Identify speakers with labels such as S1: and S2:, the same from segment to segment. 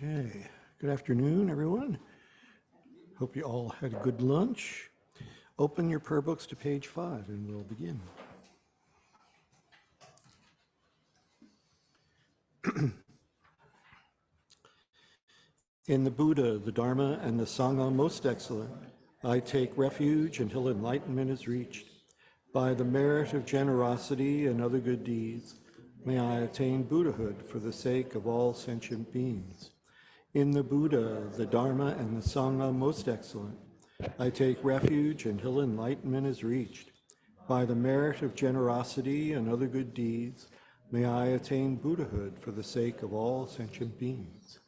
S1: Okay, good afternoon, everyone. Hope you all had a good lunch. Open your prayer books to page 5 and we'll begin. In the Buddha, the Dharma, and the Sangha most excellent, I take refuge until enlightenment is reached. By the merit of generosity and other good deeds, may I attain Buddhahood for the sake of all sentient beings. In the Buddha, the Dharma, and the Sangha most excellent, I take refuge until enlightenment is reached. By the merit of generosity and other good deeds, may I attain Buddhahood for the sake of all sentient beings.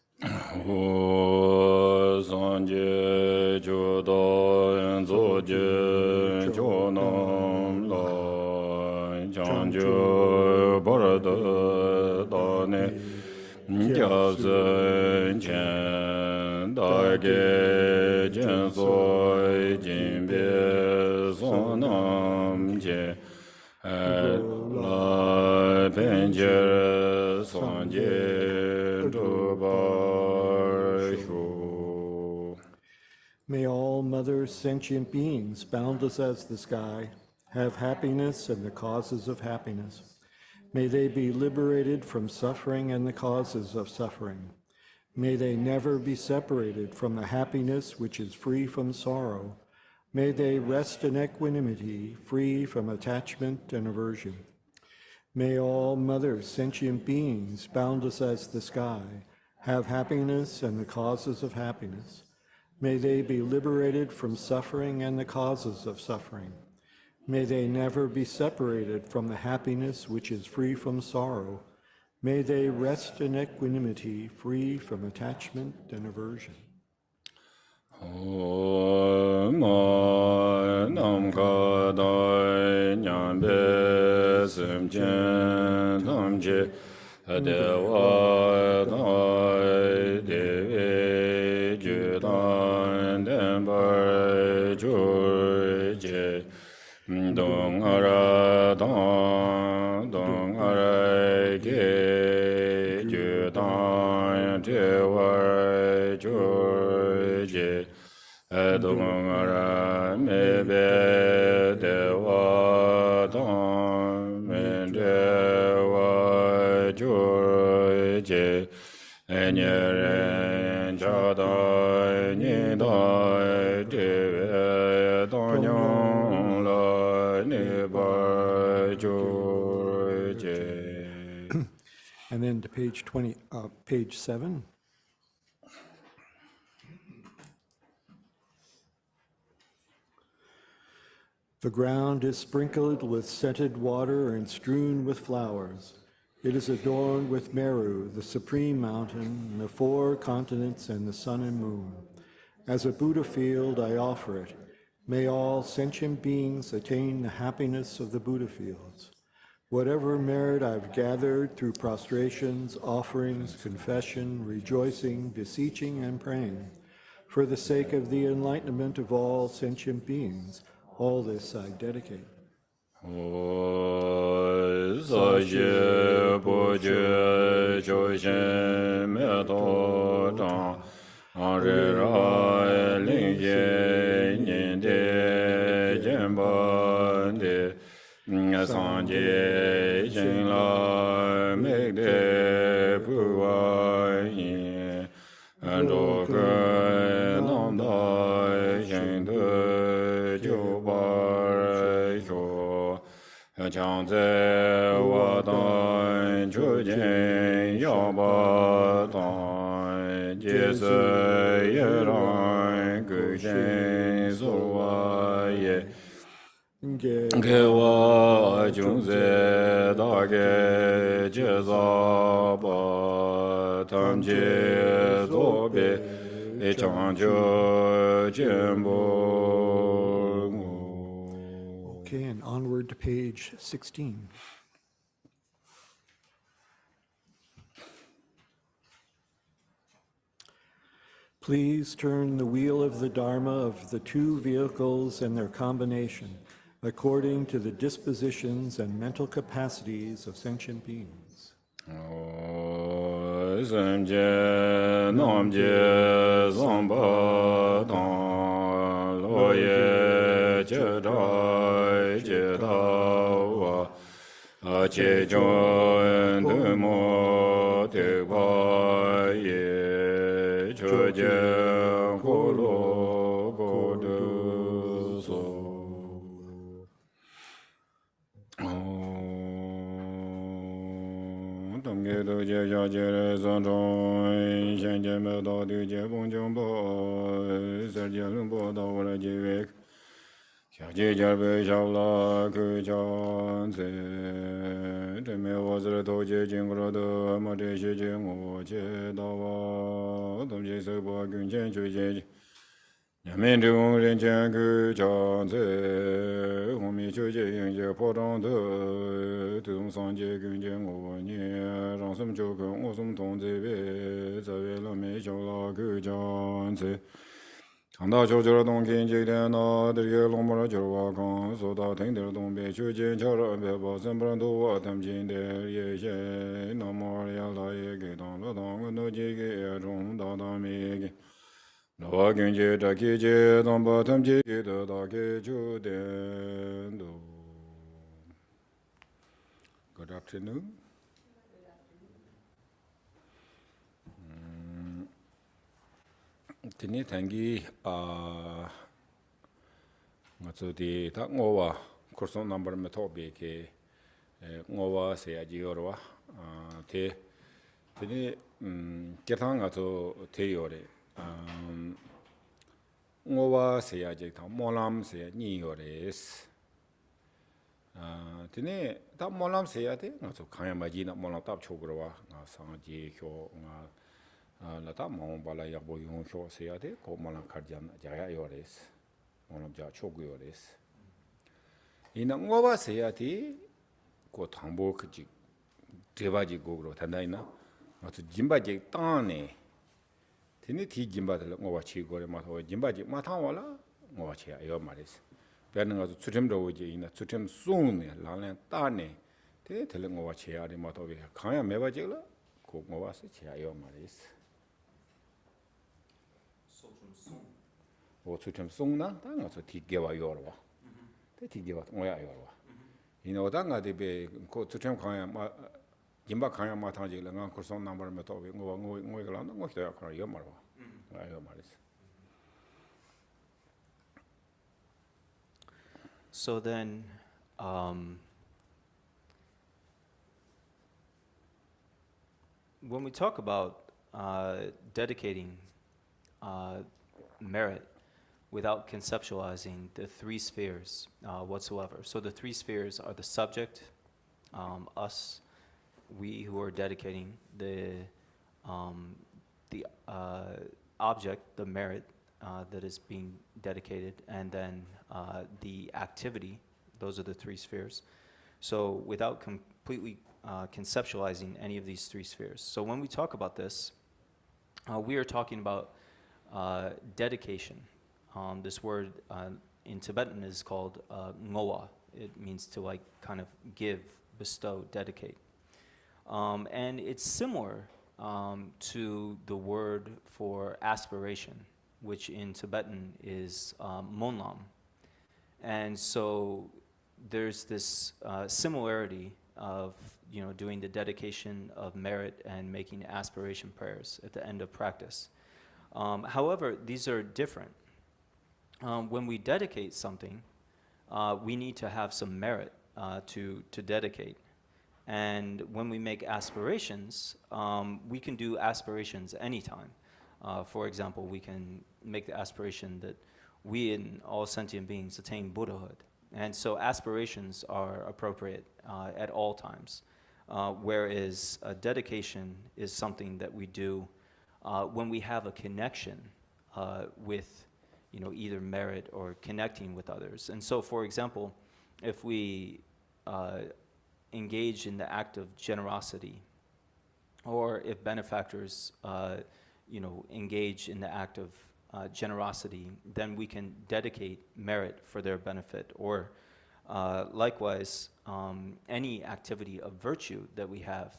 S1: May all mother sentient beings, boundless as the sky, have happiness and the causes of happiness. May they be liberated from suffering and the causes of suffering. May they never be separated from the happiness which is free from sorrow. May they rest in equanimity, free from attachment and aversion. May all mother sentient beings, boundless as the sky, have happiness and the causes of happiness. May they be liberated from suffering and the causes of suffering. May they never be separated from the happiness which is free from sorrow. May they rest in equanimity, free from attachment and aversion. And then to page 7. The ground is sprinkled with scented water and strewn with flowers. It is adorned with Meru, the supreme mountain, the 4 continents, and the sun and moon. As a Buddha field, I offer it. May all sentient beings attain the happiness of the Buddha fields. Whatever merit I've gathered through prostrations, offerings, confession, rejoicing, beseeching, and praying, for the sake of the enlightenment of all sentient beings, all this I dedicate. And
S2: Jesu Yeran Gujin Zulwa Ye Gewa Junze Dage Jezaba Tamje Zobe Echanjo Jembo.
S1: Okay, and onward to page 16. Please turn the wheel of the Dharma of the two vehicles and their combination according to the dispositions and mental capacities of sentient beings.
S2: Samje Namje Zamba Dan Loye Jedai Jedawa Ache Join Demo Tegba Ye Choje Kolo Bodu So. Tamge do je ja je re san zhong shen je me da du je bong jong bo ser je lung bo da wo le je wek xia je jia bei xiao la ku chan ze zhe me wo zi le to je jing gu de ma zhe xie je ngo che da wa dong je se bo gun chen chu je Nhân民中人间个讲在，我们就这样就跑上头，都上街跟着我呢，让什么就跟我什么同在呗，在为了没叫那个讲在，看到就这东西今天那这个龙门就我讲，说到听的东北就见瞧着别把什么人都我他们今天也些，那么呀来也给当了当我那几个中到当没个。老根节这个节，咱把他们节给的大概就点都。Good afternoon. Tini tangi ngatsudi ta ngowa kurson number me tobe ke ngowa se ajiyorwa te tini ketang ngatso te yore. Ngowa seya je ta molam seya ni yores. Tine ta molam seya te nga so kanya maji na molam tap chogro wa nga sang je kyo nga la ta mong bala yakbo yung kyo seya te ko molam karjan jaya yores. Molam ja chogu yores. Ina ngowa seya te ko thangbo kji deba ji gogro tanda ina nga so jimba je tane Tini ti jimba tala ngowa chi gore mato jimba ji matang wala ngowa chi ayo maris. Pena nga tsutim rawo je ina tsutim sung ne langlang ta ne tini tala ngowa chi ari mato we kanya meba je la ko ngowa si chi ayo maris. O tsutim sung na ta nga ti gewa yorwa. Te ti gewa ngoya yorwa. Ina oda nga debe ko tsutim kanya Jimba kanya matang je la nga kurson number me to ngoy gala ngo hito yakara yo marwa. Ayo maris.
S3: So then when we talk about dedicating merit without conceptualizing the three spheres whatsoever. So the three spheres are the subject, us, we who are dedicating the object, the merit that is being dedicated, and then the activity. Those are the three spheres. So without completely conceptualizing any of these three spheres. So when we talk about this, we are talking about dedication. This word in Tibetan is called ngowa. It means to like kind of give, bestow, dedicate. And it's similar to the word for aspiration, which in Tibetan is monlam. And so there's this similarity of doing the dedication of merit and making aspiration prayers at the end of practice. However, these are different. When we dedicate something, we need to have some merit to dedicate. And when we make aspirations, we can do aspirations anytime. For example, we can make the aspiration that we and all sentient beings attain Buddhahood. And so aspirations are appropriate at all times, whereas dedication is something that we do when we have a connection with, either merit or connecting with others. And so, for example, if we engage in the act of generosity, or if benefactors, engage in the act of generosity, then we can dedicate merit for their benefit. Or likewise, any activity of virtue that we have,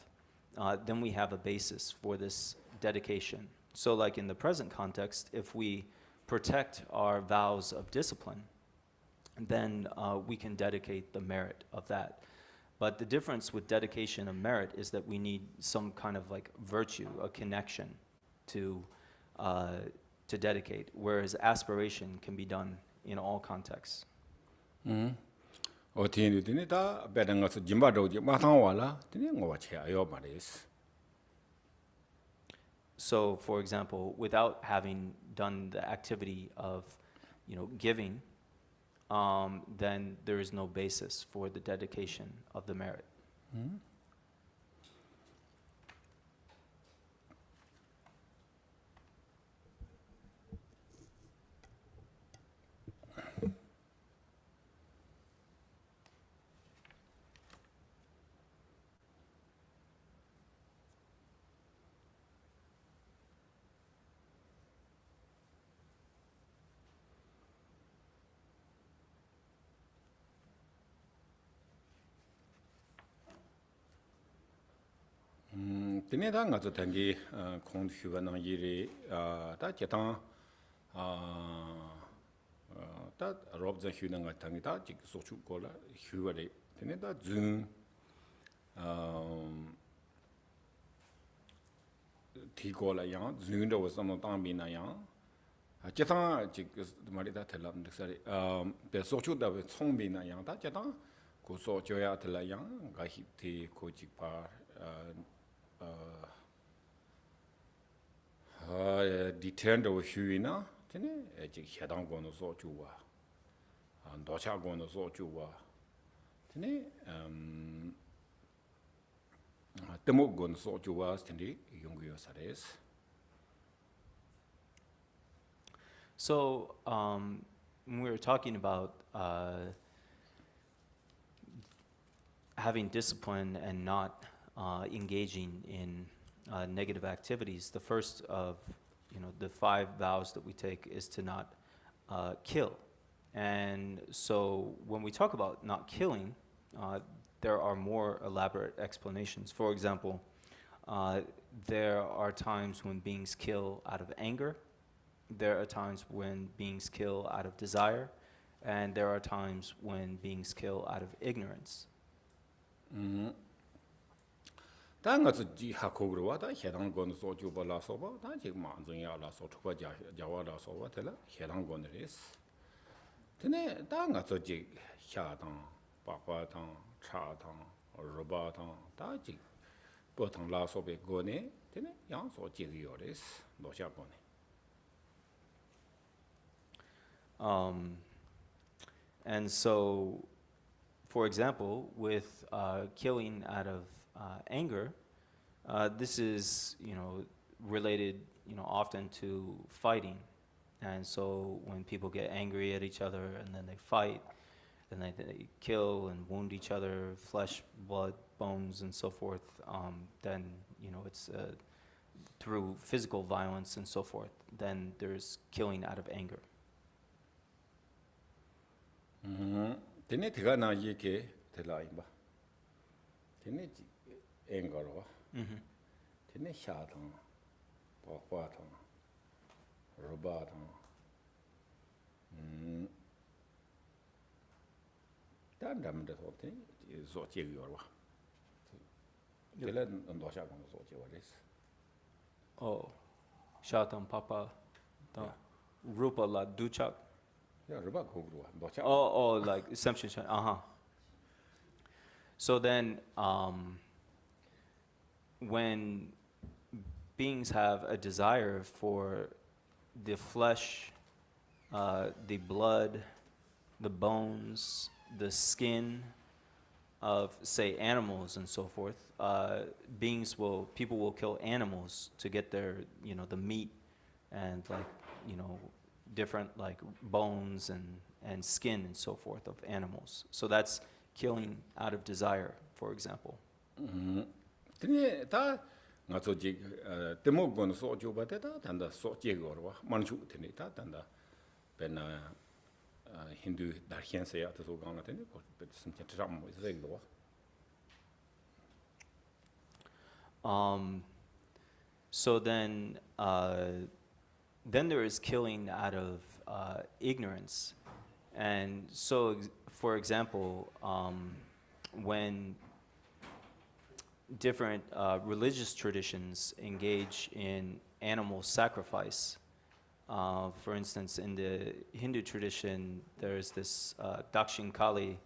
S3: then we have a basis for this dedication. So like in the present context, if we protect our vows of discipline, then we can dedicate the merit of that. But the difference with dedication of merit is that we need some kind of like virtue, a connection to dedicate, whereas aspiration can be done in all contexts. So, for example, without having done the activity of, giving, then there is no basis for the dedication of the merit.
S2: Tineda nga zo tangi kong hyuwa nang yiri ta jetang ta rob zan hyuwa nga tangi ta jik sokchu kola hyuwa re tineda zun ti kola yang zun da wasam tang bi na yang jetang jik mari ta telam diksari pe sokchu da chong bi na yang ta jetang ko so joya tela yang ga hip ti ko jik pa di tenda wo huina tene ji hedang go no so juwa ndo cha go no so juwa tene temo go no so juwa tene yongyo sares.
S3: So when we were talking about having discipline and not engaging in negative activities, the first of the 5 vows that we take is to not kill. And so when we talk about not killing, there are more elaborate explanations. For example, there are times when beings kill out of anger, there are times when beings kill out of desire, and there are times when beings kill out of ignorance.
S2: 다 nga ji ha ko gro wa da herang gon so ju ba la so ba da ji ma zeng ya la so thwa ja ja wa la so wa de la herang gon res tene da nga zo ji xia dang ba kwa dang cha dang ro ba dang da ji bo tang la so be go ne tene yang so ji ge yo res lo xia go ne.
S3: And so, for example, with killing out of anger, this is, related, often to fighting. And so when people get angry at each other and then they fight, and they kill and wound each other, flesh, blood, bones, and so forth, then, it's through physical violence and so forth, then there's killing out of anger.
S2: Tene tiga na ye ke tela imba. Tene anger wa. Tene xia tang, ba kwa tang, ro ba tang. Dan dam de so tene so jie ge wa. Tele ndo xia gong so jie wa des.
S3: Oh, Shatam Papa, Rupa La Duchak.
S2: Yeah, ro ba ko gro ndo xia.
S3: Oh, like Assumption. So then, when beings have a desire for the flesh, the blood, the bones, the skin of, say, animals and so forth. People will kill animals to get their, the meat and different bones and skin and so forth of animals. So that's killing out of desire, for example.
S2: tene ta nga so ji demo gon so jo ba ta tanda so je go wa man chu tene ta tanda ben hindu dar hien se ya to so gang la tene ko bet sim chen tra mo se go
S3: So then there is killing out of ignorance. And so, for example, when different religious traditions engage in animal sacrifice, for instance, in the Hindu tradition, there's this Dakshinkali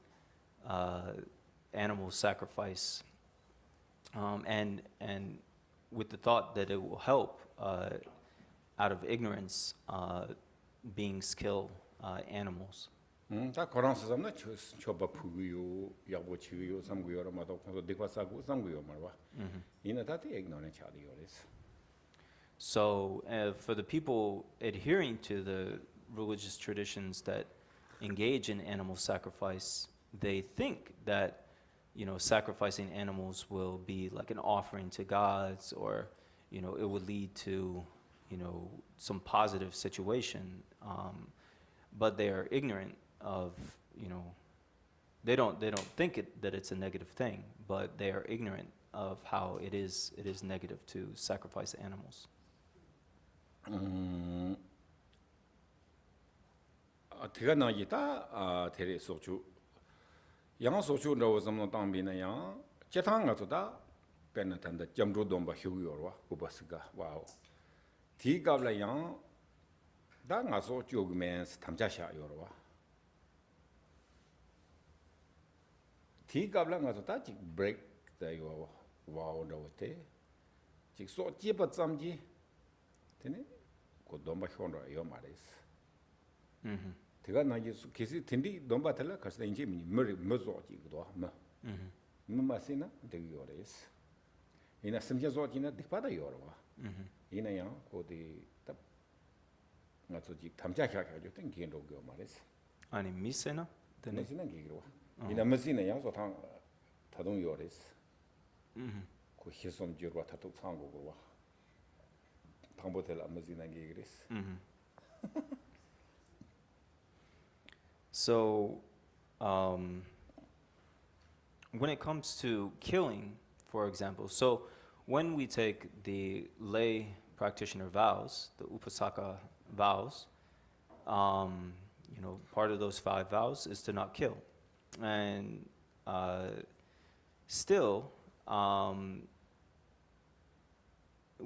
S3: animal sacrifice, and with the thought that it will help, out of ignorance, beings kill animals.
S2: 다 거랑서 삼나 초바 푸고요 야보 치고요 삼고요 마도 콘서 데과사고 삼고요 말와 이나 다티 ignorant 차디요 레스
S3: So for the people adhering to the religious traditions that engage in animal sacrifice, they think that sacrificing animals will be like an offering to gods, or it would lead to some positive situation, but they are ignorant of they don't think that it's a negative thing, but they are ignorant of how it is negative to sacrifice animals.
S2: 제가 나기다 데레 소주 양 소주 너 좀노 땅비나 양 제탕 가서다 벤나탄다 점로 domba 휴요와 고바스가 와우 디갑라 양 다가 소주면서 탐자샤 요로와 디갑라 가서다 직 브레이크 다요 와우 너테 직 소지바 잠지 되네 고 domba 효로 요 말이스 제가 나기 계시 텐디 domba 탈라 가서 이제 머저지기도 마 마마시나 되게 요레스 이나 심지어지나 득바다 요로와 이나야 고디 답 나서지 탐자샤샤죠 땡기로 고 말이스
S3: 아니 미세나 되네.
S2: 내지나 기기로 이나 마시나 양소 탕 타동 요레스 고 희som 지르와 타도 상고고 와 방보텔 마시나 기기레스
S3: So, when it comes to killing, for example, so when we take the lay practitioner vows, the Upasaka vows, part of those 5 vows is to not kill. And still,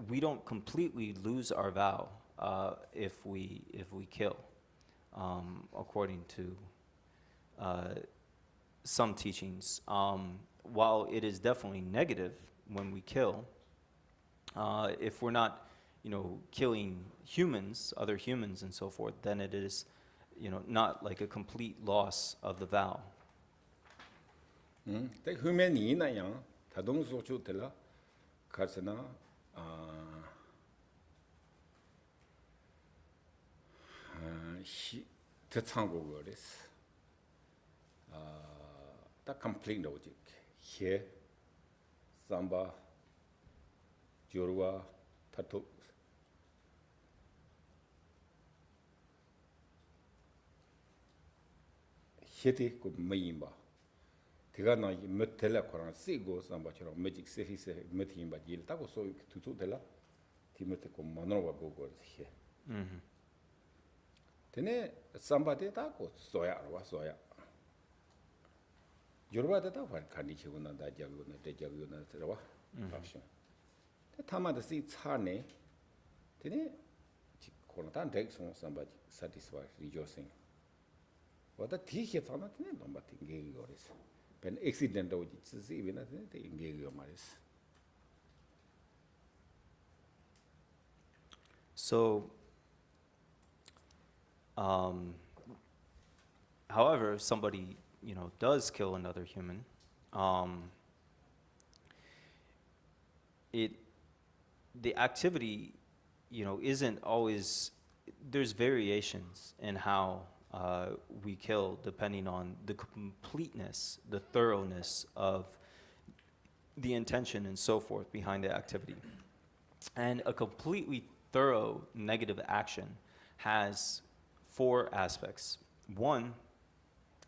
S3: we don't completely lose our vow if we kill. According to some teachings, while it is definitely negative when we kill, if we're not, killing humans, other humans and so forth, then it is, not like a complete loss of the vow.
S2: 때 후면이나 양 다동 소주들라 가스나 대창고거레스 다 complete logic here samba jorwa 타토 히티 고 메임바 제가 나 메텔라 코랑 시고 삼바처럼 매직 세피세 메티임바 질 타고 소 투투텔라 티메테 고 마노와 고고 히 테네 삼바데 타고 소야와 소야 요르바데 타 칸디 치고나 다자고나 대자고나 들어와 박션 테 타마데 시 차네 테네 코나탄 덱송 삼바지 satisfied rejoicing 와다 티히 타마테네 넘바티 게이고레스 pen accident 오지 쓰시 비나테 테 게이고 말레스
S3: So, however, if somebody, does kill another human, the activity, isn't always, there's variations in how we kill depending on the completeness, the thoroughness of the intention and so forth behind the activity. And a completely thorough negative action has 4 aspects. One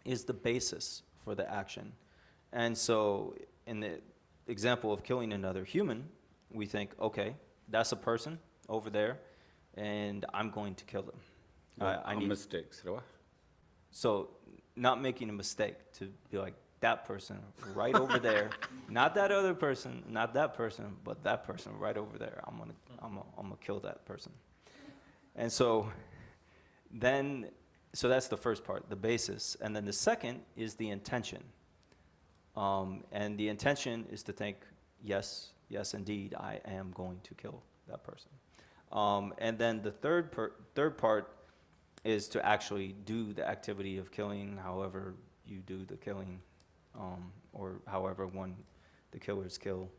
S3: is the basis for the action. And so in the example of killing another human, we think, okay, that's a person over there, and I'm going to kill them. I need
S2: mistakes, right?
S3: So not making a mistake to be like, that person right over there, not that other person, not that person, but that person right over there. I'm gonna kill that person. And so that's the first part, the basis. And then the second is the intention. And the intention is to think, yes, indeed, I am going to kill that person. And then the third part is to actually do the activity of killing, however you do the killing, or however the killers kill.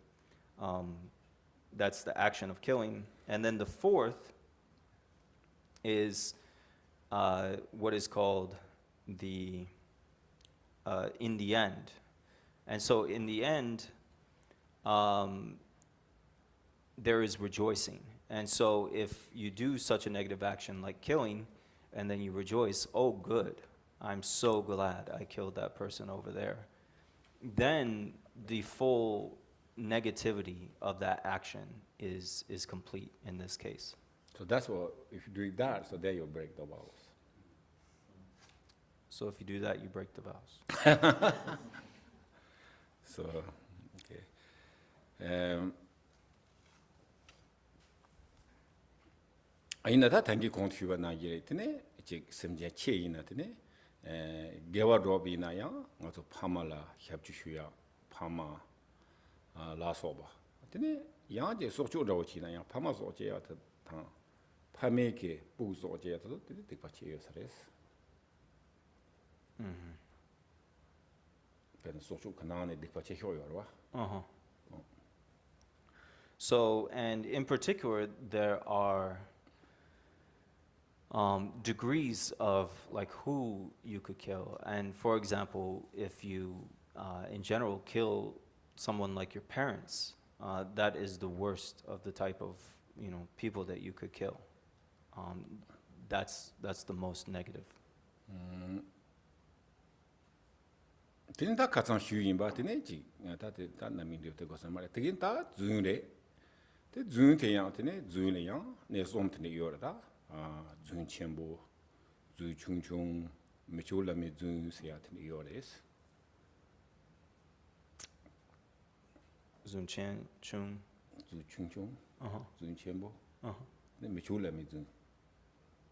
S3: That's the action of killing. And then the fourth is what is called the in the end. And so in the end, there is rejoicing. And so if you do such a negative action like killing, and then you rejoice, oh good, I'm so glad I killed that person over there, then the full negativity of that action is complete in this case.
S2: So that's what, if you do that, so then you break the vows.
S3: So if you do that, you break the vows.
S2: So, okay. Ainata tangi kontuwa na yiretine, chik semja che inatine, gewa robi na ya, ngato pama la hyabchu shuya, pama la soba. Tine, yang je sokchu rawachi na ya, pama soche ya tang, pame ke bu soche ya tato, tine tikpa che yo sares. Pen sokchu kanane tikpa che hyo yorwa.
S3: So, and in particular, there are degrees of like who you could kill. And for example, if you in general kill someone like your parents, that is the worst of the type of people that you could kill. That's the most negative.
S2: Tine ta katsan hyuyin ba tine ji, ta namin liu te gosan mara. Tine ta zun le, te zun te yang tine zun le yang, ne som tine yor da, zun chenpo, zun chung chung, me chu la me zun se ya tine yor es.
S3: Zun Chen Chung.
S2: Zun chung chung, zun chenpo, ne me chu la me zun.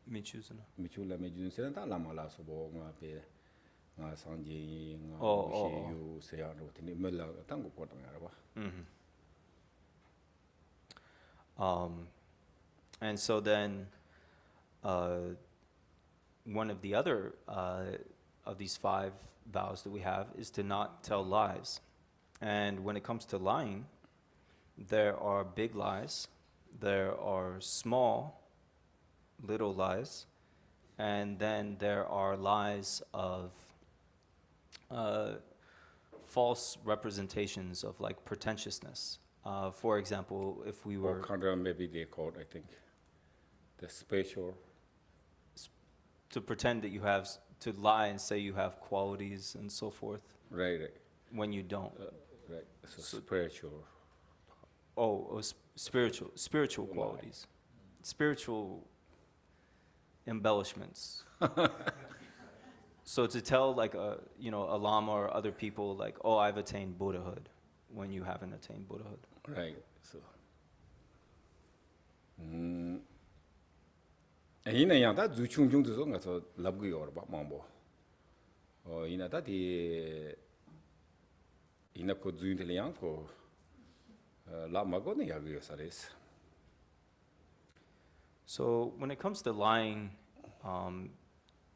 S3: Me choosing.
S2: Me chu la me zun se ta lama la so bo nga pe. Nga sangye nga she yu se ya ro tine me la tango ko tang ya ba.
S3: And so then one of the other of these 5 vows that we have is to not tell lies. And when it comes to lying, there are big lies, there are small, little lies, and then there are lies of false representations of like pretentiousness. For example, if we were...
S2: Or kind of maybe they called, I think, the spatial.
S3: To pretend that you have, to lie and say you have qualities and so forth.
S2: Right.
S3: When you don't.
S2: Right, so spiritual.
S3: Spiritual qualities. Spiritual embellishments. So to tell like a lama or other people like, oh, I've attained Buddhahood, when you haven't attained Buddhahood.
S2: Right, so. Ina yang ta zu chung chung zo nga so lab gu yor ba mambo. Ina ta di ina ko zu de yang ko la ma go ne ya gu sares.
S3: So when it comes to lying,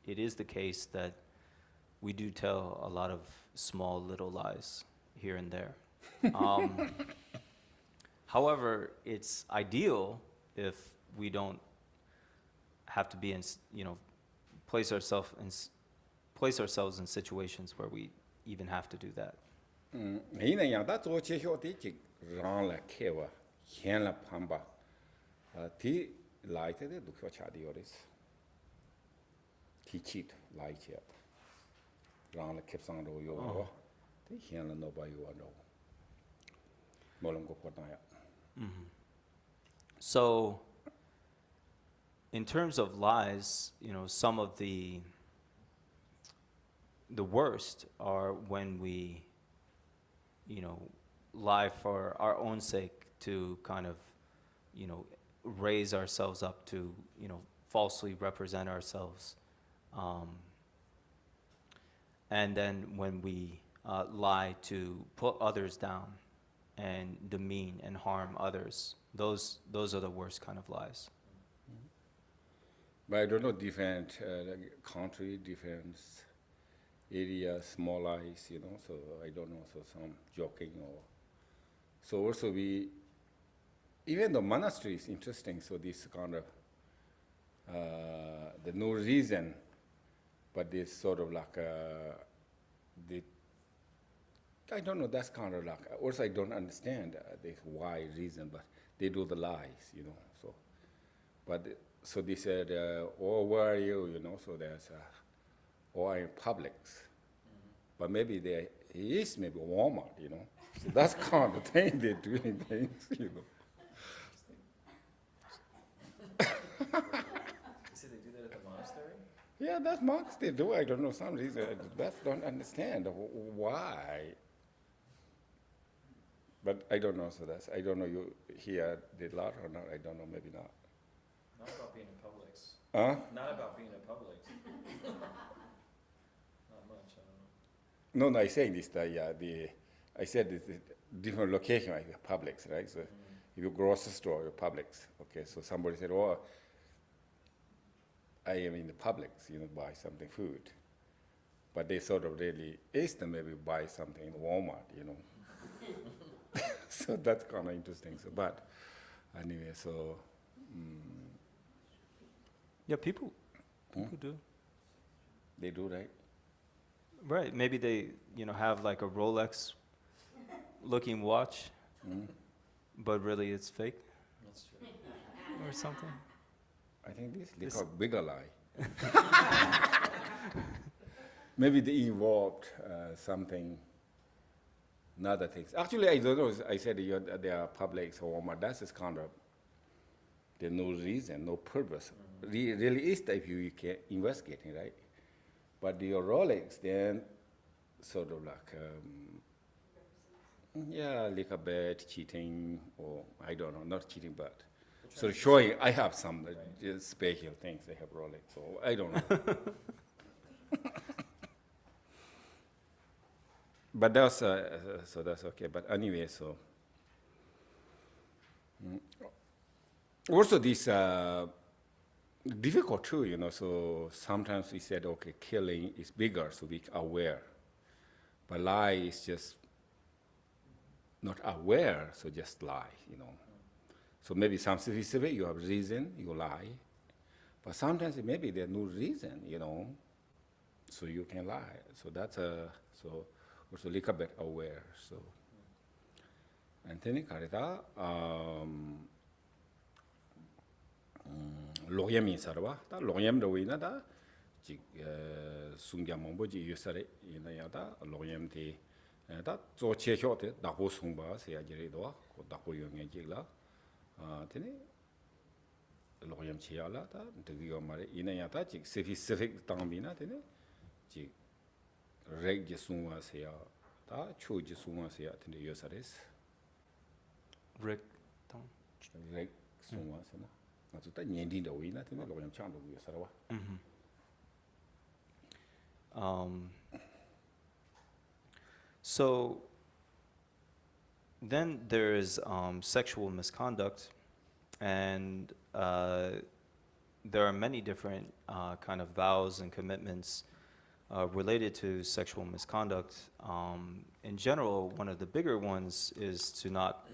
S3: it is the case that we do tell a lot of small little lies here and there. Um, However, it's ideal if we don't have to be in, place ourselves in situations where we even have to do that.
S2: ina yang da zo che hyo de ji rang la ke wa hian la pham ba ti lai te de du khyo cha di yoris ti chi lai che rang la kep sang ro yo ro ti hian la no ba yo no mo long ko ko ta ya.
S3: So, in terms of lies, some of the worst are when we, lie for our own sake to kind of, raise ourselves up to, falsely represent ourselves. And then when we lie to put others down and demean and harm others, those are the worst kind of lies.
S2: But I don't know, different country, different area, small lies, so I don't know, so some joking or. So also even the monastery is interesting, so this kind of, the no reason, but this sort of like, I don't know, that's kind of like, also I don't understand this why reason, but they do the lies, so. But, so they said, oh, where are you, so there's, or in Publix. But maybe there is maybe Walmart, So that's kind of thing they're doing things,
S3: So they do that at the monastery?
S2: Yeah, that's marks they do. I don't know, some reason, I just don't understand why. But I don't know, so I don't know you here did a lot or not, I don't know, maybe not.
S3: Not about being in Publix.
S2: Huh?
S3: Not about being in Publix. Not much, I don't know.
S2: No, I say this, I said it's a different location, like Publix, right? So if you grocery store, you're Publix. Okay, so somebody said, oh, I am in the Publix, buy something food. But they sort of really asked them maybe buy something in Walmart, So that's kind of interesting. So, but anyway, so.
S3: Yeah, people do.
S2: They do, right?
S3: Right, maybe they, have like a Rolex looking watch, but really it's fake. That's true. Or something.
S2: I think this called bigger lie. Maybe they involved something, other things. Actually, I don't know. I said they are Publix or Walmart. That's just kind of, there's no reason, no purpose. Really is that if you can investigating, right? But your Rolex, then sort of like, like a bad cheating, or I don't know, not cheating, but so showing I have some special things. I have Rolex, so I don't know. But that's so that's okay. But anyway, so also this difficult too, So sometimes we said, okay, killing is bigger, so we are aware, but lie is just not aware, so just lie, So maybe some specific you have reason, you lie, but sometimes maybe there's no reason, So you can lie. So that's so. Also a little bit aware, so. And then karita loyam insarwa, ta loyam do ina da ji sungya mombo ji yusare ina ya da loyam ti da zo che hyo de da bo sungba se ya jere do ko da ko yong ye ji la tene loyam che ya la ta de yo mare ina ya ta ji specific tang bi na tene ji reg je sungwa se ya ta chu je sungwa se ya tene yusares
S3: Rick, Tom.
S2: reg sungwa se na azu ta nyen din de wi na tene loyam chang do yusarwa.
S3: So then there is sexual misconduct, and there are many different kind of vows and commitments related to sexual misconduct. In general, one of the bigger ones is to not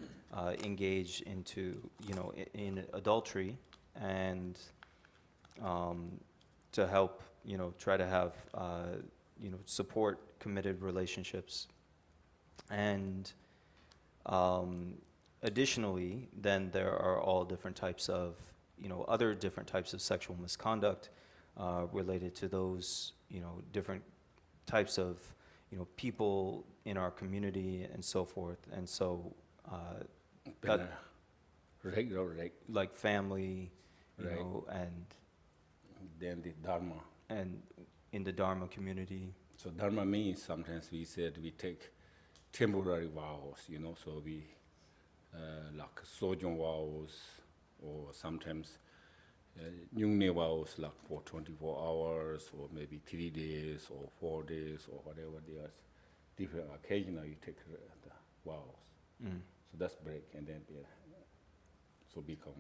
S3: engage into, in adultery, and to help, try to have, support committed relationships. And additionally, then there are all different types of, other different types of sexual misconduct related to those, different types of, people in our community and so forth. And so, that, like family,
S2: Right.
S3: and
S2: Then the dharma.
S3: and in the Dharma community.
S2: So dharma means sometimes we said we take temporary vows, so we like sojourn vows, or sometimes nyungne vows like for 24 hours, or maybe 3 days, or 4 days, or whatever. There's different occasionally you take the vows.
S3: Mm.
S2: So that's break, and then so become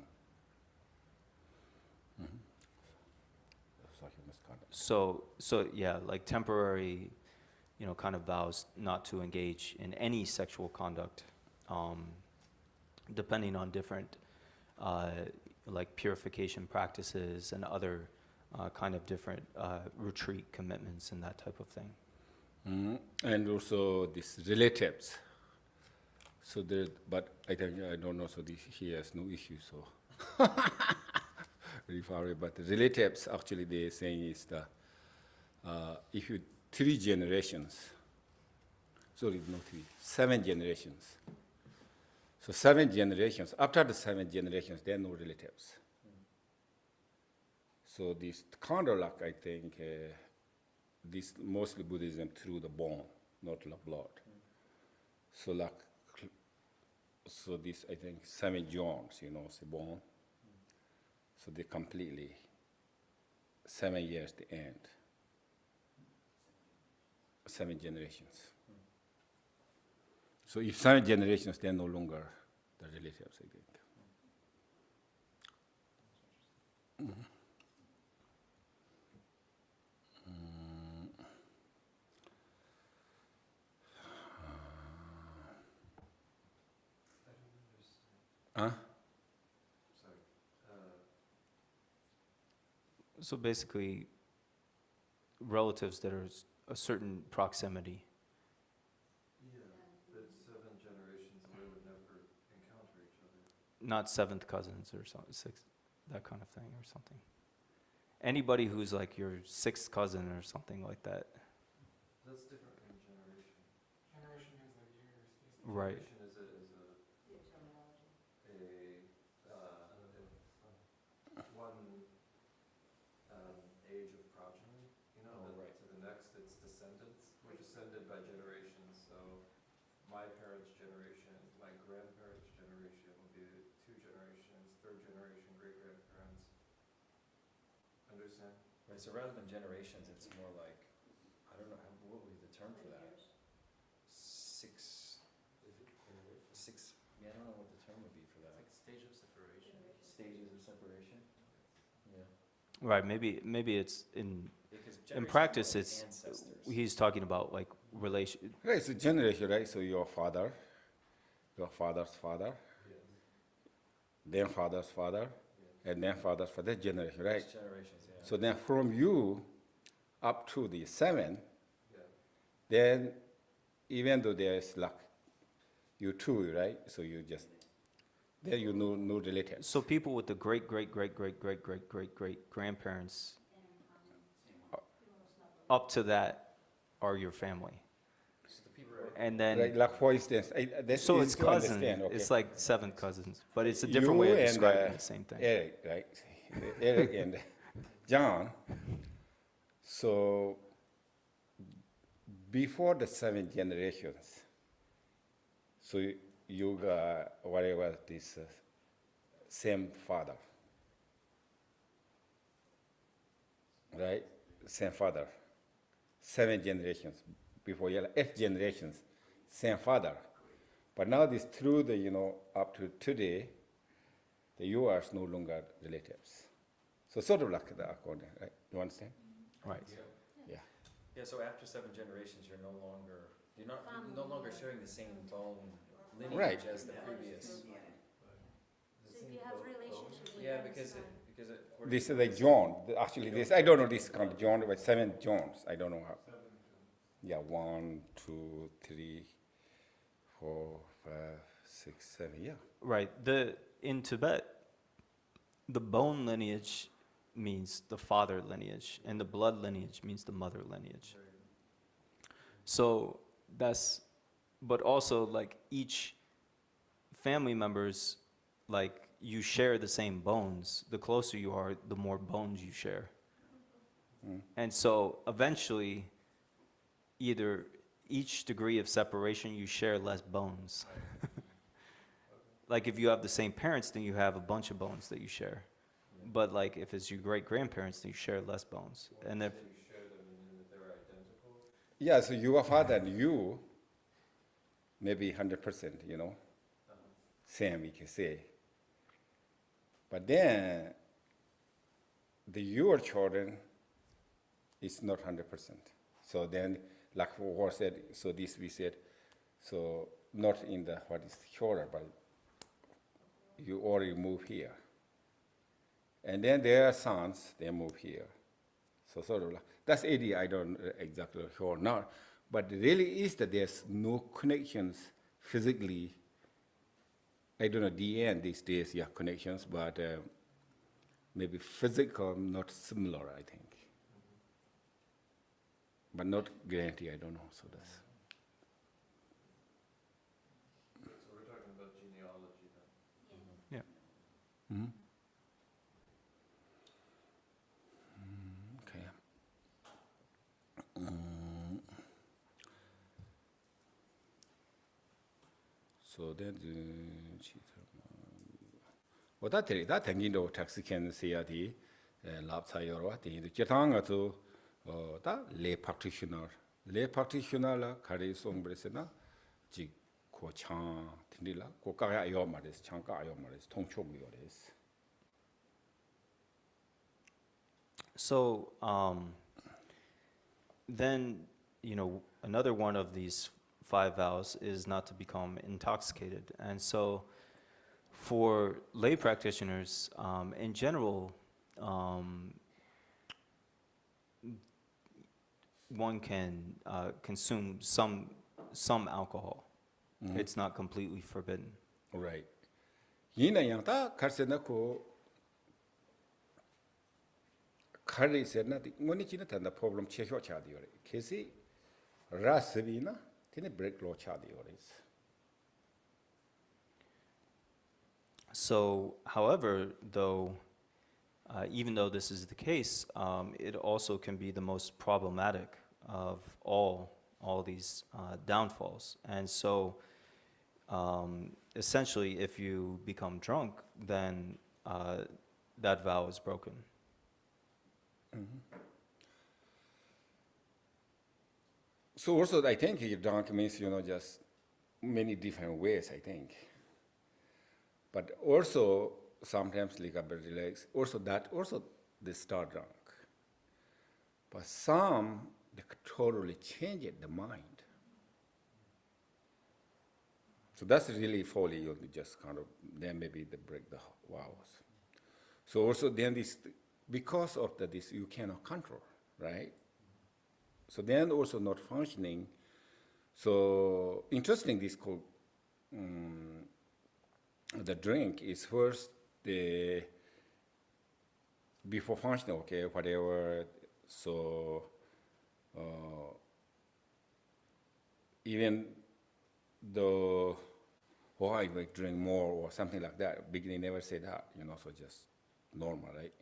S2: sexual misconduct.
S3: So yeah, like temporary, kind of vows not to engage in any sexual conduct, depending on different, like purification practices and other kind of different retreat commitments and that type of thing.
S2: And also these relatives. So there, but I don't know. So he has no issue. So refer, but the relatives actually they're saying is that if you 3 generations, sorry, not 3, 7 generations. So 7 generations. After the 7 generations, there are no relatives. So this kind of like I think this mostly Buddhism through the bone, not the blood. So like, so this I think 7 Johns, the bone. So they completely 7 years the end. 7 generations. So if 7 generations, they're no longer the relatives, I think.
S3: So basically, relatives that are a certain proximity.
S1: Yeah, but 7 generations away would never encounter each other.
S3: Not seventh cousins or sixth, that kind of thing or something. Anybody who's like your 6th cousin or something like that.
S1: That's different from generation.
S4: Generation means like years, basically.
S3: Right.
S1: Generation is a one age of progeny,
S3: right.
S1: to the next it's descendants. We're descended by generations, so my parents' generation, my grandparents' generation will be 2 generations, 3rd generation, great-grandparents. Understand?
S5: Right, so rather than generations, it's more like, I don't know, what would be the term for that? Six, yeah, I don't know what the term would be for that.
S1: Stage of separation.
S5: Stages of separation? Yeah.
S3: Right, maybe it's in
S5: Because
S3: in
S5: generations are
S3: practice
S5: like
S3: it's
S5: ancestors.
S3: he's talking about like relation.
S2: Right, it's a generation, right? So your father, your father's father, then father's father, and then father's father, generation, right?
S5: It's generations, yeah.
S2: So then from you up to the 7,
S1: Yeah.
S2: then even though there's like you 2, right? So you just, then you know no relatives.
S3: So people with the great grandparents up to that are your family, and then
S2: Right, like for instance, that's
S3: so
S2: easy
S3: it's
S2: to
S3: cousin.
S2: understand, okay?
S3: It's like 7 cousins, but it's a different way
S2: You
S3: of
S2: and,
S3: describing the same thing.
S2: Eric, right? Eric and John. So before the 7 generations, so you got whatever this same father, right? Same father. 7 generations before 8 generations, same father. But now this through the up to today, the you are no longer relatives. So sort of like the according, right? You understand?
S3: Right.
S2: Yeah.
S5: Yeah, so after 7 generations, you're no longer sharing the same bone lineage
S2: Right.
S5: as the previous.
S6: So if you have relationship with
S5: Yeah,
S6: them,
S5: because
S6: it's fine.
S2: This is like John. Actually, this I don't know this kind of John, but 7 Johns. I don't know how. Yeah, 1, 2, 3, 4, 5, 6, 7. Yeah.
S3: Right. In Tibet, the bone lineage means the father lineage, and the blood lineage means the mother lineage. So but also like each family members, like you share the same bones. The closer you are, the more bones you share. And so eventually, either each degree of separation, you share less bones. Like if you have the same parents, then you have a bunch of bones that you share. But like if it's your great-grandparents, then you share less bones. And if
S2: Yeah, so your father and you, maybe 100%, same we can say. But then, your children is not 100%. So then, like what said, so this we said, so not in the, what is shoulder, but you already move here. And then their sons, they move here. So sort of like, that's idea I don't exactly sure now. But really is that there's no connections physically. I don't know, DN these days, yeah, connections, but maybe physical, not similar, I think. But not guarantee, I don't know, so that's.
S7: So we're talking about genealogy then?
S3: yeah.
S2: Mm-hmm. Okay. So then, that thing taxi can see at the laptop or what the Jatanga to that lay practitioner la carry song bresena, Jig ko chang, Tindilla, Kokaya Yomaris, Chanka Yomaris, Tongchog Yoris.
S3: So then, another one of these 5 vows is not to become intoxicated. And so for lay practitioners, in general, one can consume some alcohol. It's not completely forbidden.
S2: Right. Yina Yanta, Karsenako. Curry said nothing. Monichina and the problem Cheho Chadiore. Kesi Rasavina, Tini break law Chadioris.
S3: So, however, though, even though this is the case, it also can be the most problematic of all these downfalls. And so, essentially, if you become drunk, then that vow is broken.
S2: So also I think drunk means, just many different ways, I think. But also sometimes like a bit relaxed, also they start drunk. But some, they totally change it, the mind. So that's really folly, you just kind of, then maybe they break the vows. So also then this, because of this, you cannot control, right? So then also not functioning. So interesting, this called, the drink is first before functioning, okay, whatever. So even though I might drink more or something like that, beginning never say that, so just normal, right?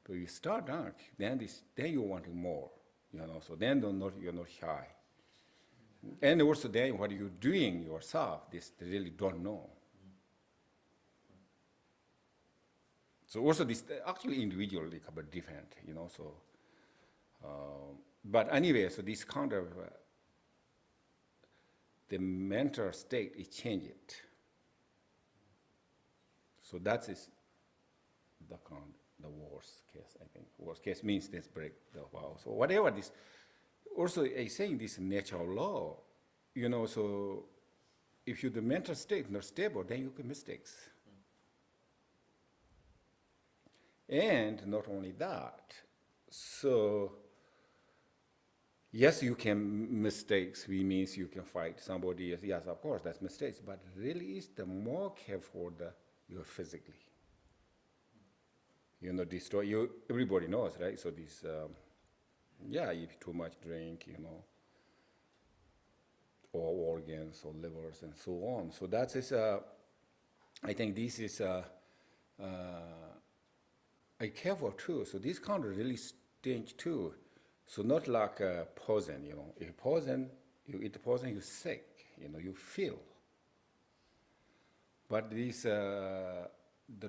S2: But you start drunk, then you're wanting more, so then you're not shy. And also then what you're doing yourself, they really don't know. So also this actually individually a bit different, so. But anyway, so this kind of, the mental state is changed. So that is the kind the worst case, I think. Worst case means this break the vow. So whatever this, also I saying this natural law, so if the mental state not stable, then you can mistakes. And not only that, so yes, you can mistakes. We means you can fight somebody. Yes, of course, that's mistakes. But really, is the more careful you're physically. Destroy you. Everybody knows, right? So this, if too much drink, or organs or livers and so on. So that is, I think this is I careful too. So this kind of really stingy too. So not like poison, If poison, you eat poison, you're sick, you feel. But this, the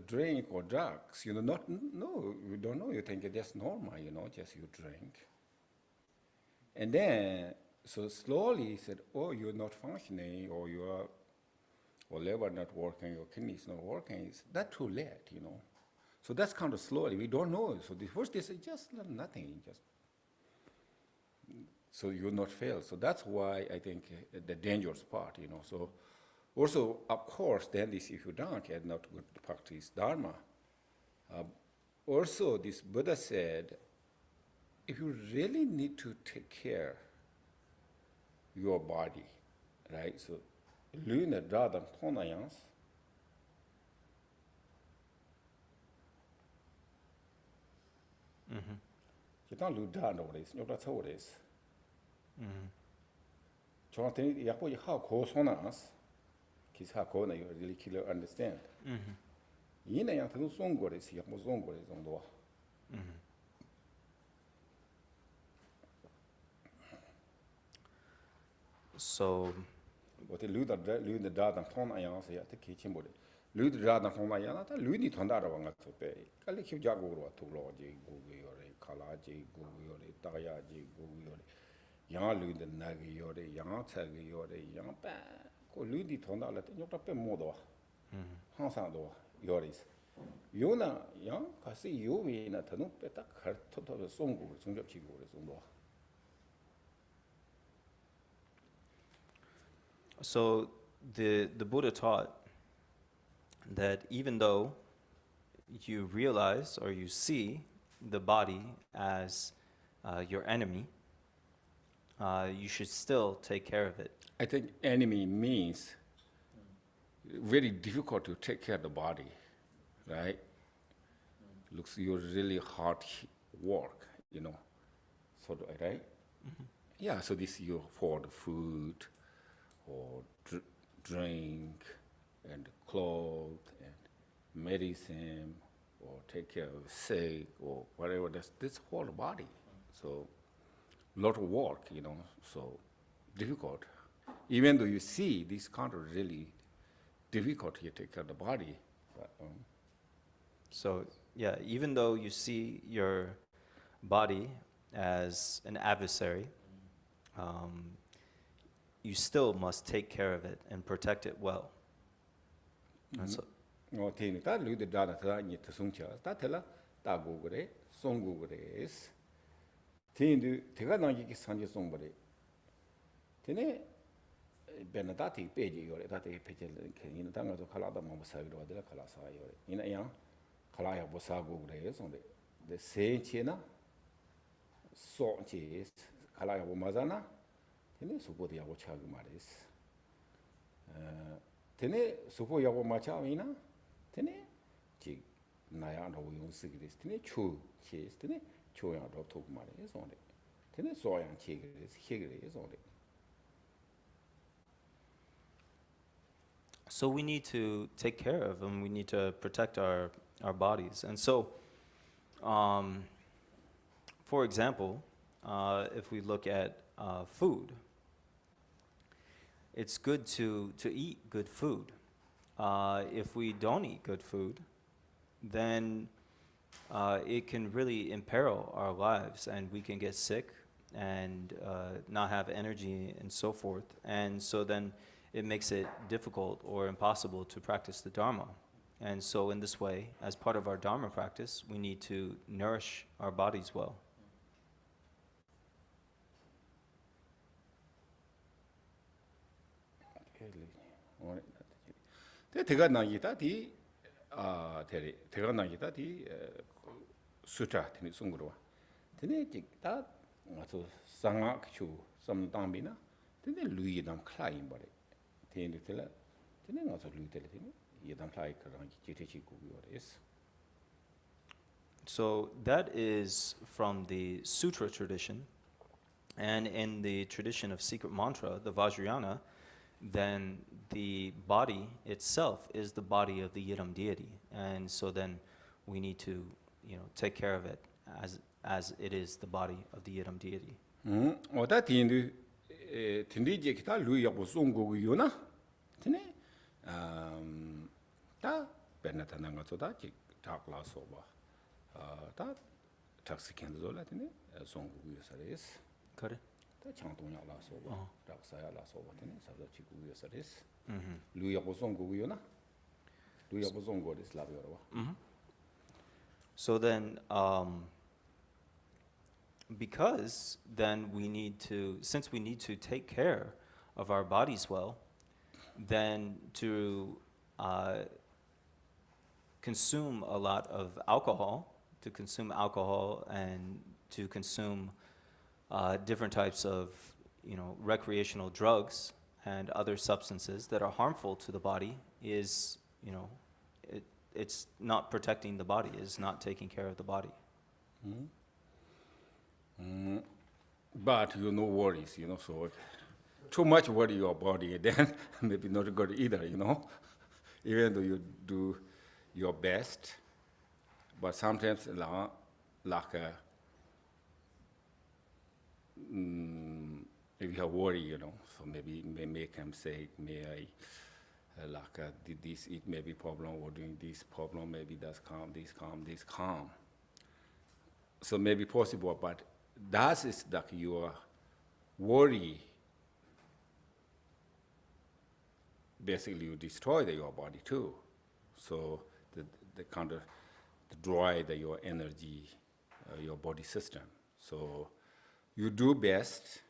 S2: drink or drugs, you don't know. You think it's just normal, just you drink. And then, so slowly he said, oh, you're not functioning, or or liver not working, your kidneys not working. That's too late, So that's kind of slowly. We don't know. So the first they say just nothing, so you'll not fail. So that's why I think the dangerous part, So also, of course, then this if you don't and not good practice dharma. Also, this Buddha said, if you really need to take care your body, right? So, luna radam tonayans. You don't lose that nowadays. That's how it is. So I think you have how close on us. Kids how close you really clearly understand. You know, you have to song what is here. Most song what is on the.
S3: So,
S2: But the lose the dad and phone I answer at the kitchen body. Lose the dad and phone I answer. Lose the tonda on to pay. Kali keep jago to logi, google or kalaji, google or tayaji, google. Yang lose the nagi or yang tagi or yang ba. Go lose the tonda let you up a modo. Hansando, yoris. Yona, young, kasi you in a tanu peta her total song, some of chigo is on.
S3: So the Buddha taught that even though you realize or you see the body as your enemy, you should still take care of it.
S2: I think enemy means very difficult to take care of the body, right? Looks you're really hard work, So right? Yeah. So this you for the food, or drink, and clothes, and medicine, or take care of sick, or whatever. This whole body. So, lot of work, So, difficult. Even though you see this kind of really difficult to take care of the body. But,
S3: So, yeah, even though you see your body as an adversary, you still must take care of it and protect it well. And so,
S2: ta lu de da ta ni ta sung cha ta tela ta go gre song go gre is tin du te ga na gi san ji song bare tene ben da ti pe ji yo le ta te pe che le ke ni ta nga so khala da ma sa gi ro de la khala sa yo le ni na yang khala ya bo sa go gre song de se che na so che khala ya bo ma za na tene su bo de ya bo cha gi ma des tene supo yabo macha ina tene ji naya no yung sigris tene chu che tene chu ya do tok ma le so de tene so yang che gris he gris so de.
S3: So we need to take care of them. We need to protect our bodies. And so, for example, if we look at food, it's good to eat good food. If we don't eat good food, then it can really imperil our lives, and we can get sick and not have energy and so forth. And so then it makes it difficult or impossible to practice the Dharma. And so in this way, as part of our Dharma practice, we need to nourish our bodies well.
S2: 대가 나기다 디 대가 나기다 디 수tra 되는 송으로 되네 다 아주 상악추 섬담비나 되네 루이담 클라임 버레 되네 되라 되네 가서 루이들 되네 이담 클라이 그런 지체치 고요레스.
S3: So that is from the sutra tradition, and in the tradition of secret mantra, the Vajrayana, then the body itself is the body of the Yidam deity, and so then we need to, take care of it as it is the body of the Yidam deity.
S2: 어다 딘디 딘디제 기타 루이하고 송고고요나 되네 다 베나타나가 소다 지 탁라소바 다 탁스캔도라 되네 송고고요서레스
S3: 그래?
S2: 다 창동야라소바 탁사야라소바 되네 사도 지고요서레스 루이하고 송고고요나 루이하고 송고레스 라비오라와.
S3: So then, because then since we need to take care of our bodies well, then to consume a lot of alcohol, and to consume different types of, recreational drugs and other substances that are harmful to the body is, it's not protecting the body, it's not taking care of the body.
S2: But worries, so too much worry your body, then maybe not good either, even though you do your best, but sometimes like if you have worry, so maybe may can say, may I did this, it may be problem, or doing this problem, maybe that's calm, this calm, this calm. So maybe possible, but that is like your worry. Basically, you destroy your body too. So the kind of destroy your energy, your body system. So you do best,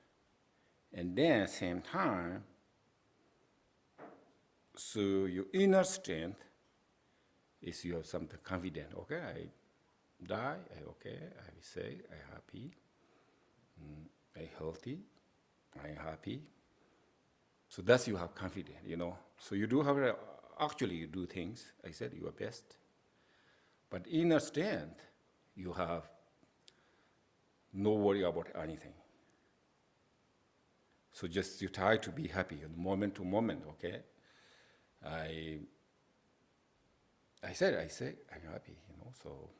S2: and then at the same time, so your inner strength is you have something confident. Okay, I die, I say, I happy, I healthy, I happy. So that's you have confidence, So you do have, actually you do things, I said your best. But inner strength, you have no worry about anything. So just you try to be happy moment to moment, okay? I said, I'm happy, so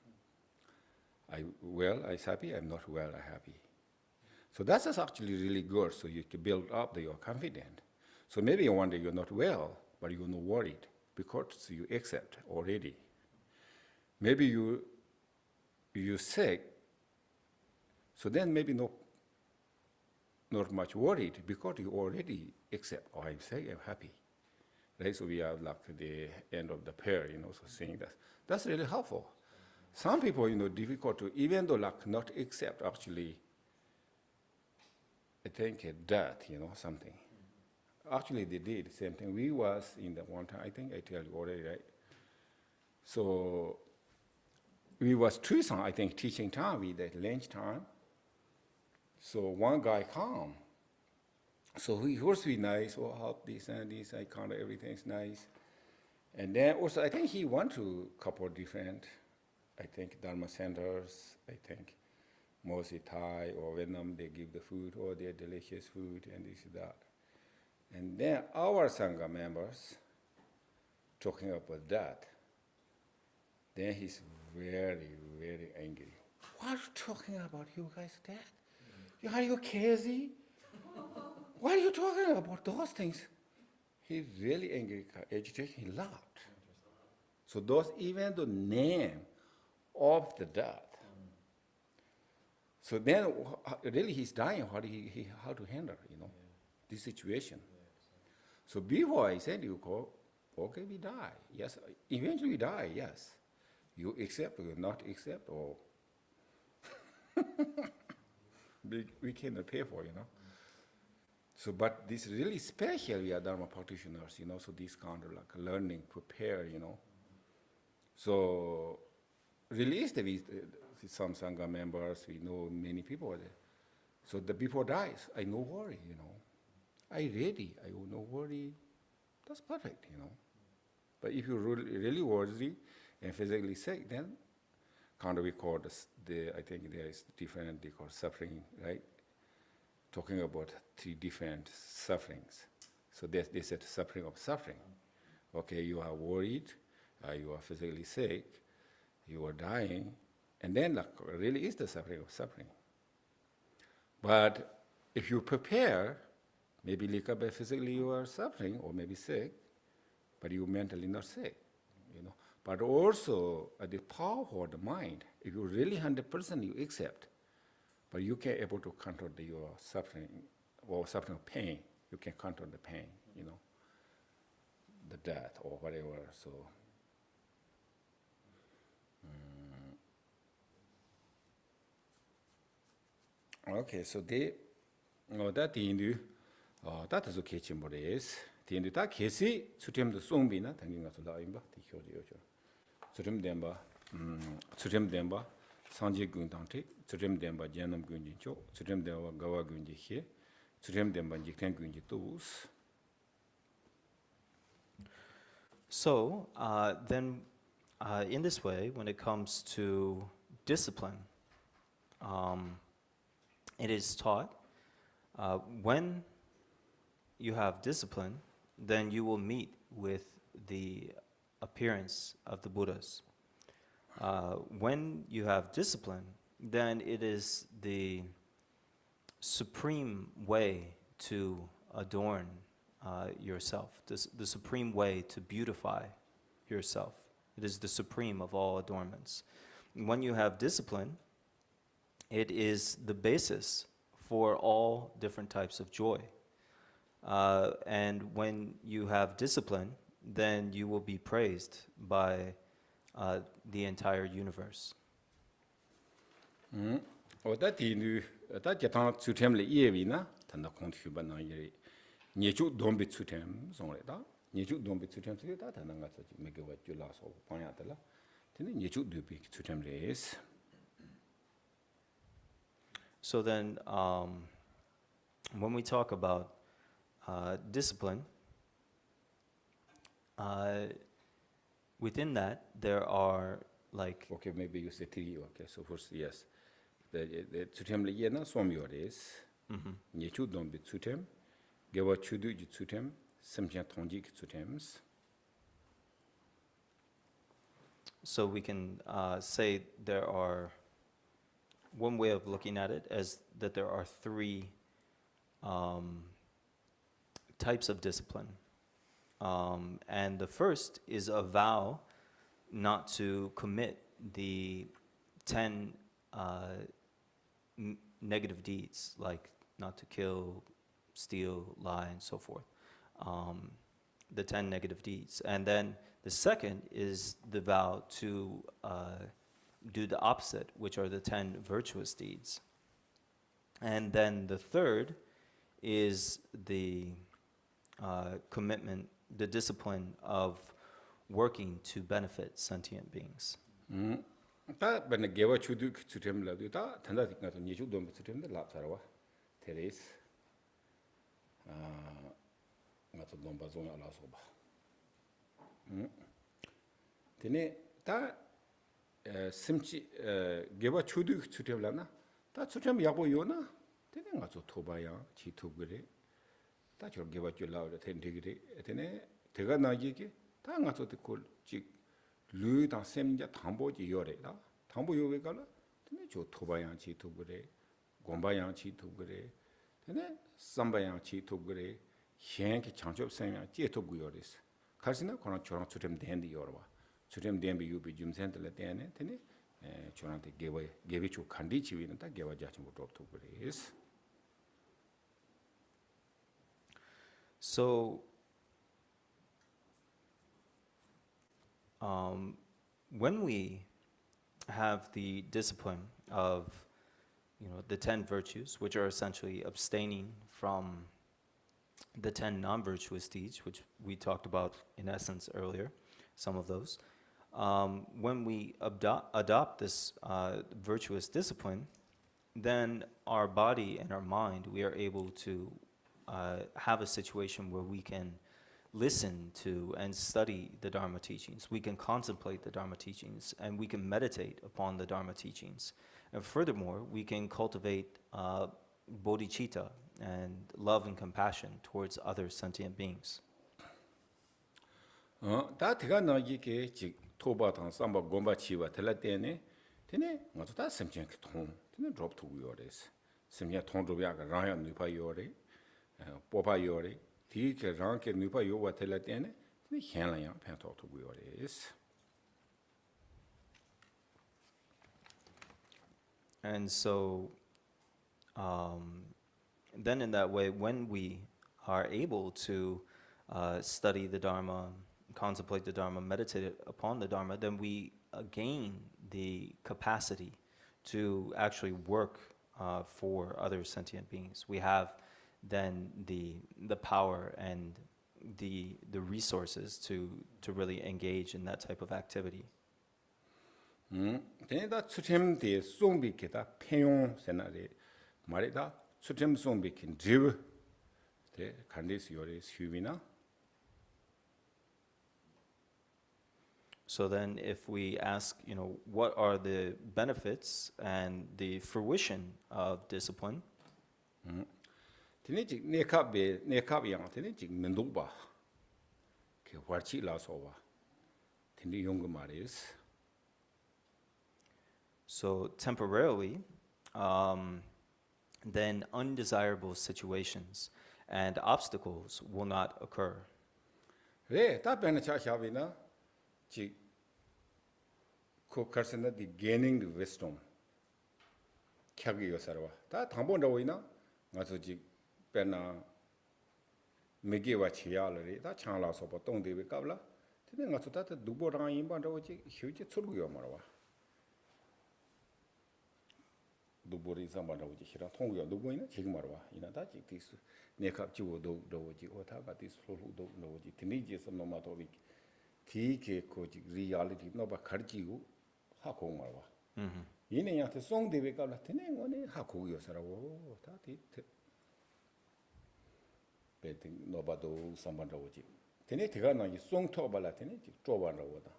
S2: I'm happy, I'm not well, I'm happy. So that's actually really good, so you can build up your confidence. So maybe one day you're not well, but you're not worried, because you accept already. Maybe you're sick, so then maybe not much worried, because you already accept, I'm sick, I'm happy. Right, so we are like the end of the pair, so saying that. That's really helpful. Some people, difficult to, even though not accept actually, I think death, something. Actually, they did the same thing. We was in the one time, I think I tell you already, right? So we was Tucson, I think, teaching time with at lunch time. So one guy come. So he was really nice, help this and this, I kind of everything's nice. And then also, I think he went to a couple of different, I think, Dharma centers, I think, mostly Thai or Vietnam, they give the food, or their delicious food, and this and that. And then our Sangha members talking about that, then he's very, very angry. What are you talking about, you guys, that? Are you crazy? What are you talking about those things? He's really angry, agitated, he laughed. So those, even the name of the death. So then, really he's dying, how to handle, this situation. So before I said, Okay, we die. Yes, eventually we die. Yes, you accept or not accept, or we cannot pay for, So, but this really special. We are Dharma practitioners, So this kind of like learning, prepare, So, really is some sangha members. We know many people there. So the before dies, I no worry, I ready, I no worry. That's perfect, But if you really worthy and physically sick, then kind of we call I think there is different, they call suffering, right? Talking about 3 different sufferings. So they said suffering of suffering. Okay, you are worried, you are physically sick, you are dying, and then like, really is the suffering of suffering. But if you prepare, maybe physically you are suffering or maybe sick, but you mentally not sick, But also the power of the mind, if you really 100% you accept, but you can able to control your suffering or suffering of pain, you can control the pain, the death or whatever. So. Okay, so that that is okay. Chimbodes, that kesi sutem the songbina, thanking us to the imba, the Hyojo. Sutem demba, Sanji Gundante, Sutem demba, Janam Gunjicho, Sutem demba, Gawa Gunji here, Sutem demba, Jikan Gunji toes.
S3: So then, in this way, when it comes to discipline, it is taught when you have discipline, then you will meet with the appearance of the Buddhas. When you have discipline, then it is the supreme way to adorn yourself, the supreme way to beautify yourself. It is the supreme of all adornments. When you have discipline, it is the basis for all different types of joy. And when you have discipline, then you will be praised by the entire universe. So then, when we talk about discipline, within that there are like.
S2: Okay, maybe you say 3. Okay, so first, yes. The Tsutem Liena Somyores, Niechu don't be Tsutem, Gewa Chudu Tsutem, Semtia Tonjik Tsutems.
S3: So we can say there are, one way of looking at it as that there are 3 types of discipline. And the first is a vow not to commit the 10 negative deeds, like not to kill, steal, lie, and so forth. The 10 negative deeds. And then the second is the vow to do the opposite, which are the 10 virtuous deeds. And then the third is the commitment, the discipline of working to benefit sentient beings.
S2: 다 when Gewa Chudu Tsutem Laduta, Tanda Tiknato Niechu don't be Tsutem the Lapsarawa, Teres. Nato Dombazon Alasoba. Tene, ta Simchi Gewa Chudu Tsutemlana, ta Tsutem Yabo Yona, Tene Nato Tobaya, Chitugre, that your Gewa Jula, the Tendigre, Tene, Teganagi, Tangato the cool chick, Lu dan Semja Tamboji Yoreda, Tambo Yovegala, Tene Jo Tobayan Chitugre, Gombayan Chitugre, Tene Sambayan Chitugre, Shank Chanchop Samya, Chitoguyoris. Karsina Kona Choran Sutem Dendi Yorwa. Sutem Dembi Yubi Jum Central Tene, Tene, Chorante gave it to Kandichi and that gave a judgment of to grace.
S3: So when we have the discipline of, the 10 virtues, which are essentially abstaining from the 10 non-virtuous deeds, which we talked about in essence earlier, some of those. When we adopt this virtuous discipline, then our body and our mind, we are able to have a situation where we can listen to and study the Dharma teachings. We can contemplate the Dharma teachings, and we can meditate upon the Dharma teachings. And furthermore, we can cultivate bodhicitta and love and compassion towards other sentient beings.
S2: 다 티가 나기게 지 토바당 삼바 곰바 치바 텔라테네 테네 맞아 다 심지어 통 테네 드롭 투고 요레스 심지어 통 드롭야가 라야 누파 요레 포파 요레 디게 랑케 누파 요와 텔라테네 테네 현라야 팬토 투고 요레스.
S3: And so, then in that way, when we are able to study the Dharma, contemplate the Dharma, meditate upon the Dharma, then we gain the capacity to actually work for other sentient beings. We have then the power and the resources to really engage in that type of activity.
S2: 데다 추템데 송비케다 폐용 세나레 말이다 추템 송비킨 드브 데 간디스 요레 휴비나.
S3: So then if we ask, what are the benefits and the fruition of discipline?
S2: 테네 지 네캅이야 테네 지 mendoba 그 화치 라소바 테네 용거 말이스.
S3: So temporarily, then undesirable situations and obstacles will not occur.
S2: 네, 답변은 차샤비나 지 코카스나 디 gaining the wisdom 캬기 요사라와 다 당본다고 있나 가서 지 빼나 메게와 치야를 다 창라서 보통 되게 갑라 근데 가서 다 두보랑 임반다고 지 휴지 출고요 말아 두보리 삼반다고 지 히라 통고요 누구이나 지금 말아 이나 다 지티스 내가 지고도 도지 오타가 디스 로도 노지 티니지서 노마도비 티게 코지 리얼리티 노바 카르지고 하고 말아 이네한테 송 되게 갑라 테네 오네 하고 요사라고 다티 베팅 노바도 삼반다고지 테네 대가 나이 송 토발라 테네 지 쪼반다고다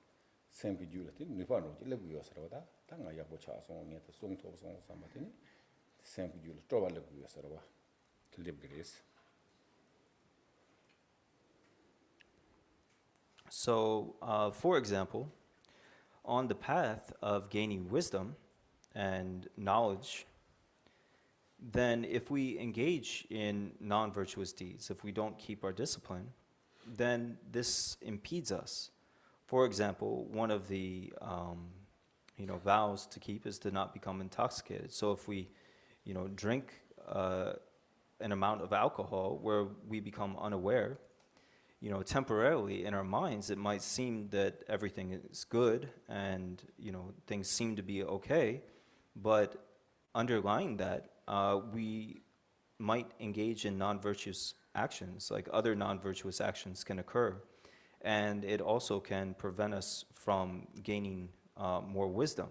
S2: 샘비줄라 테네 니파노지 레고 요사라고다 당가 야보 차송한테 송 토송 삼바테네 샘비줄 쪼발레고 요사라고 틀립그레스.
S3: So, for example, on the path of gaining wisdom and knowledge, then if we engage in non-virtuous deeds, if we don't keep our discipline, then this impedes us. For example, one of the vows to keep is to not become intoxicated. So if we drink an amount of alcohol where we become unaware, temporarily in our minds, it might seem that everything is good and, things seem to be okay, but underlying that, we might engage in non-virtuous actions, like other non-virtuous actions can occur, and it also can prevent us from gaining more wisdom.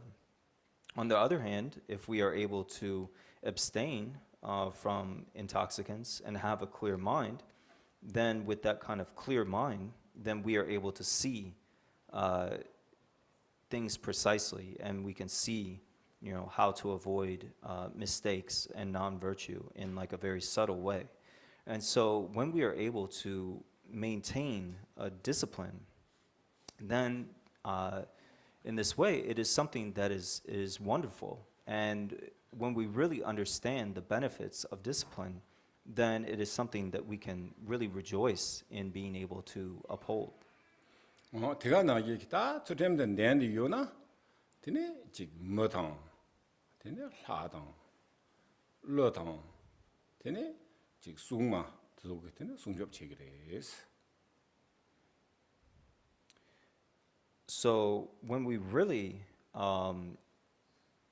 S3: On the other hand, if we are able to abstain from intoxicants and have a clear mind, then with that kind of clear mind, then we are able to see things precisely, and we can see, how to avoid mistakes and non-virtue in like a very subtle way. And so when we are able to maintain a discipline, then in this way, it is something that is wonderful. And when we really understand the benefits of discipline, then it is something that we can really rejoice in being able to uphold.
S2: 대가 나기 다 주템된 내한이 요나 되네 지 뭐당 되네 하당 러당 되네 지 숭마 저거 되네 숭접 체계레스.
S3: So when we really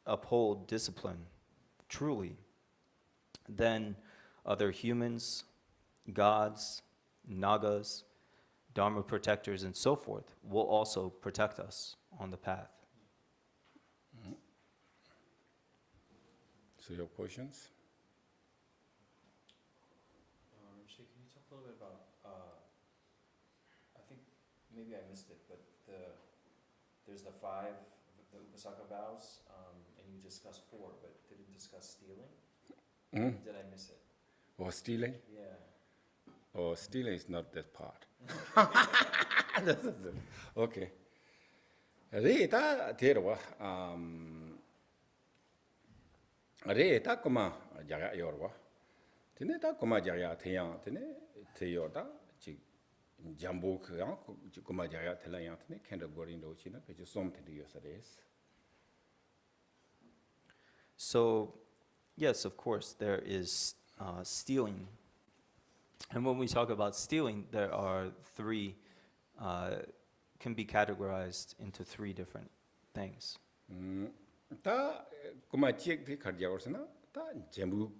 S3: uphold discipline, truly, then other humans, gods, nagas, dharma protectors, and so forth will also protect us on the path.
S2: So your questions?
S5: Rinpoche, can you talk a little bit about, I think maybe I missed it, but there's the 5, the Upasaka vows, and you discussed 4, but didn't discuss stealing? Did I miss it?
S2: Or stealing?
S5: Yeah.
S2: Or stealing is not that part. Okay. Rita terwa Rita kuma jaga yorwa. Tene ta kuma jaga teyang tene teyoda chi jambu kya kuma jaga telayang tene kenda gorindo china ke something to yosares.
S3: So, yes, of course, there is stealing. And when we talk about stealing, there are 3, can be categorized into 3 different things.
S2: Ta kuma chek de kharja orsana ta jambu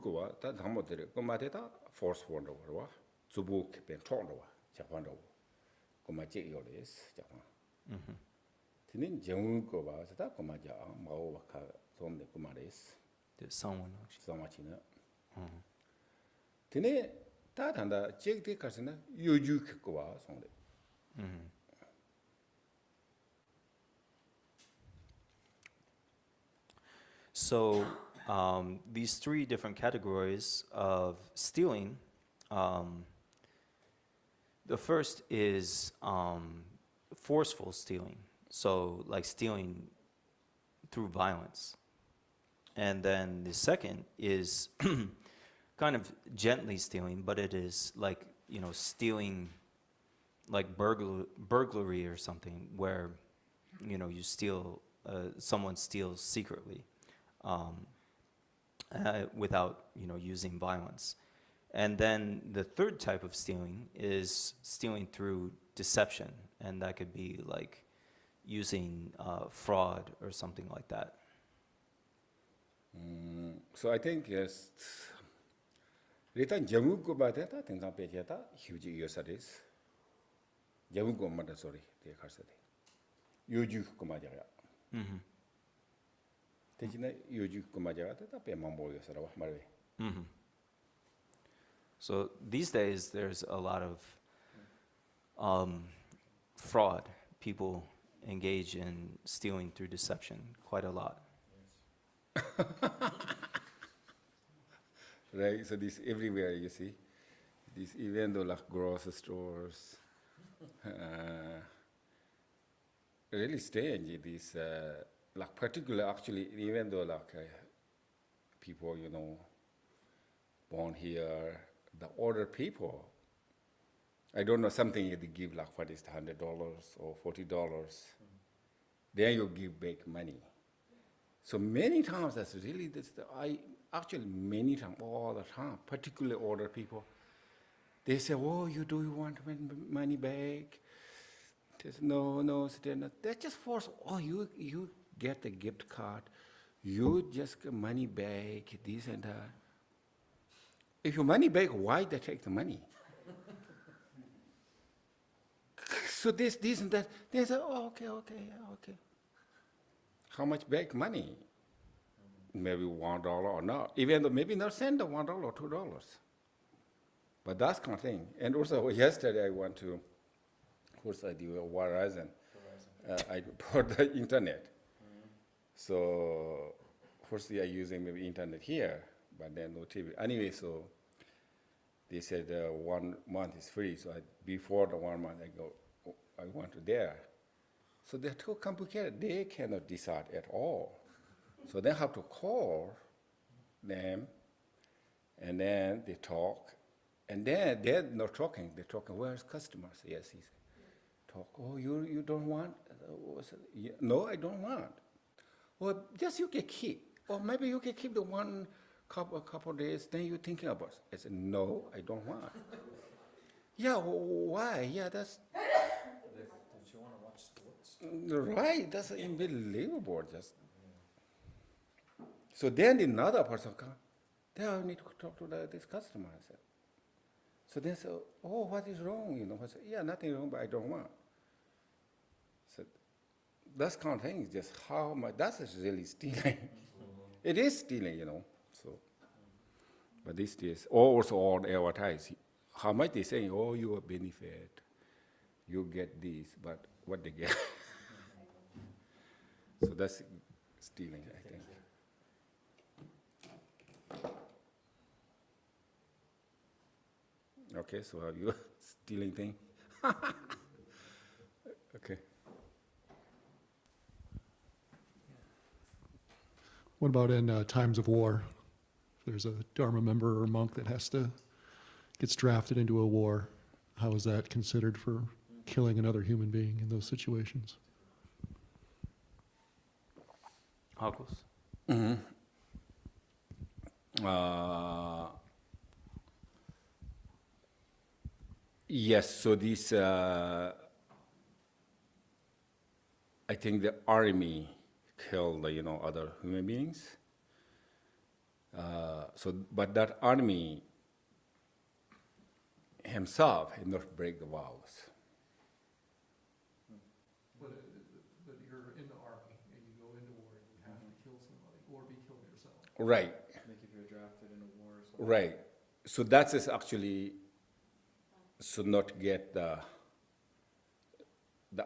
S2: ko ta dhamo de kuma ta force wonder wa zubu ke pen thong wa japan do kuma chek yoles japan. Tinin jambu ko ba ta kuma ja ma wa ka som de kuma res.
S3: There's someone actually.
S2: Samachina. Tine ta tanda chek de karsana yoju ko wa som de.
S3: So these 3 different categories of stealing, the first is forceful stealing, so like stealing through violence. And then the second is kind of gently stealing, but it is like, stealing like burglary or something where, you steal, someone steals secretly. Without, using violence. And then the third type of stealing is stealing through deception, and that could be like using fraud or something like that.
S2: So I think yes. Retan jamu ko ba ta tingam pe ta huge yosares. Jamu ko mata sorry te kharsade. Yoju ko ma jaga.
S3: So these days, there's a lot of fraud. People engage in stealing through deception quite a lot.
S2: Right, so this everywhere you see. This even though like grocery stores, really strange. This like particular actually, even though like people born here, the older people, I don't know something they give like what is $100 or $40, then you give back money. So many times that's really many times all the time, particularly older people, they say, "Oh, you want money back?" They say, no, they just force. Oh, you get the gift card, you just get money back, this and that. If your money back, why they take the money? So this and that. They say, oh, okay. How much back money? Maybe $1 or not. Even though maybe not send the $1 or $2. But that's kind of thing. And also yesterday I went to, of course I do Verizon. I bought the internet. So first they are using maybe internet here, but then no TV. Anyway, so they said 1 month is free. So before the 1 month I went to there. So they're too complicated. They cannot decide at all. So they have to call them, and then they talk. And then they're not talking. They're talking, where's customers? Yes, he said, talk. Oh, you don't want? No, I don't want. Well, just you can keep. Or maybe you can keep the one couple days, then you're thinking about it. I said, no, I don't want. Yeah, why? Yeah, that's... Right, that's unbelievable. Just so then another person come. Then I need to talk to this customer. I said. So they say, oh, what is wrong? I said, yeah, nothing wrong, but I don't want. So that's kind of thing is just how much. That's really stealing. It is stealing. So, but these days, also on advertise, how much they say, oh, you benefit, you get this, but what they get. So that's stealing, I think. Okay, so have you stealing thing? Okay.
S8: What about in times of war? If there's a Dharma member or monk that gets drafted into a war, how is that considered for killing another human being in those situations?
S3: Hagos?
S2: Mm-hmm. Yes, so this, I think the army killed, other human beings. But that army himself did not break the vows.
S8: But you're in the army and you go into war and you have to kill somebody or be killed yourself.
S2: Right,
S5: Like if you're drafted in a war or something.
S2: right. So that is actually should not get the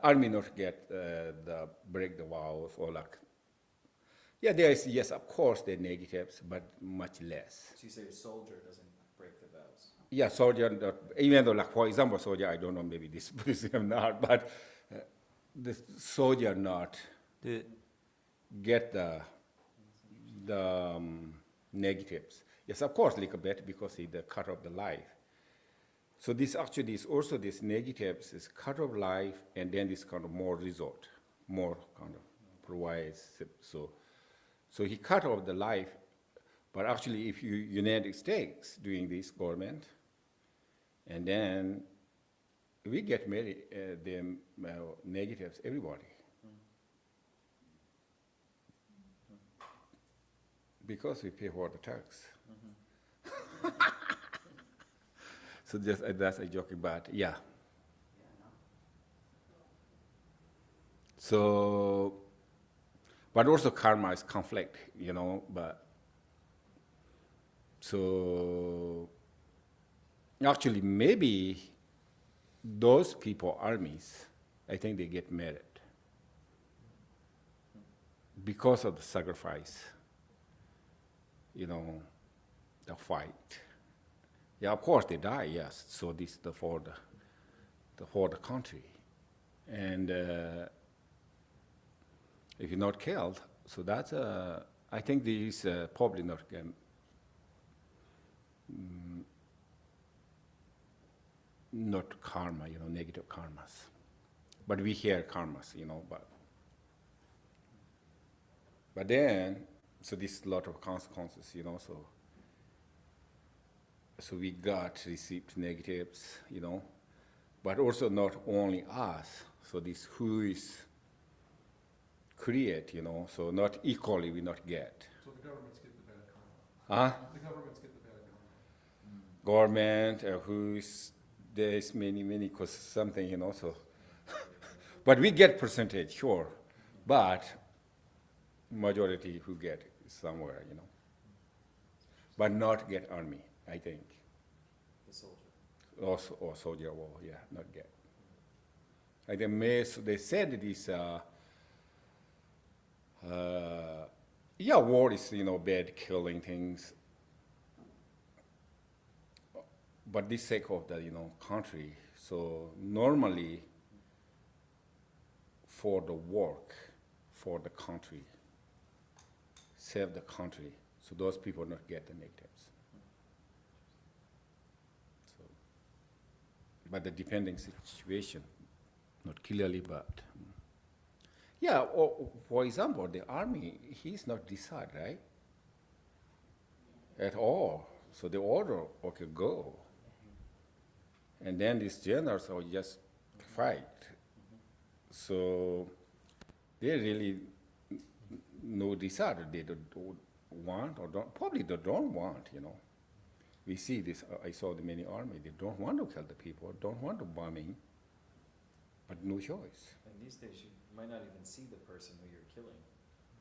S2: army not get the break the vows or like. Yeah, there is, yes, of course, there are negatives, but much less.
S5: So you say a soldier doesn't break the vows.
S2: Yeah, soldier, even though, like, for example, soldier, I don't know, maybe this Buddhism not, but the soldier not
S3: The,
S2: get the negatives. Yes, of course, a little bit, because he the cut off the life. So this actually is also this negatives is cut off life, and then this kind of more result, more kind of provides. So he cut off the life, but actually, if you United States doing this government, and then we get many the negatives, everybody. Because we pay for the tax. So just that's a joke, but yeah. So, but also karma is conflict, but so actually maybe those people, armies, I think they get merit because of the sacrifice, the fight. Yeah, of course they die, yes. So this for the country, and if you're not killed, so that's I think these probably not not karma, negative karmas, but we hear karmas, but then so this lot of consequences, so we received negatives, but also not only us. So this who is create, so not equally we not get.
S8: So the governments get the bad karma.
S2: Huh?
S8: The governments get the bad karma.
S2: Government, there's many, cause something, so. But we get percentage, sure, but majority who get somewhere, but not get army, I think.
S5: The soldier.
S2: Also, or soldier war, yeah, not get. I think they said this, war is, bad, killing things. But this sake of the, country, so normally for the work, for the country, save the country, so those people not get the negatives. So, but the depending situation, not clearly, but yeah. Or, for example, the army, he's not decide, right? At all. So the order, okay, go. And then these generals will just fight. So they really no desire. They don't want or probably they don't want, We see this, I saw the many army, they don't want to kill the people, don't want to bombing, but no choice.
S5: And these days, you might not even see the person who you're killing.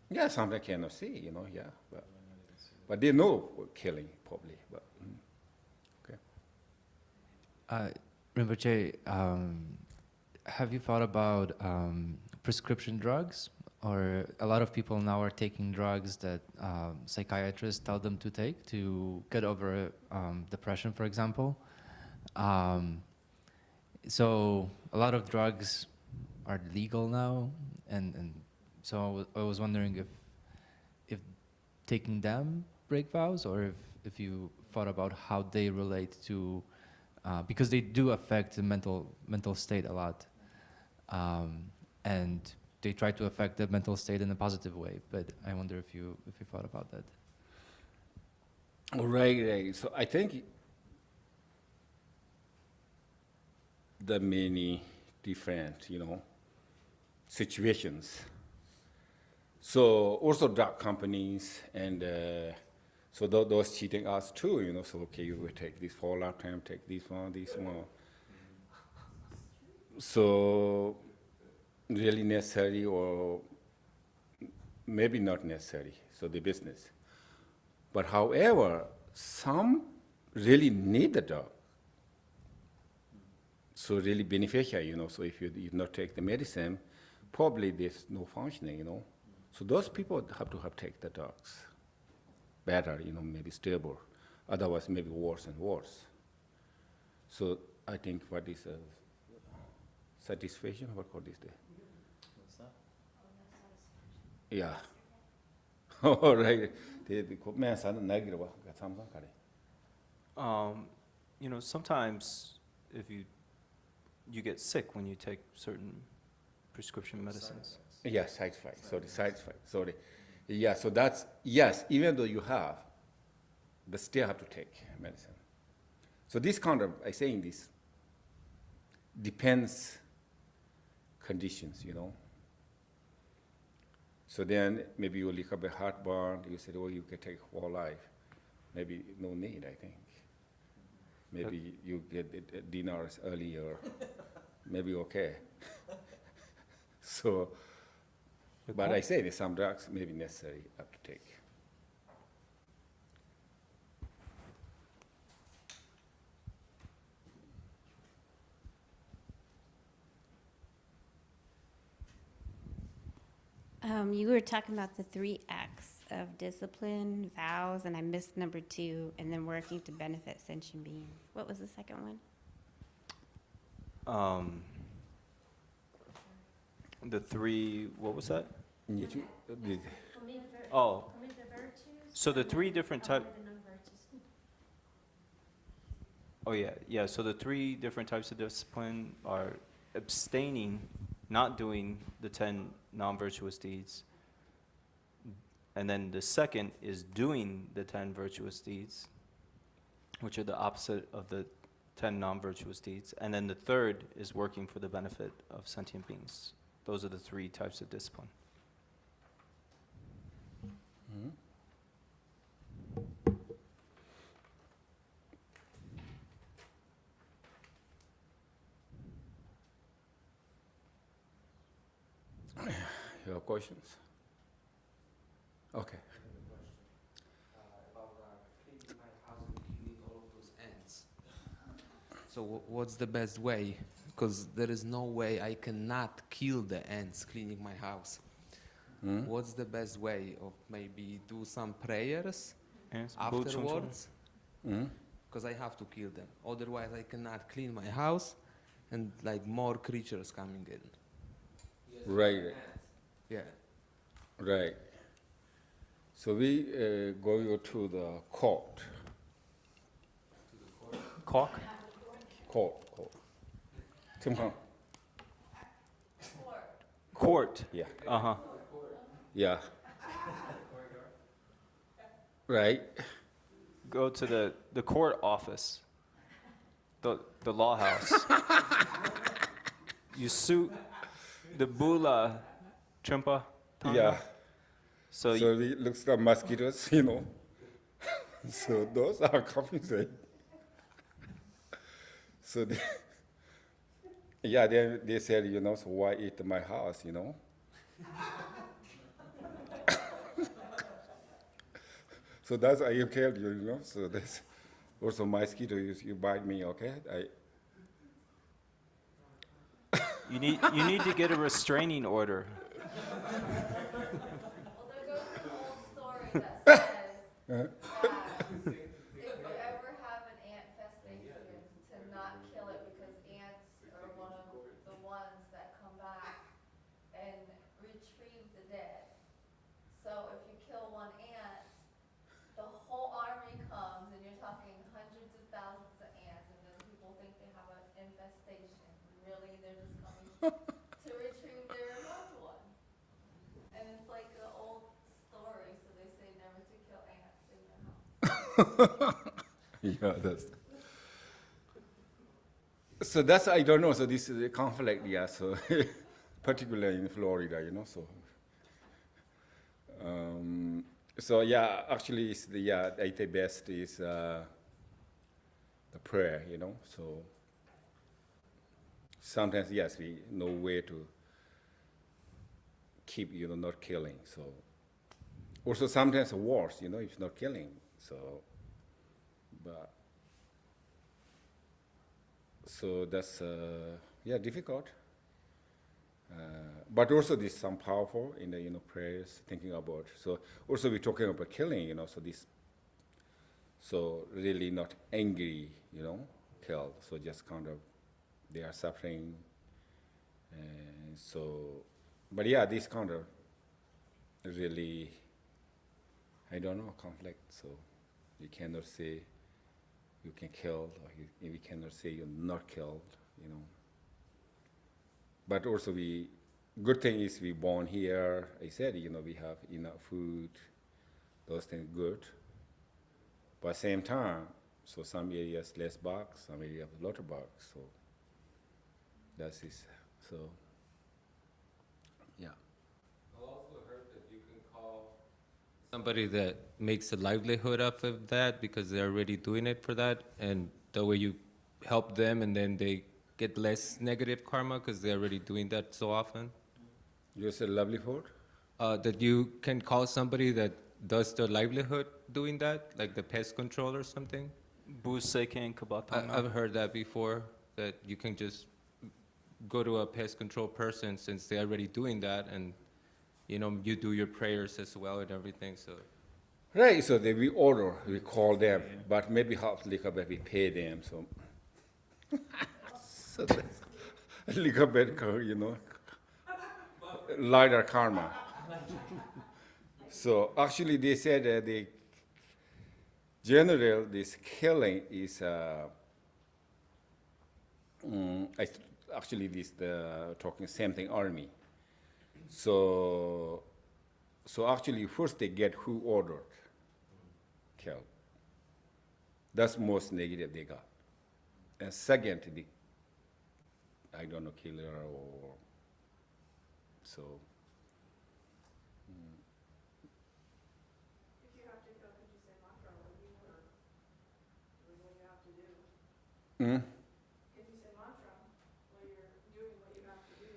S2: Yeah, sometimes cannot see, yeah, but,
S5: You might not even see them.
S2: but they know killing probably, but, okay.
S9: Rinpoche, have you thought about prescription drugs? Or a lot of people now are taking drugs that psychiatrists tell them to take to get over depression, for example. So a lot of drugs are legal now, and so I was wondering if taking them break vows, or if you thought about how they relate to, because they do affect the mental state a lot, and they try to affect the mental state in a positive way. But I wonder if you thought about that.
S2: Right. So I think the many different, situations. So also drug companies and so those cheating us too, So okay, you will take this for a lifetime, take this one. So really necessary or maybe not necessary, so the business. But however, some really need the drug. So really beneficial, so if you not take the medicine, probably there's no functioning, So those people have to take the drugs. Better, maybe stable. Otherwise, maybe worse and worse. So I think what is satisfaction, what called this?
S5: What's that?
S2: Yeah. All right.
S3: Sometimes if you get sick when you take certain prescription medicines.
S2: Yes, side effect. Sorry. Yeah, so that's, yes, even though you have, but still have to take medicine. So this kind of, I saying this, depends conditions, So then maybe you lick up a heartburn, you said, you can take whole life. Maybe no need, I think. Maybe you get dinners earlier, maybe okay. So, but I say there's some drugs maybe necessary have to take.
S6: You were talking about the 3 acts of discipline, vows, and I missed number 2, and then working to benefit sentient beings. What was the second one?
S3: The 3, what was that?
S2: The-
S3: Oh, so the 3 different type. Oh yeah. So the 3 different types of discipline are abstaining, not doing the 10 non-virtuous deeds. And then the second is doing the 10 virtuous deeds, which are the opposite of the 10 non-virtuous deeds. And then the third is working for the benefit of sentient beings. Those are the 3 types of discipline.
S2: Your questions? Okay.
S10: About cleaning my house and killing all of those ants. So what's the best way? Because there is no way I cannot kill the ants cleaning my house. What's the best way of maybe do some prayers afterwards? Because I have to kill them. Otherwise I cannot clean my house and like more creatures coming in.
S2: Right.
S10: Yeah.
S2: Right. So we go to the court.
S3: Court?
S2: Court. Timkang.
S3: Court.
S2: Yeah.
S3: Uh-huh.
S2: Yeah. Right.
S3: Go to the court office, the law house. You suit the Bula Trumpa? Tonga?
S2: Yeah.
S3: So,
S2: So it looks like mosquitoes, So those are confusing. So they said, so why eat my house, So that's why you killed you, So that's also mosquito, you bite me, okay?
S3: you need to get a restraining order.
S11: Well, there goes an old story that says that if you ever have an ant infestation, to not kill it because ants are one of the ones that come back and retrieve the dead. So if you kill one ant, the whole army comes, and you're talking hundreds of thousands of ants, and then people think they have an infestation. Really, they're just coming to retrieve their loved one. And it's like an old story, so they say never to kill ants in your house.
S2: Yeah, so that's, I don't know, so this is a conflict, yeah, so particularly in Florida, so. So yeah, actually, I think best is the prayer, so sometimes, yes, we know where to keep, not killing, so. Also sometimes worse, if not killing, so, but, so that's, difficult. But also this some powerful in the prayers, thinking about. So also we're talking about killing, so this, so really not angry, killed. So just kind of, they are suffering. And so, but yeah, this kind of really, I don't know, conflict. So you cannot say you can kill, or you cannot say you're not killed, But also good thing is we born here. I said, we have enough food, those things good. But same time, so some areas less bugs, some areas a lot of bugs. So that's it. So yeah.
S10: I also heard that you can call somebody that makes a livelihood off of that because they're already doing it for that, and that way you help them, and then they get less negative karma because they're already doing that so often.
S2: You said livelihood?
S10: That you can call somebody that does their livelihood doing that, like the pest control or something.
S3: Buseken Kabatanga.
S10: I've heard that before, that you can just go to a pest control person since they're already doing that, and you do your prayers as well and everything. So
S2: Right, so we call them, but maybe half little bit we pay them, so. So that's a little bit, lighter karma. So actually they said that this killing is, actually talking same thing, army. So actually first they get who ordered, killed. That's most negative they got. And second, I don't know, killer or so.
S11: If you have to go, could you say mantra when you or what you have to do? If you say mantra while you're doing what you have to do.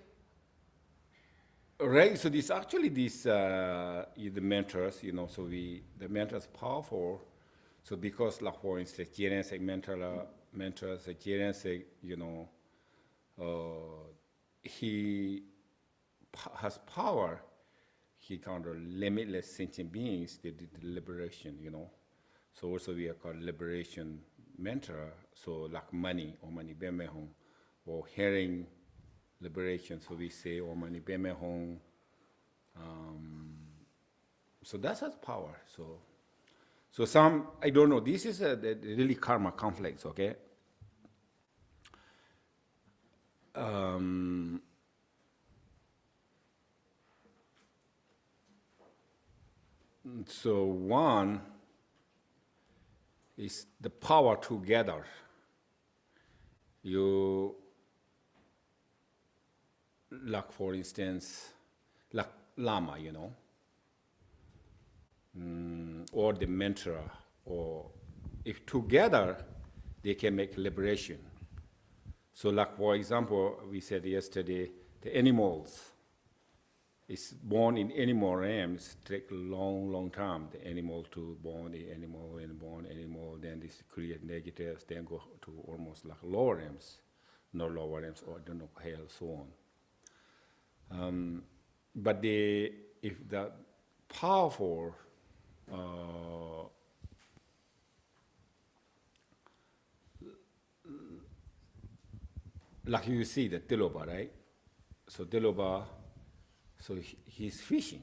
S2: Right, so this actually the mentors, so the mentors powerful. So because like for instance, mentors, he has power. He kind of limitless sentient beings, the liberation, So also we are called liberation mentor. So like money or money bemehong, or hearing liberation. So we say or money bemehong. So that has power. So some, I don't know, this is a really karma conflicts, okay? So one is the power together. You, like for instance, like Lama, or the mantra, or if together they can make liberation. So like, for example, we said yesterday, the animals, it's born in animal realms, take a long, long time, the animal to born the animal and born animal, then this create negatives, then go to almost like lower realms, not lower realms, or I don't know, hell, so on. But if the powerful like you see the Tiloba, right? So Tiloba, so he's fishing.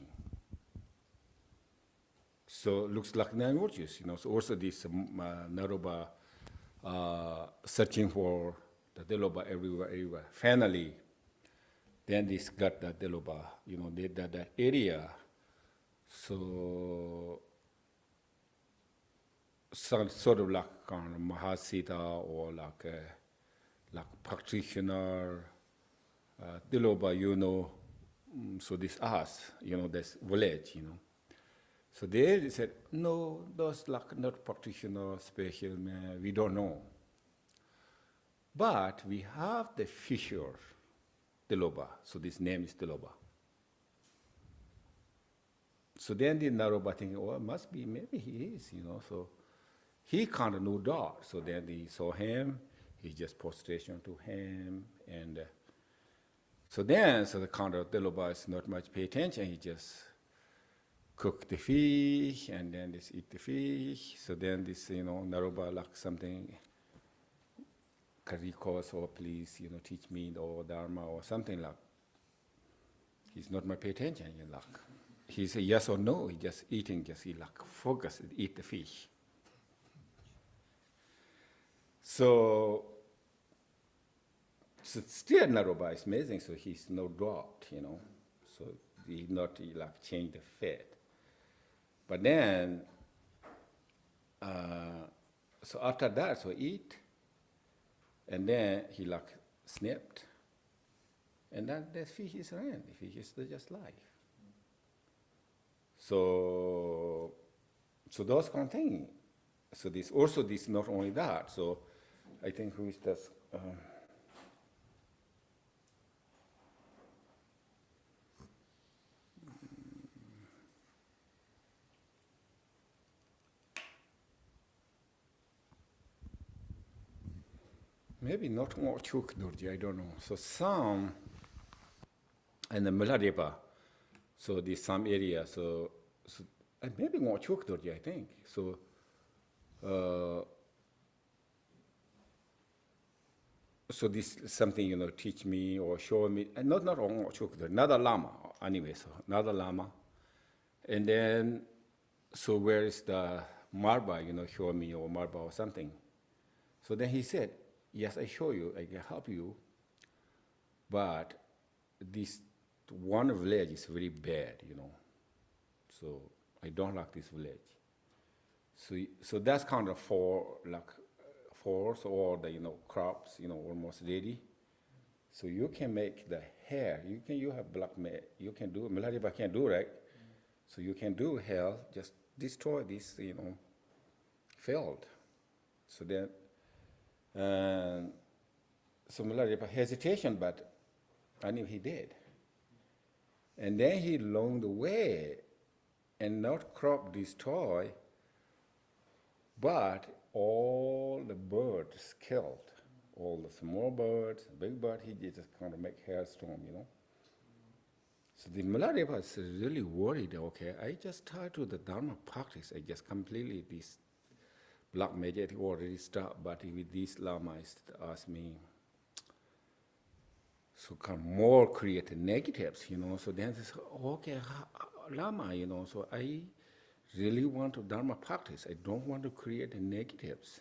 S2: So looks like nine virtues, So also this Naroba searching for the Tiloba everywhere. Finally, then this got the Tiloba, that area. So sort of like kind of Mahasita or like practitioner, Tiloba, so this us, this village, So they said, no, those like not practitioner, special man, we don't know. But we have the fisher, Tiloba, so this name is Tiloba. So then the Naroba thinking, oh, it must be, maybe he is, so he kind of knew that. So then he saw him, he just prostration to him, and so the kind of Tiloba is not much pay attention, he just cook the fish, and then just eat the fish. So then this, Naroba like something, Karikos, or please, teach me the Dharma or something like. He's not much pay attention, like. He say yes or no, he just eating, he like focus, eat the fish. So still Naroba is amazing, so he's no dropped, So he not like change the fate. But then, so after that, so eat, and then he like snapped, and then the fish is ran. The fish is just life. So those kind of things. So this not only that. So I think who is this? Maybe not more Chuk Durji, I don't know. So some, and the Muladepa, so this some area, so and maybe more Chuk Durji, I think. So, so this something, teach me or show me, and not only Chuk Durji, another Lama, anyway, so another Lama. And then, so where is the Marba, show me, or Marba or something. So then he said, yes, I show you, I can help you, but this one village is very bad, So I don't like this village. So that's kind of force or the crops, almost ready. So you can make the hair. You have black you can do Malariba can't do, right? So you can do hair, just destroy this, field. So then. So Malariba hesitation, but I knew he did. And then he along the way, and not crop destroy, but all the birds killed. All the small birds, big bird, he just kind of make hailstorm, So the Malariba is really worried, okay, I just tied to the Dharma practice, I just completely this black magic already start, but with these lamas ask me, so can more create negatives, So then they say, okay, lama, so I really want to Dharma practice. I don't want to create negatives.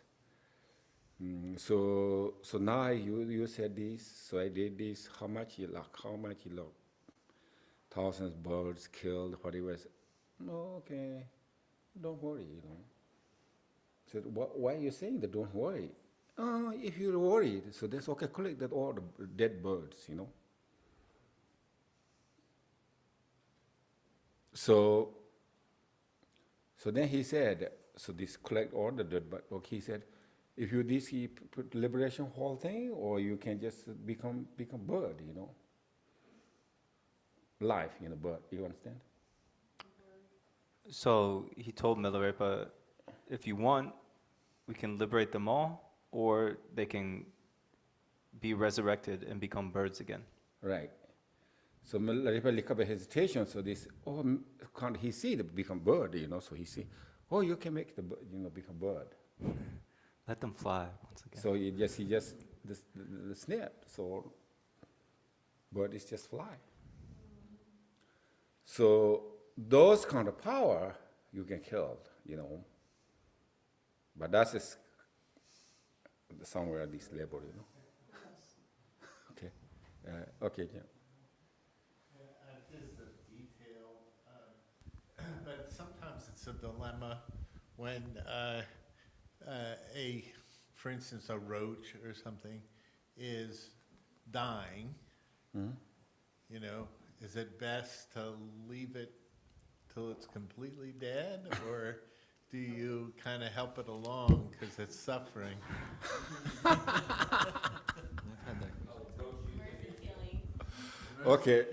S2: So now you said this, so I did this. How much you like? Thousands of birds killed. Whatever. No, okay, don't worry, So why are you saying that? Don't worry. If you're worried, so that's okay. Collect that all the dead birds, So then he said, so this collect all the dirt, but okay, he said, if you this, he put liberation whole thing, or you can just become bird, you know. Life, you know, bird, you understand?
S3: So he told Milarepa, if you want, we can liberate them all, or they can be resurrected and become birds again.
S2: Right. So Milarepa recover hesitation, so this, oh, can't he see the become bird, you know, so he see, oh, you can make the, you know, become bird.
S3: Let them fly once again.
S2: So he just the snap. So bird is just fly. So those kind of power you can kill, you know. But that's just somewhere at this level, you know. Okay. Okay, Jim.
S12: This is a detail, but sometimes it's a dilemma when for instance, a roach or something is dying.
S2: Mm-hmm.
S12: You know, is it best to leave it till it's completely dead, or do you kind of help it along because it's suffering?
S2: Okay.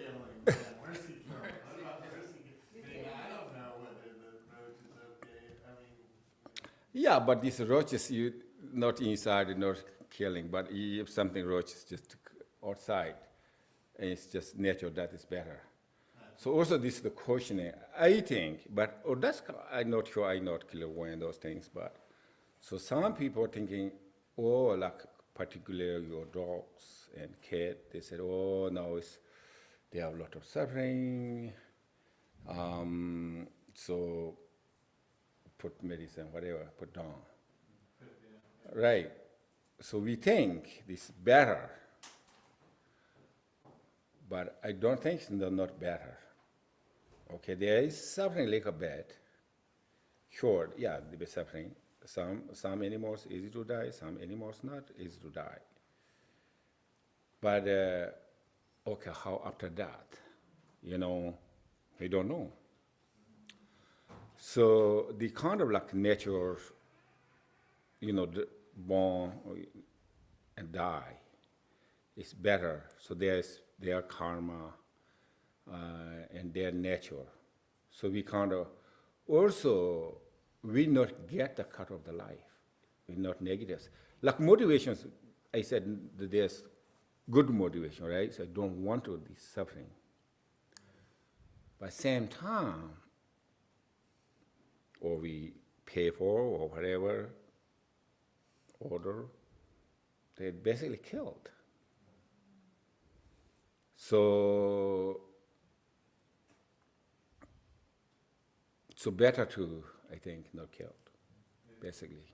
S12: Mercy killing. What about mercy killing? I don't know whether the roach is okay. I mean,
S2: Yeah, but these roaches, you not inside, not killing, but if something roach is just outside, and it's just nature, that is better. So also this is the questioning, I think, but I'm not sure I not kill one of those things, but so some people are thinking, oh, like particularly your dogs and cat, they said, oh, no, they have a lot of suffering, so put medicine, whatever, put down. Right. So we think this better, but I don't think it's not better. Okay, there is suffering like a bit. Sure, yeah, there is suffering. Some animals easy to die, some animals not easy to die. But okay, how after that? You know, we don't know. So the kind of like nature, you know, born and die is better. So there's their karma and their nature. So we kind of also we not get the cut of the life. We not negatives. Like motivations, I said that there's good motivation, right? So I don't want to be suffering. But same time, or we pay for or whatever, order, they're basically killed. So better to, I think, not killed, basically.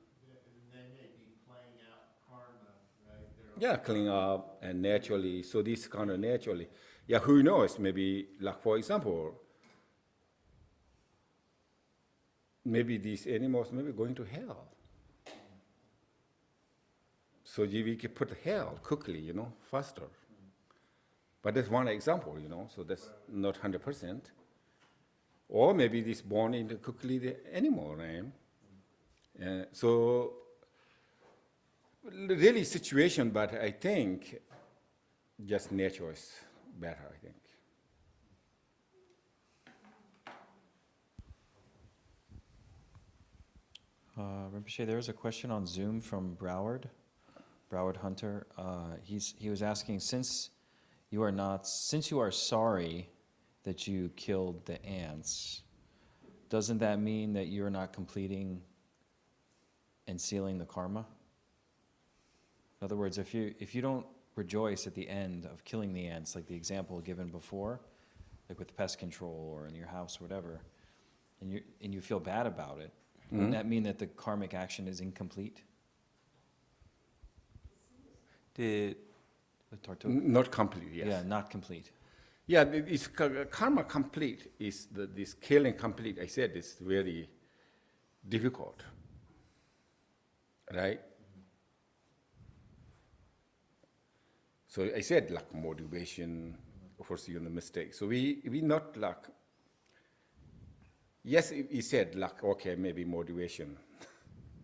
S12: they may be playing out karma, right?
S2: Yeah, clean up and naturally, so this kind of naturally. Yeah, who knows, maybe, like for example, maybe these animals may be going to hell. So we can put hell quickly, you know, faster. But that's one example, you know, so that's not 100%. Or maybe this born into quickly the animal, right? So really situation, but I think just nature is better, I think.
S5: Rinpoche, there was a question on Zoom from Broward Hunter. He was asking, since you are sorry that you killed the ants, doesn't that mean that you're not completing and sealing the karma? In other words, if you don't rejoice at the end of killing the ants, like the example given before, like with pest control or in your house or whatever, and you feel bad about it, wouldn't that mean that the karmic action is incomplete?
S3: Did
S5: The Tartuk?
S2: Not complete, yes.
S5: Yeah, not complete.
S2: Yeah, it's karma complete is this killing complete. I said it's very difficult, right? So I said like motivation, of course, you're the mistake. So we not like Yes, he said, like, okay, maybe motivation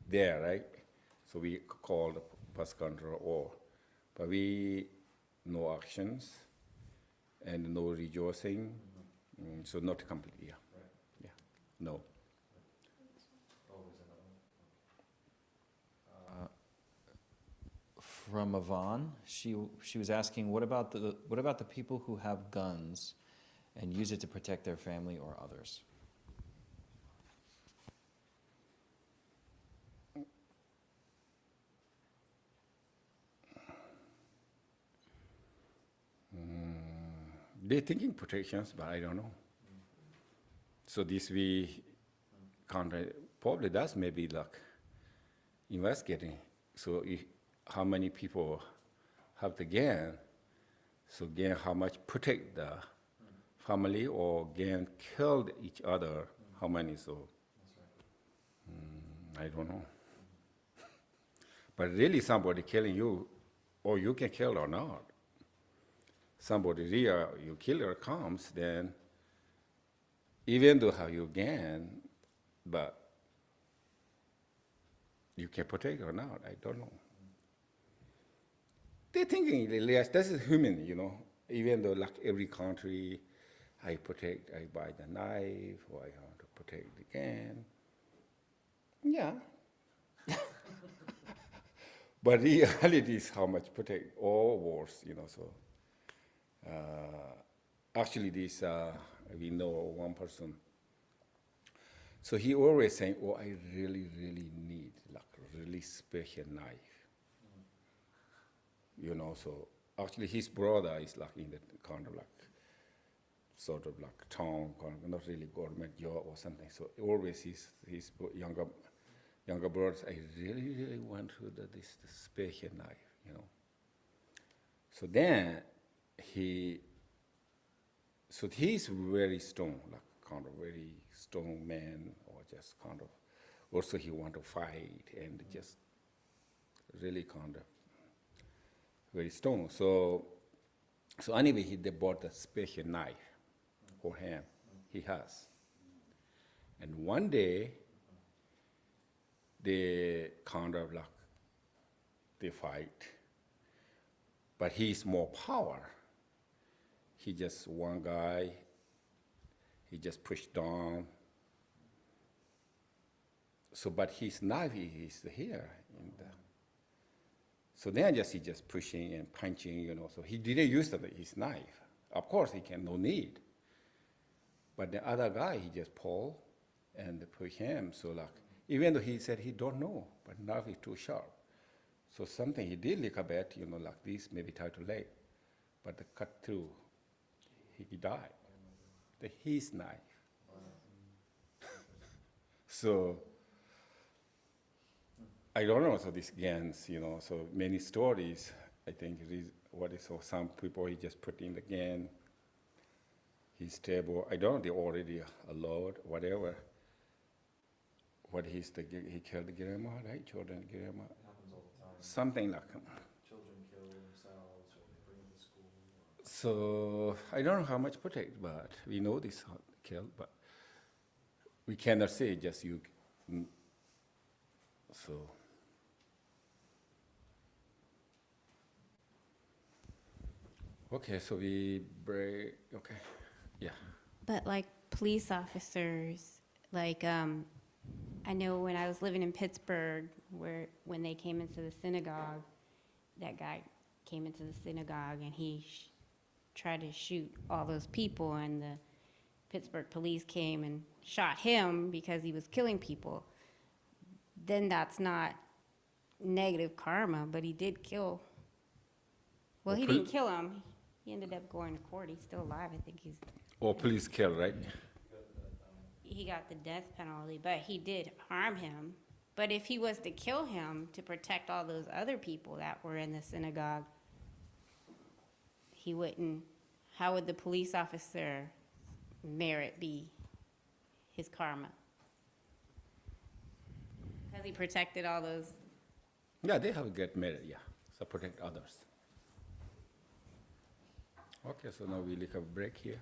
S2: there, right? So we call the pest control or, but we, no actions and no rejoicing, so not complete, yeah. Yeah, no.
S5: From Yvonne, she was asking, what about the people who have guns and use it to protect their family or others?
S2: They're thinking protections, but I don't know. So this we can't, probably that's maybe like investigating. So if, how many people have the gun, so gun how much protect the family or gun killed each other, how many, so I don't know. But really somebody killing you, or you can kill or not. Somebody real, you killer comes, then even though how you gun, but you can protect or not, I don't know. They're thinking, yes, this is human, you know. Even though like every country, I buy the knife, or I want to protect the gun. Yeah. But reality is how much protect all wars, you know, so. Actually this, we know one person. So he always saying, oh, I really, really need like a really special knife. You know, so actually his brother is like in the kind of like, sort of like town, kind of not really government job or something. So always his younger brothers, I really, really want to do this special knife, you know. So then he's very strong, like kind of very strong man, or just kind of, also he want to fight and just really kind of very strong. So anyway, they bought a special knife for him, he has. And one day, they kind of like, they fight, but he's more power. He just one guy, he just pushed down. So, but his knife is here. So then he just pushing and punching, you know. So he didn't use his knife. Of course, he can, no need. But the other guy, he just pull and push him. So like, even though he said he don't know, but knife is too sharp. So something he did like a bit, you know, like this, maybe tie to leg. But the cut through, he died. His knife. So I don't know, so these guns, you know, so many stories, I think what is, so some people he just put in the gun, his table, I don't know, they already allowed, whatever. What he killed the grandma, right? Children, grandma.
S5: It happens all the time.
S2: Something like that.
S5: Children kill themselves, or they bring them to school.
S2: So I don't know how much protect, but we know this killed, but we cannot say just you. So. Okay, so we break, okay, yeah.
S6: But like police officers, like, I know when I was living in Pittsburgh, when they came into the synagogue, that guy came into the synagogue and he tried to shoot all those people, and the Pittsburgh police came and shot him because he was killing people. Then that's not negative karma, but he did kill. Well, he didn't kill him. He ended up going to court. He's still alive. I think he's.
S2: Or police kill, right?
S6: He got the death penalty, but he did harm him. But if he was to kill him to protect all those other people that were in the synagogue, he wouldn't. How would the police officer merit be his karma? Because he protected all those.
S2: Yeah, they have good merit, yeah, so protect others. Okay, so now we take a break here.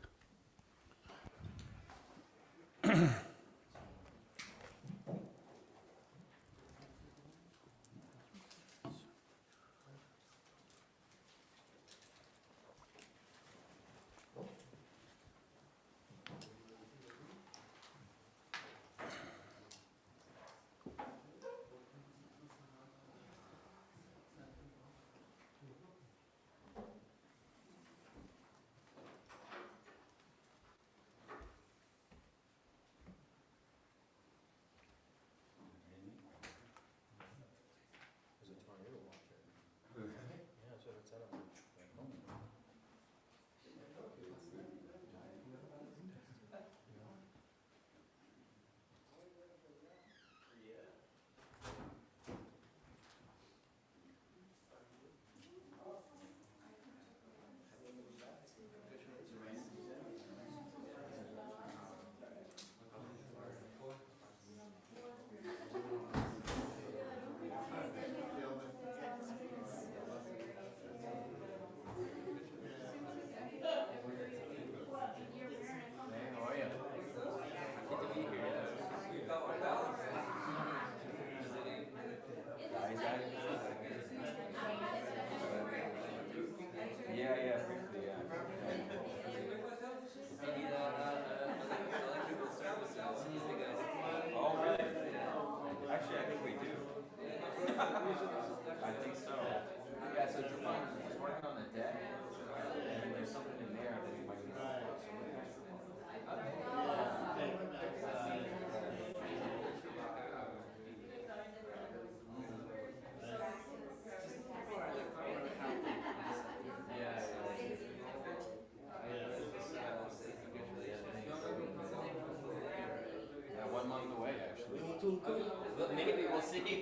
S5: Well,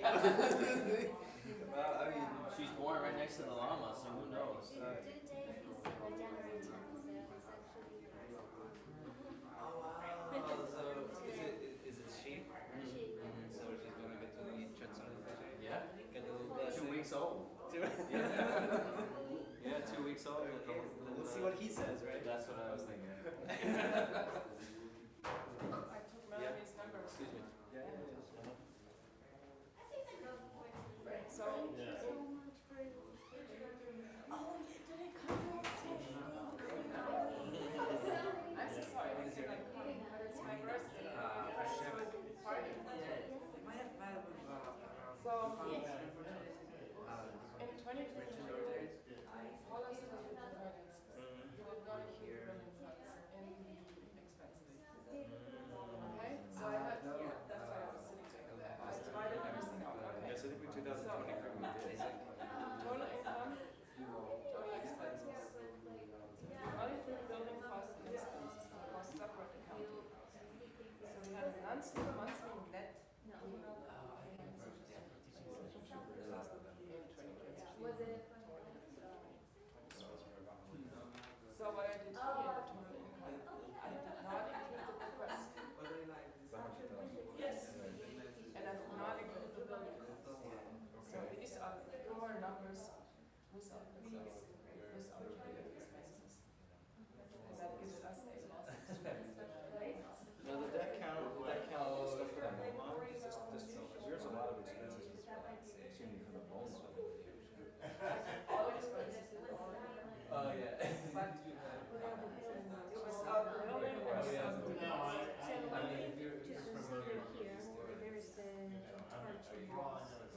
S5: I mean, she's born right next to the llama, so who knows?
S11: Due date is January 10th, so it's actually
S5: Oh wow! So is it she?
S11: she,
S5: So she's gonna get to meet Chetson.
S3: Yeah.
S5: Get a little blessing.
S3: 2 weeks old.
S5: Yeah, 2 weeks old.
S3: We'll see what he says, right?
S5: That's what I was thinking.
S4: I took Melanie's number.
S5: Excuse me.
S4: So, I'm so sorry, I was like, but it's my birthday. Party. So, in 2022, all I said was the credits. You will not keep running funds in the expenses. Okay, so I had, that's why I was sitting there. I divided everything out, okay?
S3: Yes, I think we 2023 we did.
S4: Total income, total expenses. Only through building costs and expenses, the cost separate accounting. So we had a monthly net.
S11: was it?
S4: So what I did here, the total income, I did not include the request. Yes. And I did not include the building costs. So these are the core numbers without the costs, without the expenses. And that gives us a loss.
S3: Now, did that count the stuff for the bone line? Because there's a lot of expenses for, assuming for the bone line.
S4: All expenses in order.
S5: Oh yeah.
S4: But without the building or without the
S11: So,
S5: I mean, if you're
S11: just so you're here, there is the intention of 800.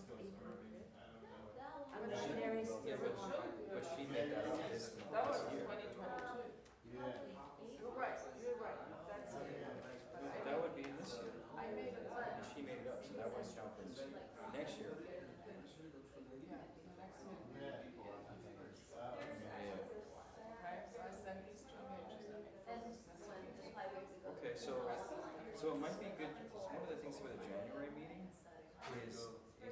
S11: And then there is the
S3: But she made that up this
S4: that was
S3: year.
S4: 2022. You're right, that's it. But I
S3: That would be in this year.
S4: I made it up.
S3: And she made it up, so that wouldn't count for this year. Next year.
S4: Yeah, next year. Okay, so I sent these 2 pages.
S11: And when the highways go.
S3: Okay, so it might be good, one of the things for the January meeting is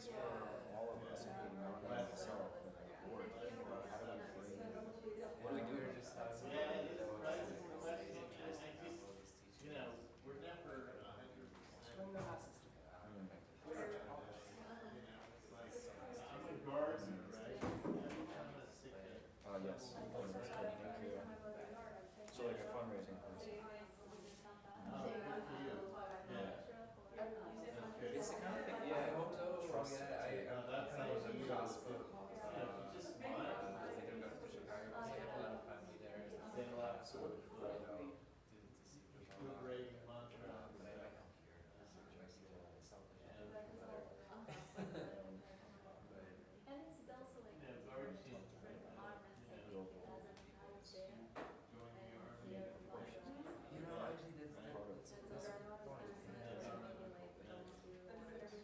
S3: for all of us, including Melanie and myself, and the board, to think about how do we bring, what do we do?
S4: Bring the masses together.
S3: Yes. So like a fundraising person. It's the kind of thing, yeah, I hope so. Trust.
S5: That's how it was gospel. Just I think I'm going to Chicago. I have a lot of family there. They have a lot of sort of,
S12: Good rating mantra.
S5: but I like help here. Selfish.
S11: And it's also like.
S12: Yeah, it's already changed.
S5: You know, actually, that's that's a great idea. Actually,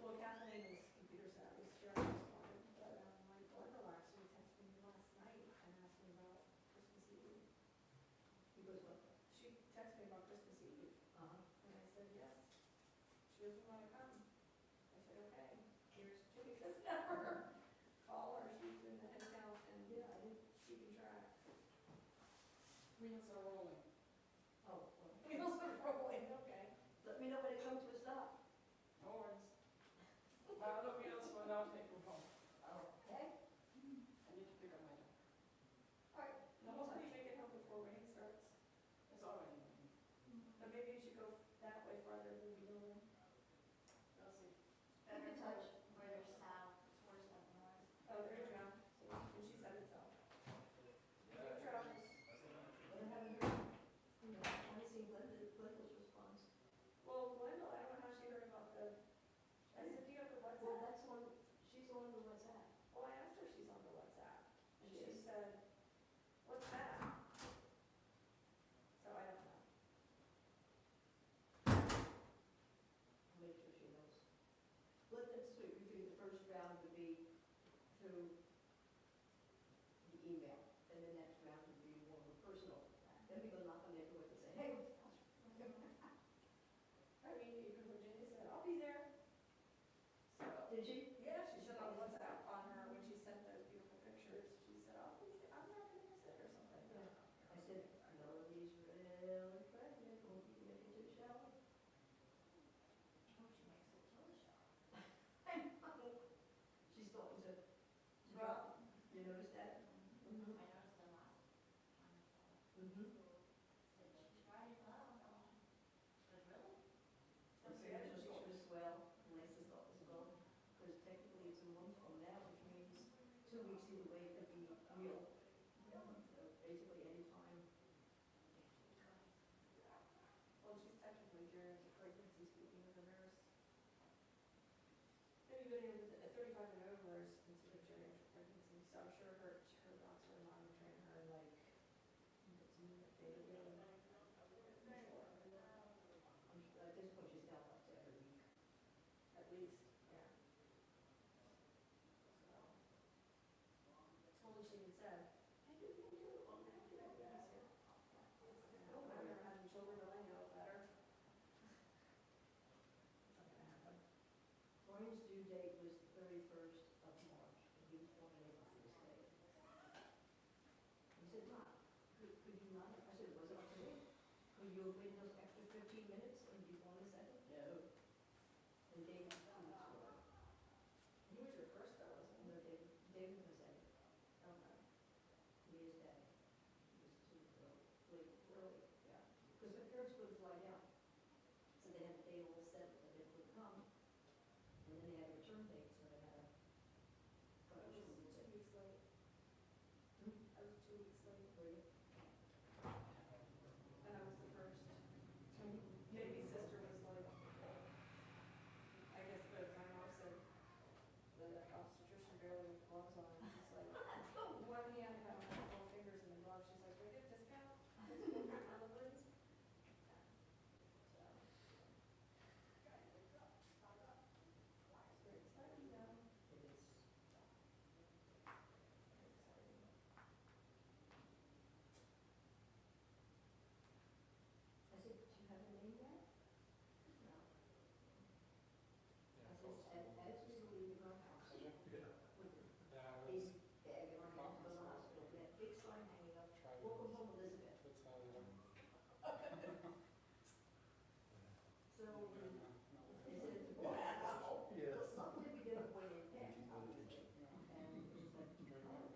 S4: Well, Kathleen is computer savvy, she already responded, but, my Glendale actually texted me last night and asked me about Christmas Eve. Because what? She texted me about Christmas Eve. And I said, yes, she doesn't wanna come. I said, okay, here's Jessica's number. Call her, she's doing the head count, and yeah, I didn't keep track. Wheels are rolling. Oh, well. Wheels are rolling, okay. Let me know when it comes to a stop. No worries. The wheels will not take you home. Okay. I need to pick up my dog. All right. No, hopefully you make it home before rain starts. It's already raining. But maybe you should go that way farther than the building. I'll see.
S11: Better touch further south, it's worse up north.
S4: Oh, there you go. So, and she said it so. Safe travels.
S11: But I haven't heard, I haven't seen Glenda's response.
S4: Well, Glendale, I don't know how she heard about the, I said, do you have the WhatsApp?
S11: Well, that's one, she's the one with WhatsApp.
S4: Well, I asked her if she's on the WhatsApp, and
S11: She
S4: she
S11: is.
S4: said, what's that? So I don't know.
S11: I'll make sure she knows. Let's we figured the first round would be through the email, and the next round would be more of a personal. Then we go knock on their door and say, hey, what's the house?
S4: I mean, even Virginia said, I'll be there. So,
S11: Did she?
S4: yeah, she said on WhatsApp on her, when she sent those beautiful pictures, she said, I'll be there, I'm not gonna miss it or something.
S11: Yeah. I said, Melody's really pregnant, won't you get into the shower?
S4: Oh, she makes it kill the shower.
S11: She's starting to
S4: Well,
S11: drop. You notice that?
S6: I noticed the last one.
S11: Mm-hmm.
S6: Said she tried it well. But really?
S11: And so Angela's thought as well, and Lisa's thought as well, because technically it's a month from now, which means 2 weeks either way could be real. So basically any time.
S4: well, she's technically during the pregnancy, speaking of the nurse. Anybody with 35 and over is considered geriatric pregnancy, so I'm sure her docs are monitoring her like, get some data going.
S11: At this point, she's down up to every week.
S4: At least, yeah. So. Well, she even said, I do, I'm happy that baby's here. Oh, I've never had children, but I know better. It's not gonna happen.
S11: Brian's due date was the 31st of March, and he was born on April 1st. He said, Ma, could you not, I said, was it up to me? Could you have waited those extra 15 minutes and be born a second? No. And David was 2 weeks away.
S4: He was your first though, wasn't he?
S11: No, David was a second.
S4: Okay.
S11: He is daddy. He was too early, yeah. Because the parents couldn't fly down. So they had the date all set, but they couldn't come. And then they had a return date, so they had a.
S4: I was 2 weeks late.
S11: Hmm?
S4: I was 2 weeks late.
S11: Were you?
S4: And I was the first. Baby sister was like, I guess my mom said, the obstetrician barely with gloves on. She's like, one hand had my 4 fingers in the glove. She's like, do I get a discount? Deliveries? So. It's very exciting though.
S11: It is.
S4: Very exciting.
S11: I said, do you have a name yet? No. I said, as we were leaving our house, with the baby bag in our hand to go to the hospital, we had a big sign hanging up, welcome home Elizabeth. So, they said, wow, luckily we didn't wait in there, obviously. And it was like, oh.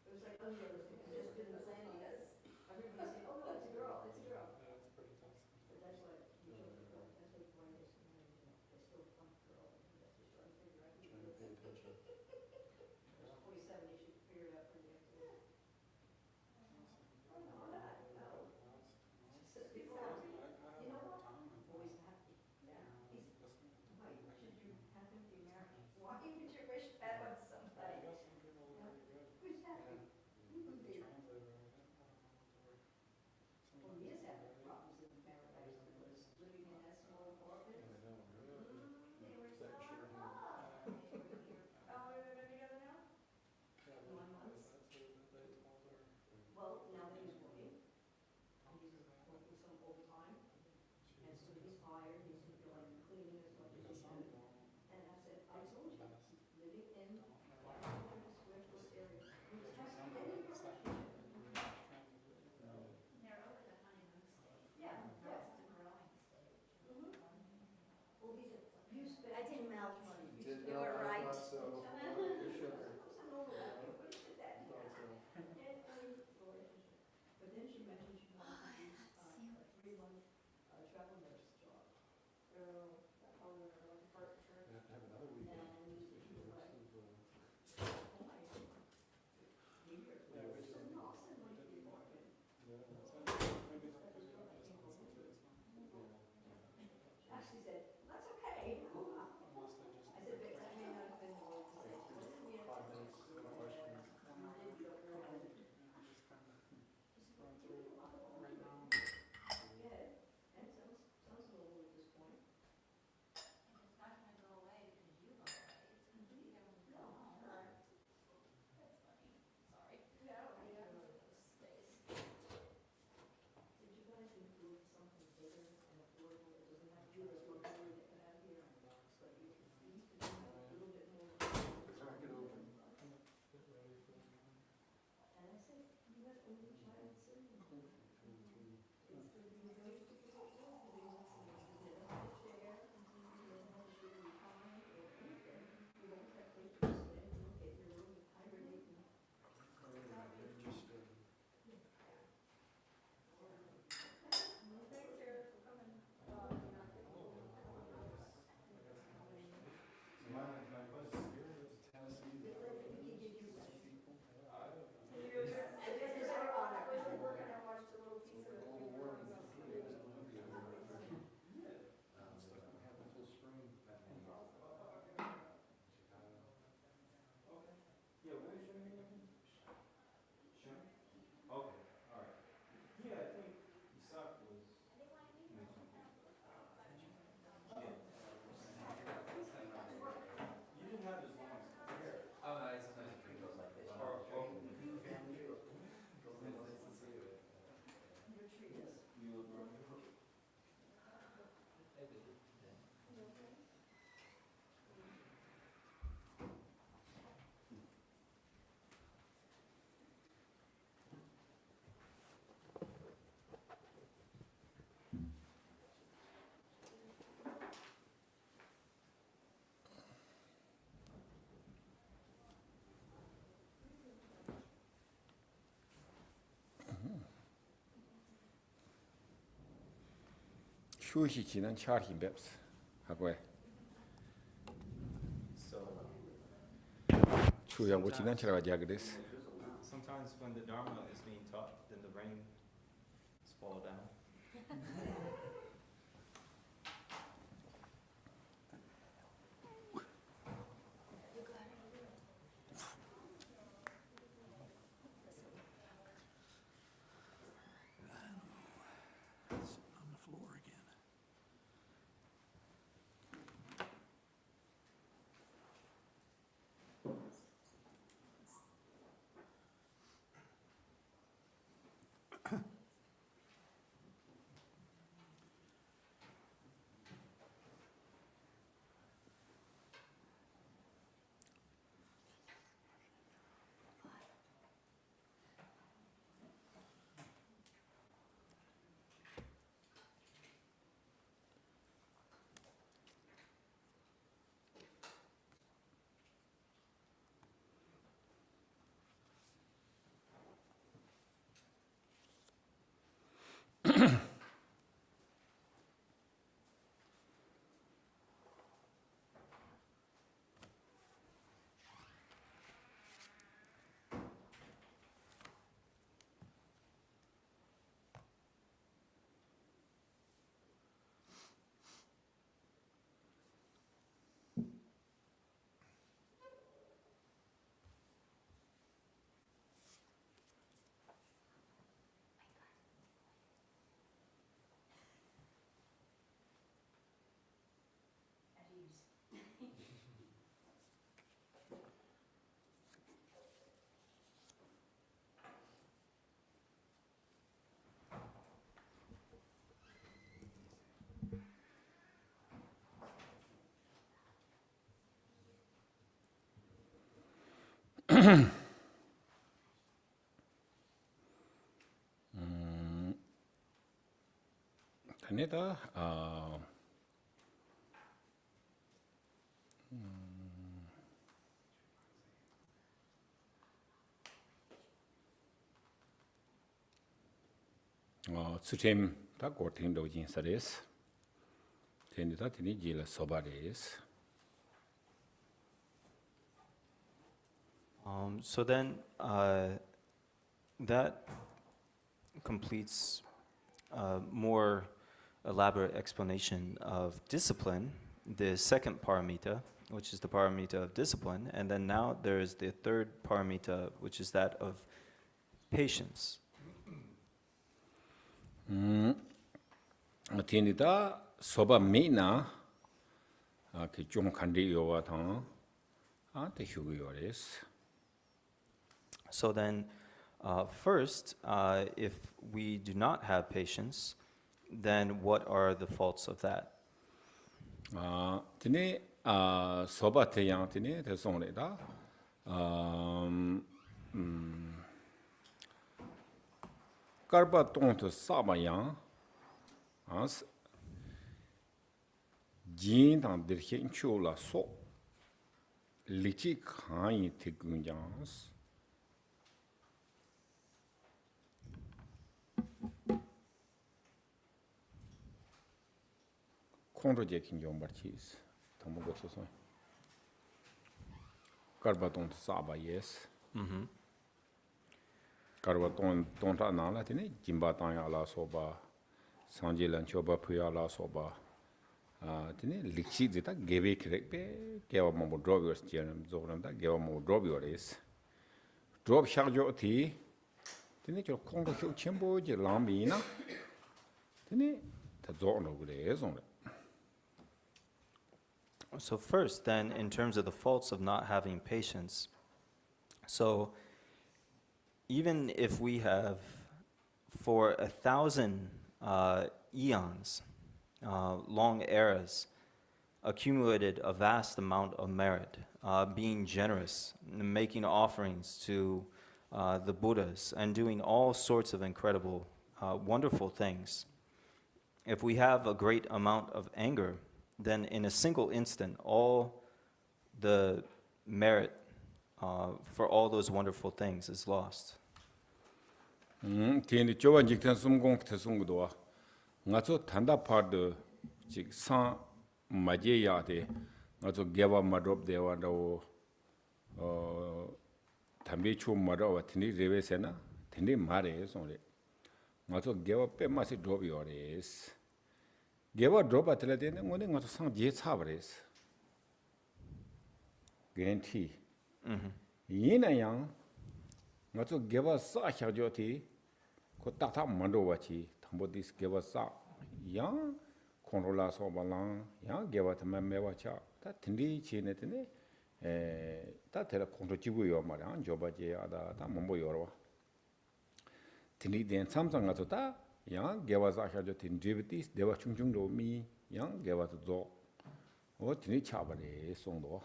S11: It was like unrealistic, I just didn't plan this. Everybody saying, oh no, it's a girl, it's a girl. But that's what, you know, that's what Brian is, they still want a girl, and that's just trying to figure out. Who it is. 47, you should figure it out pretty quickly. Oh, no, no. She says, people are, you know what? Always happy.
S4: Yeah.
S11: He's, why should you have him be married? Why would you wish that on somebody? Who's happy?
S2: 휴식지는 차르힌 뵙스 하고에
S3: So
S2: 추양 보치는 차라가 자그레스.
S3: sometimes when the Dharma is being taught, then the rain fall down.
S8: On the floor again.
S2: 다니다 스템 다 고팅 도진 사레스. 텐디다 티니 지라 소바레스.
S3: So then that completes a more elaborate explanation of discipline, the second paramita, which is the paramita of discipline, and then now there is the third paramita, which is that of patience.
S2: 텐디다 소바 메나 그좀 간디 요와탕 때 휴고요레스.
S3: So then, first, if we do not have patience, then what are the faults of that?
S2: 티니 소바 태양 티니 대송레다. 까르바 똥토 사바양 아스 진당 들힌 추라 소 리치 칸이 티군장스 콘로제 킨종바치스 담고서서 까르바 똥토 사바 예스 까르바 똥토 나라 티니 짐바탄야 라 소바 상제란 초바 푸야라 소바 티니 릭시지다 게베 크렉베 게와 뭐 드롭이어스 지는 조그란다 게와 뭐 드롭이어스 드롭 샤르조티 티니 저 콩도 쇼 쳔보지 람비나 티니 다 조노 그래 zon래.
S3: So first, then, in terms of the faults of not having patience, so even if we have, for 1,000 eons, long eras, accumulated a vast amount of merit, being generous, making offerings to the Buddhas, and doing all sorts of incredible, wonderful things. If we have a great amount of anger, then in a single instant, all the merit for all those wonderful things is lost.
S2: 티니 조반 직전 숨공 태송도 ngazo tanda part chik san maje ya de ngazo gewa madrop de wa do tambi chu madro wa tini rewe sena tini mare songre ngazo gewa pe masi drop yores gewa drop atla de ngone ngazo sang je chabres guarantee yina yang ngazo gewa sa kya joti ko ta mando wa chi thambo dis gewa sa yang controla so balang yang gewa ta me wa cha ta tindi chi ne tene ta tela control ji bu yo ma ran jo ba je ya da ta mo yo ro tindi den samsang ngazo ta yang gewa sa kya joti diabetes dewa chung chung do mi yang gewa to zo o tindi cha ba le song do.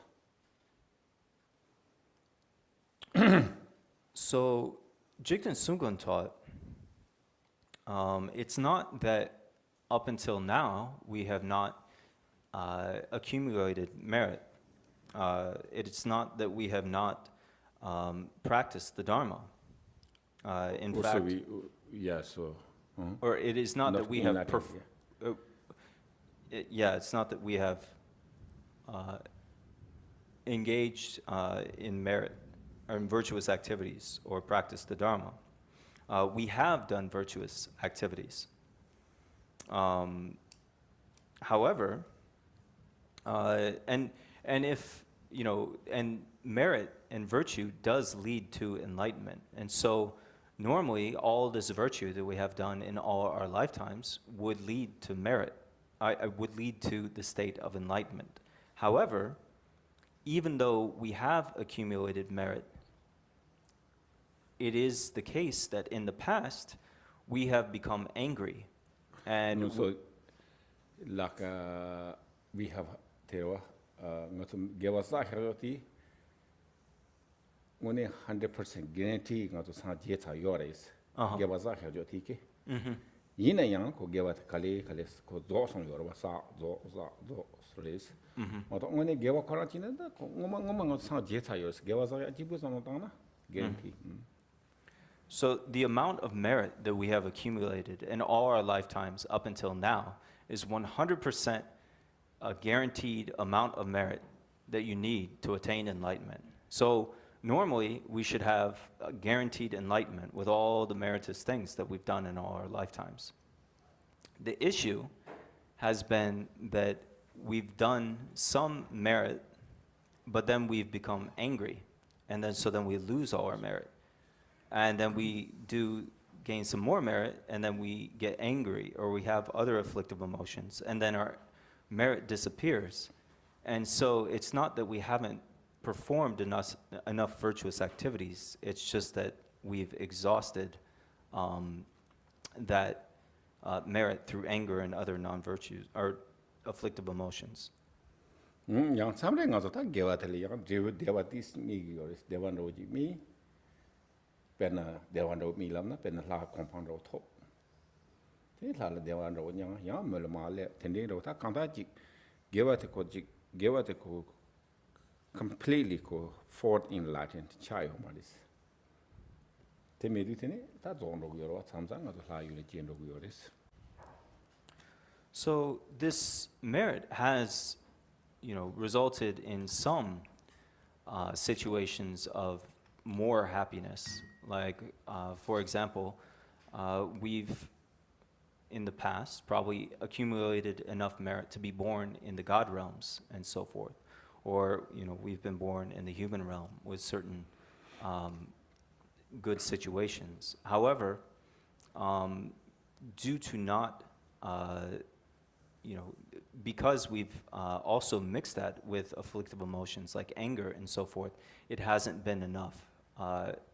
S3: So, Jigten Sungun taught, it's not that up until now we have not accumulated merit. It's not that we have not practiced the Dharma. In
S2: Also
S3: fact, or it is not that we have, it's not that we have engaged in merit or in virtuous activities or practiced the Dharma. We have done virtuous activities. However, and if, you know, and merit and virtue does lead to enlightenment. And so normally all this virtue that we have done in all our lifetimes would lead to merit, would lead to the state of enlightenment. However, even though we have accumulated merit, it is the case that in the past we have become angry, and
S2: so like we have terwa ngatum gewa sa kharoti ngone 100% guarantee ngatu sa je cha yores gewa sa kharoti ke yina yang ko gewa kale ko do song yor ba sa zo stress oto ngone gewa kharati na da ko ngoma sa je cha yores gewa sa ji bu song ta na guarantee.
S3: So the amount of merit that we have accumulated in all our lifetimes up until now is 100% a guaranteed amount of merit that you need to attain enlightenment. So normally we should have a guaranteed enlightenment with all the meritorious things that we've done in all our lifetimes. The issue has been that we've done some merit, but then we've become angry, and then we lose all our merit. And then we do gain some more merit, and then we get angry, or we have other afflictive emotions, and then our merit disappears. And so it's not that we haven't performed enough virtuous activities, it's just that we've exhausted that merit through anger and other non-virtues, or afflictive emotions.
S2: Yang samre ngazo ta gewa tele yang dewa tis mi yoris dewa roji mi pena dewa ro mi lam na pena la compound ro thop te la dewa ro nyang yang mel ma le tende ro ta kanda ji gewa te ko completely ko fought in Latin chai homalis te me ditene ta zon ro yoro samsang ngazo la yu le jen ro yoris.
S3: So this merit has, you know, resulted in some situations of more happiness. Like, for example, we've, in the past, probably accumulated enough merit to be born in the God realms and so forth. Or, you know, we've been born in the human realm with certain good situations. However, due to not, you know, because we've also mixed that with afflictive emotions like anger and so forth, it hasn't been enough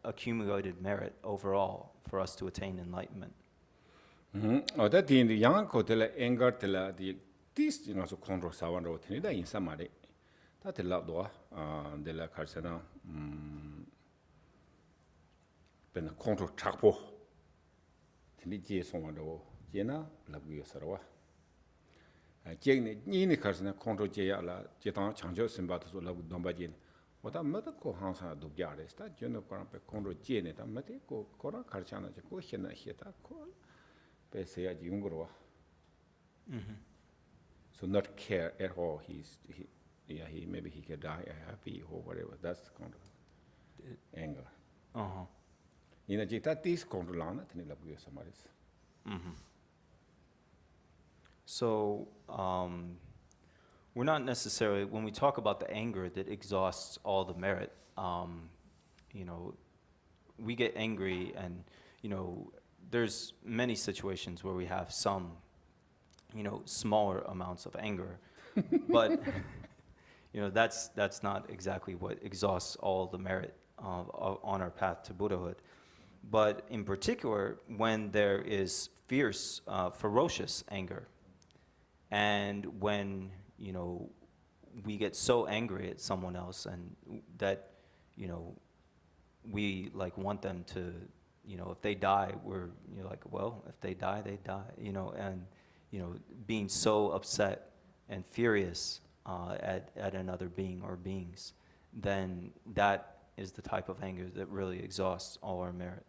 S3: accumulated merit overall for us to attain enlightenment.
S2: Oh, that in the young hotel anger tell the this, you know, so control sawan ro tini da in samare. That the love do de la carsena ben control chakpo tini je sowan ro jena la gu sarwa. Jeng ni ni carsena control je ya la je tang changjo simba to la gu domba jin. Wata mata ko hansa do gyare sta jono ko pe control je ne ta mate ko kora carsana je ko hena heta ko pe se ya ji ngurwa So not care at all. Maybe he could die happy or whatever. That's kind of anger.
S3: Uh-huh.
S2: Ina jita tis kontrolana tini labuyo samaris.
S3: So, we're not necessarily, when we talk about the anger that exhausts all the merit, you know, we get angry and, you know, there's many situations where we have some, you know, smaller amounts of anger, but, you know, that's not exactly what exhausts all the merit on our path to Buddhahood. But in particular, when there is fierce, ferocious anger, and when, you know, we get so angry at someone else and that, you know, we like want them to, you know, if they die, we're, you know, like, well, if they die, they die, you know, and, you know, being so upset and furious at another being or beings, then that is the type of anger that really exhausts all our merit.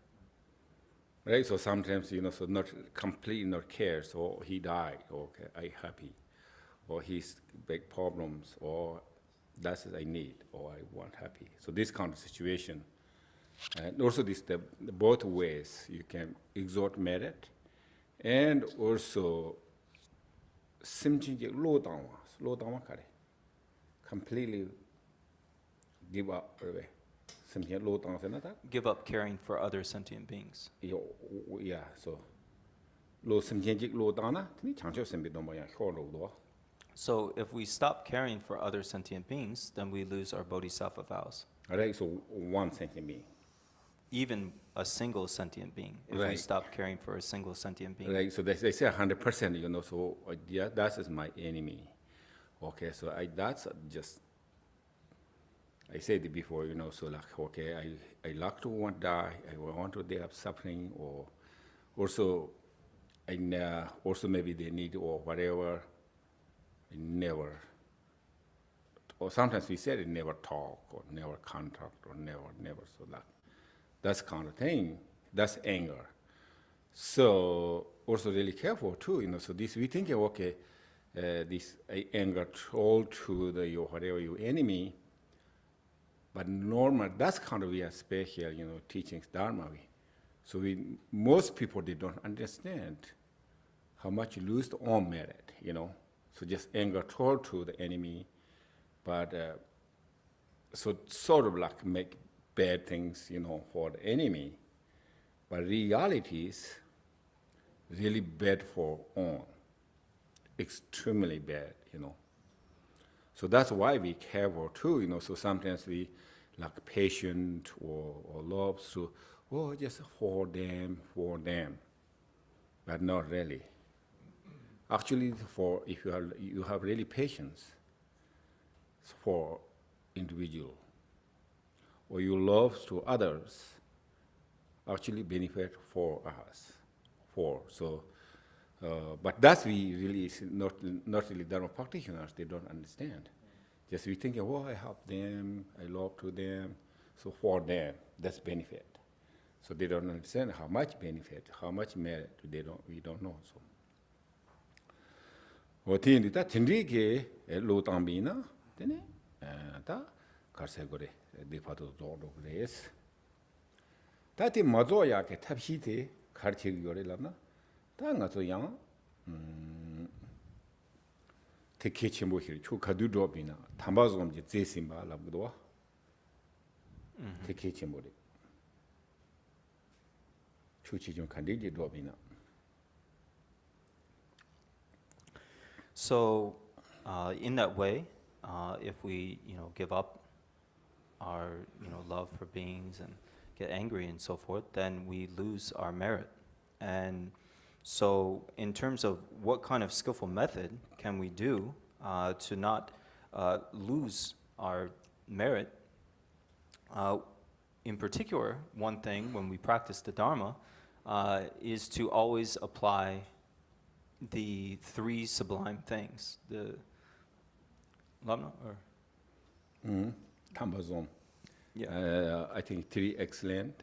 S2: Right, so sometimes, you know, so not completely not care, so he died, or okay, I happy, or he's big problems, or that's what I need, or I want happy. So this kind of situation, and also this the both ways you can exhort merit, and also simchinji low down kare, completely give up away.
S3: Give up caring for other sentient beings.
S2: Yeah, so
S3: So if we stop caring for other sentient beings, then we lose our bodhisattva vows.
S2: Right, so one sentient being.
S3: Even a single sentient being, if we
S2: Right.
S3: stop caring for a single sentient being.
S2: Right, so they say 100%, you know, so yeah, that is my enemy. Okay, so that's just, I said it before, you know, so like, okay, I like to want to die, I want to die of suffering, or also, also maybe they need or whatever, I never, or sometimes we said it never talk, or never contact, or never, so that's kind of thing, that's anger. So, also really careful too, you know, so this, we think, okay, this anger told to the, your whatever your enemy, but normal, that's kind of we are special, you know, teachings Dharma. So most people, they don't understand how much you lose the own merit, you know. So just anger told to the enemy, but so sort of like make bad things, you know, for the enemy. But reality is really bad for own, extremely bad, you know. So that's why we careful too, you know. So sometimes we like patient or love, so just for them, but not really. Actually, for if you have really patience for individual, or you love to others, actually benefit for us, but that's we really not really Dharma practitioners, they don't understand. Just we think, oh, I help them, I love to them, so for them, that's benefit. So they don't understand how much benefit, how much merit we don't know. So. Otindi ta tindrige lo tambina, tene ta karsegore de pato zodo res. Ta ti mazo ya ke tabhite karchig yore lana. Ta nga zo yang te kechimbo hiri chu kadu dobina tambazom je zesimba labudwa. Te kechimbo de. Chu chi jun kandiji dobina.
S3: So, in that way, if we, you know, give up our, you know, love for beings and get angry and so forth, then we lose our merit. And so, in terms of what kind of skillful method can we do to not lose our merit, in particular, one thing when we practice the Dharma is to always apply the three sublime things, the Lamna or
S2: Tambazom.
S3: Yeah.
S2: I think three excellent.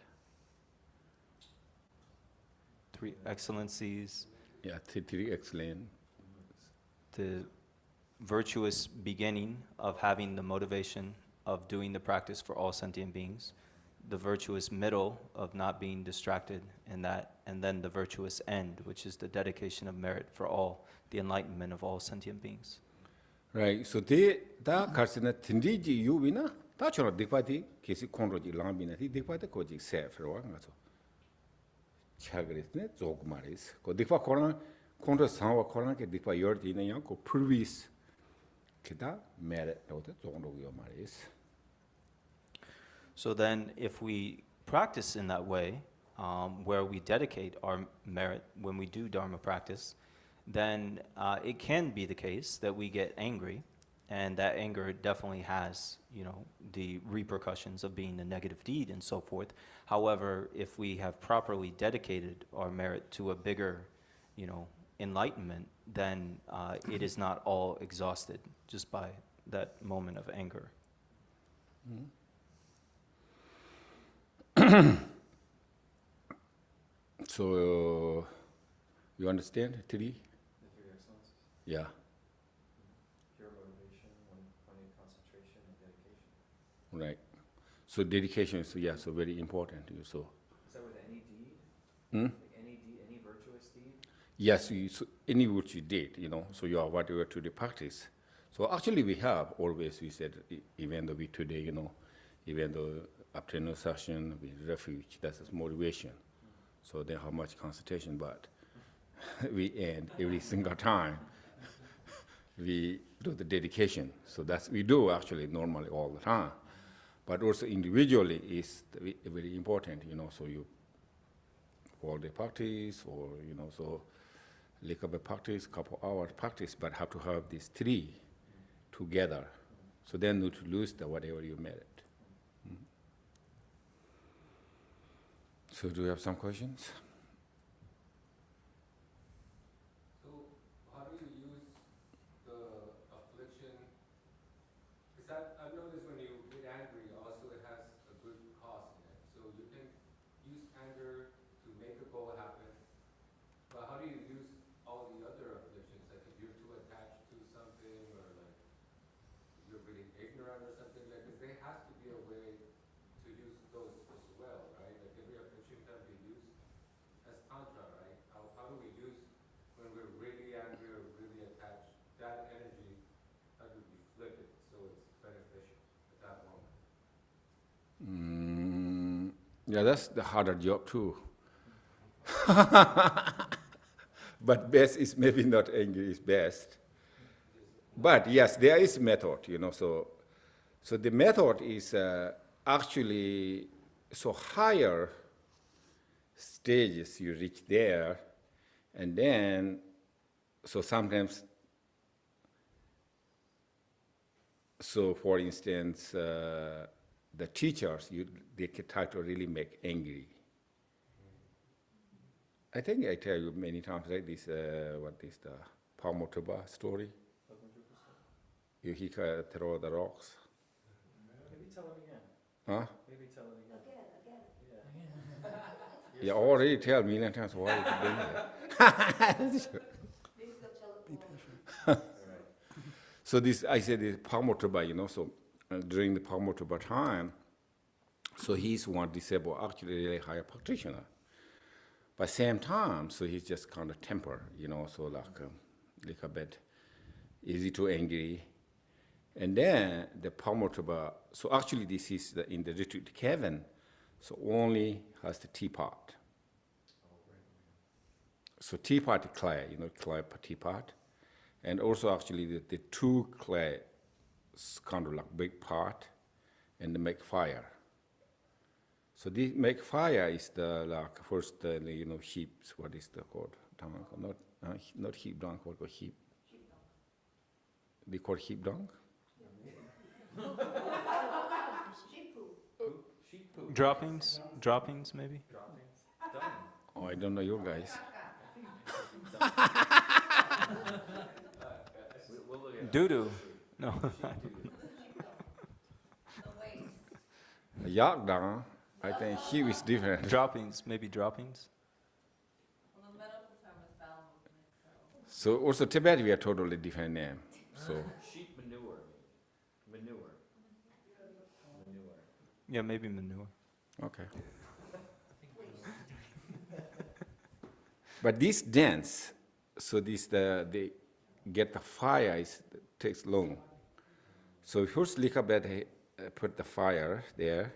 S3: Three excellencies.
S2: Yeah, three excellent.
S3: the virtuous beginning of having the motivation of doing the practice for all sentient beings, the virtuous middle of not being distracted in that, and then the virtuous end, which is the dedication of merit for all, the enlightenment of all sentient beings.
S2: Right. So they that karsina tindiji yubina ta chora dikpati kesi konroji lambina ti dikpati koji sefro nga so. Chagrisne zogmaris. Ko dikpa koran konro sanwa koran ke dikpa yordi ne yang ko purvis kita merit no te zongro yo maris.
S3: So then, if we practice in that way, where we dedicate our merit when we do Dharma practice, then it can be the case that we get angry, and that anger definitely has, the repercussions of being a negative deed and so forth. However, if we have properly dedicated our merit to a bigger, enlightenment, then it is not all exhausted just by that moment of anger.
S2: Mm-hmm. So, you understand, Tiri?
S5: The three excellences.
S2: Yeah.
S5: Pure motivation, finding concentration, and dedication.
S2: Right. So dedication is, so very important. So.
S5: Is that with any deed?
S2: Hmm?
S5: Like any deed, any virtuous deed?
S2: Yes, so any which you did, so you are whatever to the practice. So actually we have always, we said, even though we today, even though afternoon session, we refuge, that's motivation. So then how much concentration, but we end every single time we do the dedication. So that's, we do actually normally all the time. But also individually is very important, so you all day practice or, so like up a practice, couple hours practice, but have to have these three together. So then not to lose the whatever you merit. So do you have some questions?
S13: So how do you use the affliction? Because I've noticed when you get angry, also it has a good cause in it. So you can use anger to make a goal happen. But how do you use all the other afflictions? Like if you're too attached to something, or like you're really ignorant or something, like, because there has to be a way to use those as well, right? Like every affliction can be used as tantra, right? How do we use when we're really angry or really attached, that energy, how do we flip it so it's beneficial at that moment?
S2: Yeah, that's the harder job too. But best is maybe not angry is best. But yes, there is method, So the method is actually, so higher stages you reach there, and then, so sometimes, so for instance, the teachers, they can try to really make angry. I think I tell you many times, like this, what is the Paramitas story? You throw the rocks.
S5: Maybe tell it again.
S2: Huh?
S5: Maybe tell it again.
S11: Again.
S2: You already tell me many times why you doing that.
S11: Maybe they'll tell it more.
S2: So this, I said, this Paramitas, so during the Paramitas time, so he's one disabled, actually really high practitioner. But same time, so he's just kind of temper, so like a bit easy to angry. And then the Paramitas, so actually this is in the retreat cabin, so only has the teapot. So teapot clay, clay teapot. And also actually the two clay kind of like big pot and they make fire. So the make fire is the first heaps. What is the called? Not heap dung. What called heap? They call heap dung.
S5: Sheep poop.
S3: Droppings maybe.
S5: Dung.
S2: Oh, I don't know you guys.
S5: We'll look at it.
S3: Doo-doo. No.
S2: Yak dung. I think heap is different.
S3: Maybe droppings.
S11: Well, the medical term is bowel movement,
S2: So also Tibet, we are totally different name. So
S5: Sheep manure. Manure. Manure.
S3: Yeah, maybe manure.
S2: okay. But this dance, so this they get the fire takes long. So first little bit put the fire there,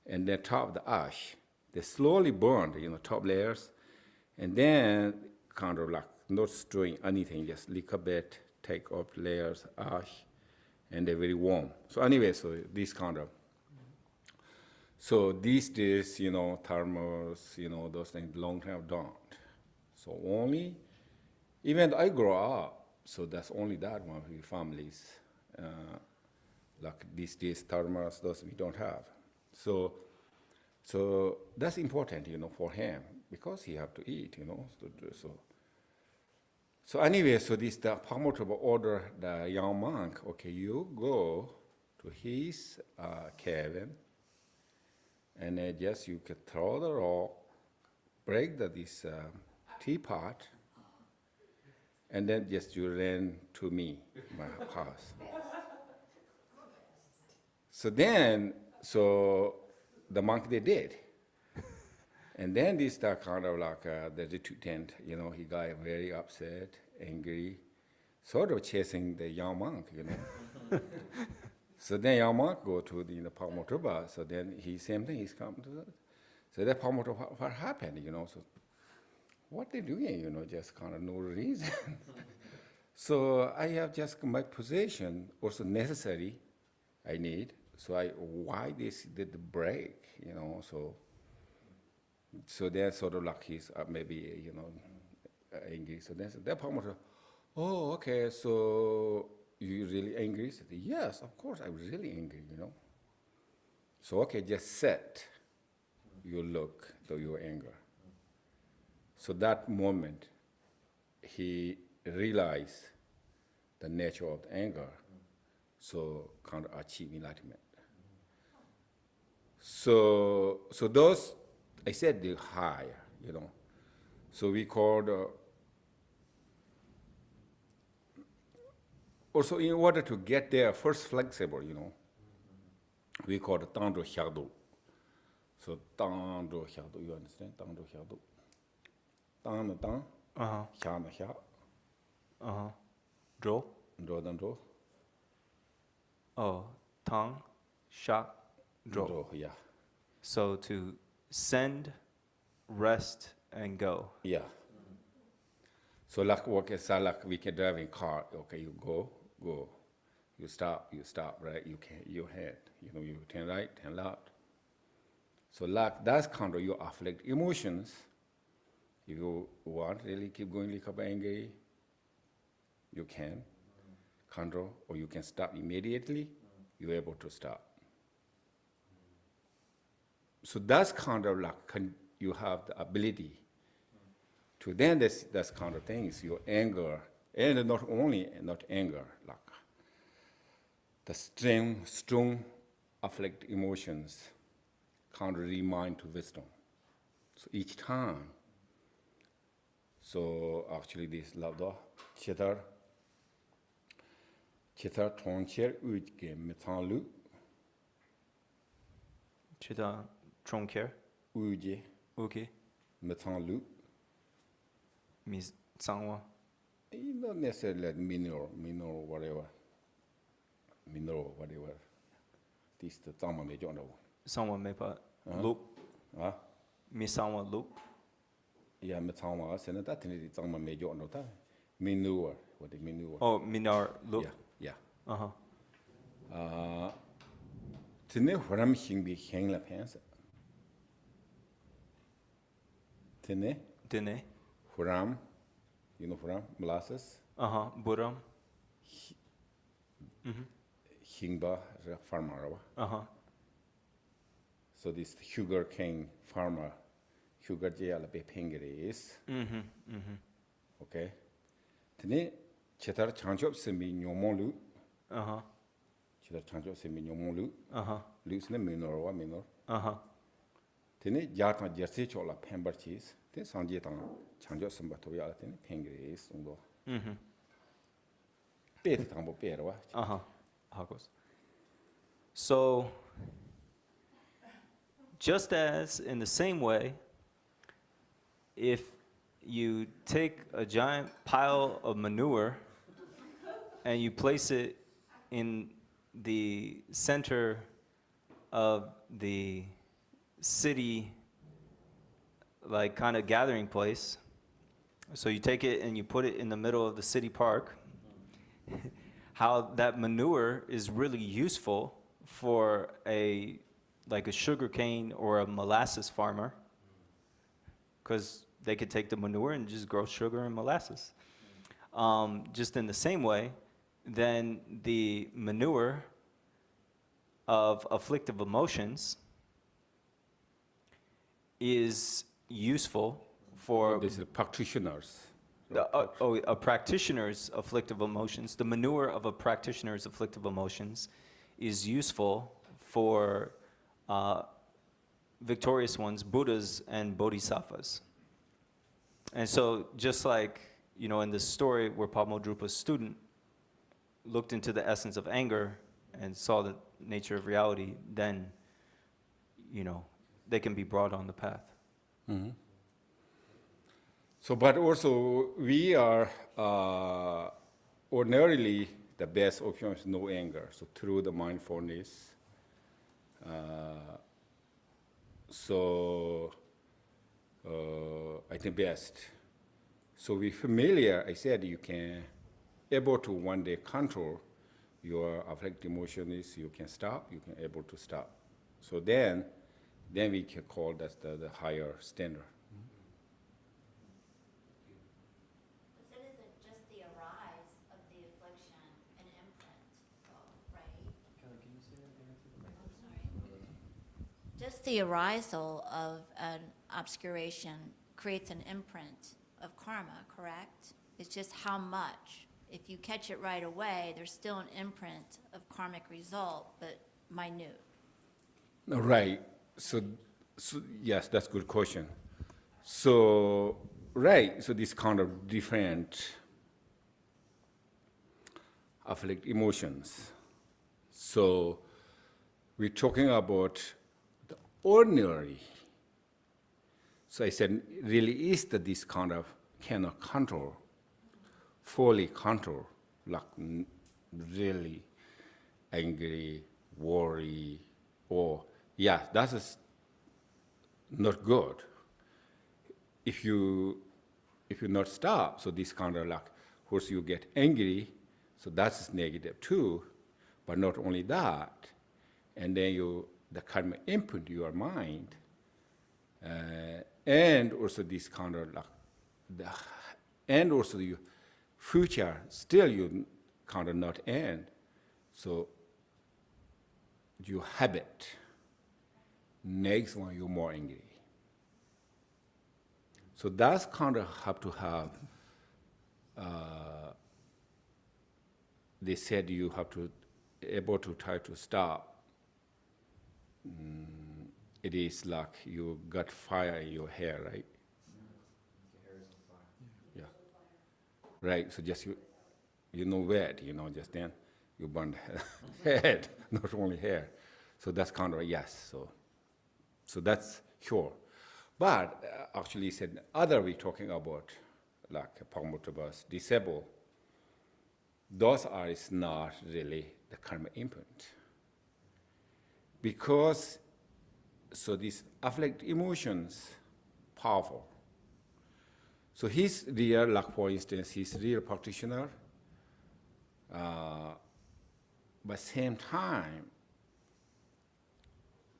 S2: and then top the ash. They slowly burn, top layers, and then kind of like not stirring anything, just little bit take off layers ash, and they're very warm. So anyway, so this kind of. So these days, thermos, those things long time don't. So only, even I grow up, so that's only that one for families. Like these days, thermos, those we don't have. So that's important, for him, because he have to eat, So anyway, so this the promoter will order the young monk, okay, you go to his cabin, and then just you can throw the rock, break this teapot, and then just you ran to me, my house. So then, the monk they did. And then this kind of like the retreat tent, he got very upset, angry, sort of chasing the young monk, So then young monk go to the Paramitas, so then same thing, he's come to that. So that Paramitas, what happened, so what they doing, just kind of no reason. So I have just my possession, also necessary, I need. So why this did the break, So they're sort of like he's maybe, angry. So then that promoter, oh, okay, so you really angry? I said, yes, of course, I'm really angry, So, okay, just set your look to your anger. So that moment, he realized the nature of the anger, so kind of achieve enlightenment. So those, I said the higher, So we called, also in order to get there first flexible, we called Tangdo Hyagdo. So Tangdo Hyagdo, you understand? Tangdo Hyagdo. Tang Tang, Hya Hya.
S3: Draw?
S2: Draw.
S3: Oh, tongue, shak, draw.
S2: Yeah.
S3: So to send, rest, and go.
S2: Yeah. So like like we can drive in car. Okay, you go. You stop, right? You head. You turn right, turn left. So like that's kind of your afflict emotions. If you want really keep going like angry, you can control, or you can stop immediately. You're able to stop. So that's kind of like you have the ability to then that's kind of things, your anger, and not anger, like the strong afflict emotions kind of remind to wisdom. So each time, so actually this lavda chitar tongcher ujke metanlu
S3: Chita tronker,
S2: uje
S3: uki,
S2: metanlu.
S3: means sangwa.
S2: Not necessarily minor, whatever. This the tama me jono.
S3: Someone may put loop, me someone loop.
S2: Yeah, metama sena that ni tama me jono ta. Minor, what the minor.
S3: Oh, minar loop.
S2: Yeah.
S3: Uh-huh.
S2: Tene huram hingbi hang la pensa. Tene
S3: Dine.
S2: huram, huram, molasses.
S3: Buram.
S2: Hingba farmer. So this sugar cane farmer, sugar jail be pengeris. Okay. Tene chetar chanchop semi nyomolu. Chetar chanchop semi nyomolu. Loose ne minor. Tene jata jersey chola pember cheese. Ten sanje tang chanchop samba toya tene pengeris undo. 빼도 당보 빼러 와.
S3: Hagos. So, just as in the same way, if you take a giant pile of manure and you place it in the center of the city, like kind of gathering place, so you take it and you put it in the middle of the city park, how that manure is really useful for like a sugarcane or a molasses farmer, because they could take the manure and just grow sugar and molasses. Just in the same way, then the manure of afflictive emotions is useful for
S2: This is practitioners.
S3: a practitioner's afflictive emotions. The manure of a practitioner's afflictive emotions is useful for victorious ones, Buddhas and Bodhisattvas. And so just like, in the story where Padma-Drupa's student looked into the essence of anger and saw the nature of reality, then, they can be brought on the path.
S2: Mm-hmm. So, but also we are ordinarily the best option is no anger. So through the mindfulness, I think best. So we familiar. I said you can able to one day control your affective emotions. You can stop. You can able to stop. So then we can call that the higher standard.
S11: But it isn't just the arise of the affliction and imprint, though, right?
S5: Kelly, can you say that again into the
S11: I'm sorry. Just the arisal of an obscuration creates an imprint of karma, correct? It's just how much. If you catch it right away, there's still an imprint of karmic result, but minute.
S2: Right. So yes, that's a good question. So, right, so this kind of different afflict emotions. So we're talking about the ordinary. So I said, really is that this kind of cannot control, fully control, like really angry, worry, or yeah, that is not good. If you not stop, so this kind of like, of course you get angry, so that's negative too. But not only that, and then the karma input your mind, and also this kind of like, and also your future still you kind of not end. So your habit. Next one, you're more angry. So that's kind of have to have, they said you have to able to try to stop. It is like you got fire in your hair, right?
S5: Your hair is on fire.
S2: Yeah. Right, so just wet, just then you burn the head, not only hair. So that's kind of, yes, so that's sure. But actually said other we talking about, like Paramitas, disabled, those are is not really the karma input. Because, so these afflict emotions, powerful. So he's real, like for instance, he's real practitioner, but same time,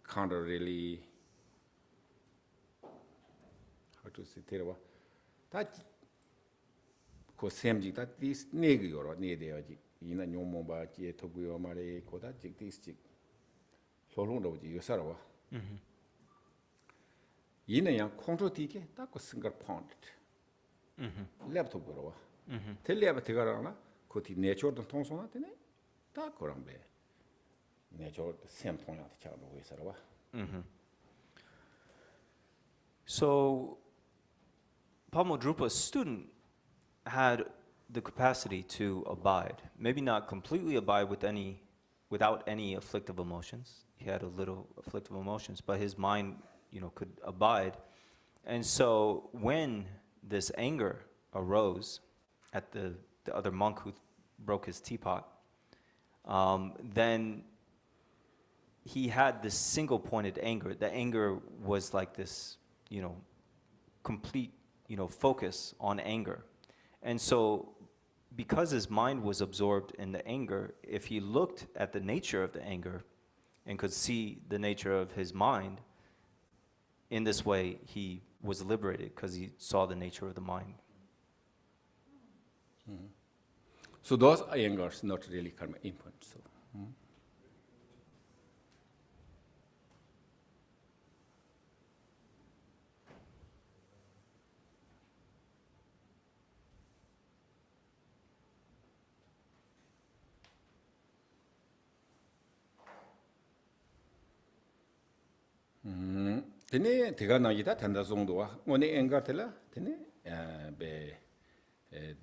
S2: kind of really, how to say, tell that ko semji that this negi or nedeji, ina nyomo ba chi toguyo mare ko that jik this jik. Solung do ji yosarawa. Ina yang control tike, that ko single point. Laptop gorowa. Tell lab tegarana, ko ti nature the tonsona tene, that korambe. Nature the same point at channel yosarawa.
S3: So, Padma-Drupa's student had the capacity to abide. Maybe not completely abide without any afflictive emotions. He had a little afflictive emotions, but his mind, could abide. And so when this anger arose at the other monk who broke his teapot, then he had this single-pointed anger. The anger was like this, complete, focus on anger. And so because his mind was absorbed in the anger, if he looked at the nature of the anger and could see the nature of his mind, in this way he was liberated because he saw the nature of the mind.
S2: So those angers not really karma input. So. Tene tiga na yita tanda zongdoa ngone engar tela tene be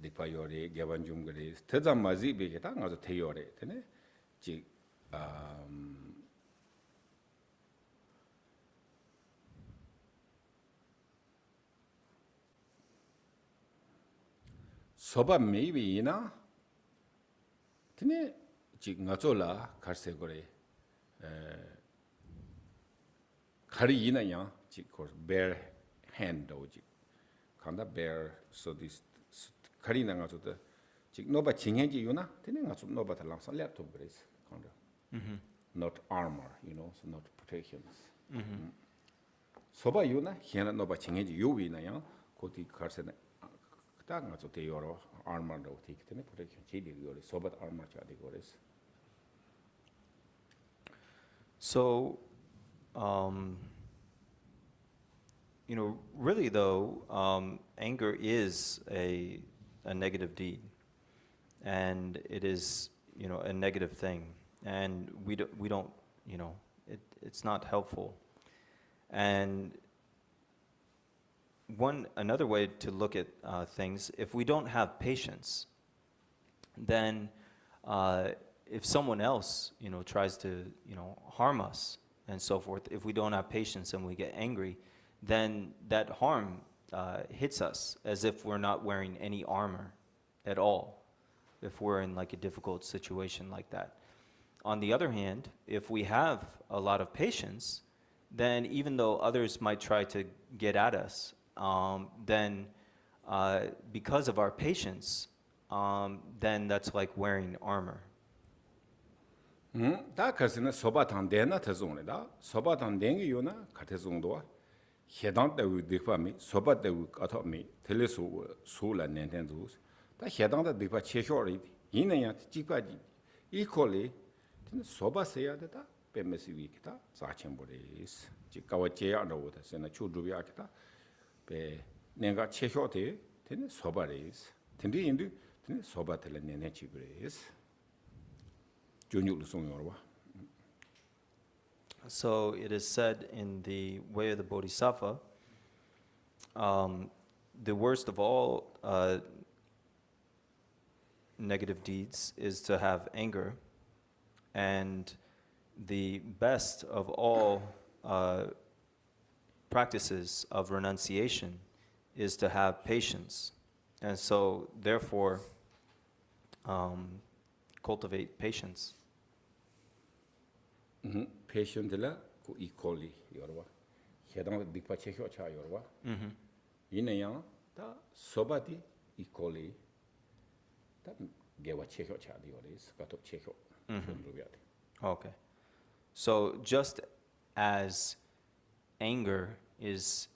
S2: dipayore gaban jumgare teza mazi be geta ngazo teyore tene ji soba maybe ina tene ji ngazo la karse gore Kari ina yang, bare hand doji. Kanda bare, so this kari na nga the noba chingenji yuna, tene nga noba talang sa laptop grace. Not armor, so not protections. Soba yuna, hiena noba chingenji yuwi na yang, koti karse na ta nga te yoro armor do tik tene protection chidi yore, soba armor chadi gores.
S3: So, really though, anger is a negative deed, and it is, a negative thing, and we don't, it's not helpful. And another way to look at things, if we don't have patience, then if someone else, tries to, harm us and so forth, if we don't have patience and we get angry, then that harm hits us as if we're not wearing any armor at all, if we're in like a difficult situation like that. On the other hand, if we have a lot of patience, then even though others might try to get at us, then because of our patience, then that's like wearing armor.
S2: 다 그래서 소바탄 데나 태종이다. 소바탄 댕이 요나 가태종도와 해당 때의 디파미 소바 때의 까토미 텔레소 소라 낸텐도 다 해당다 디파 체쇼리 이내야 지바지 이콜리 소바세야 되다 베메시위기다 사천보리스 지가와 제야로다 세나 추두비아기다 베 내가 체쇼데 되는 소바리스 근데 인도 되는 소바텔 낸네치브리스
S3: So it is said in the way of the Bodhisattva, the worst of all negative deeds is to have anger, and the best of all practices of renunciation is to have patience. And so, therefore, cultivate patience.
S2: Patientla ku equally yorwa. Hedang dikpa chekyo cha yorwa. Inayang ta sobati equally ta gewa chekyo cha di yoris kato chekyo.
S3: Okay. So just as anger is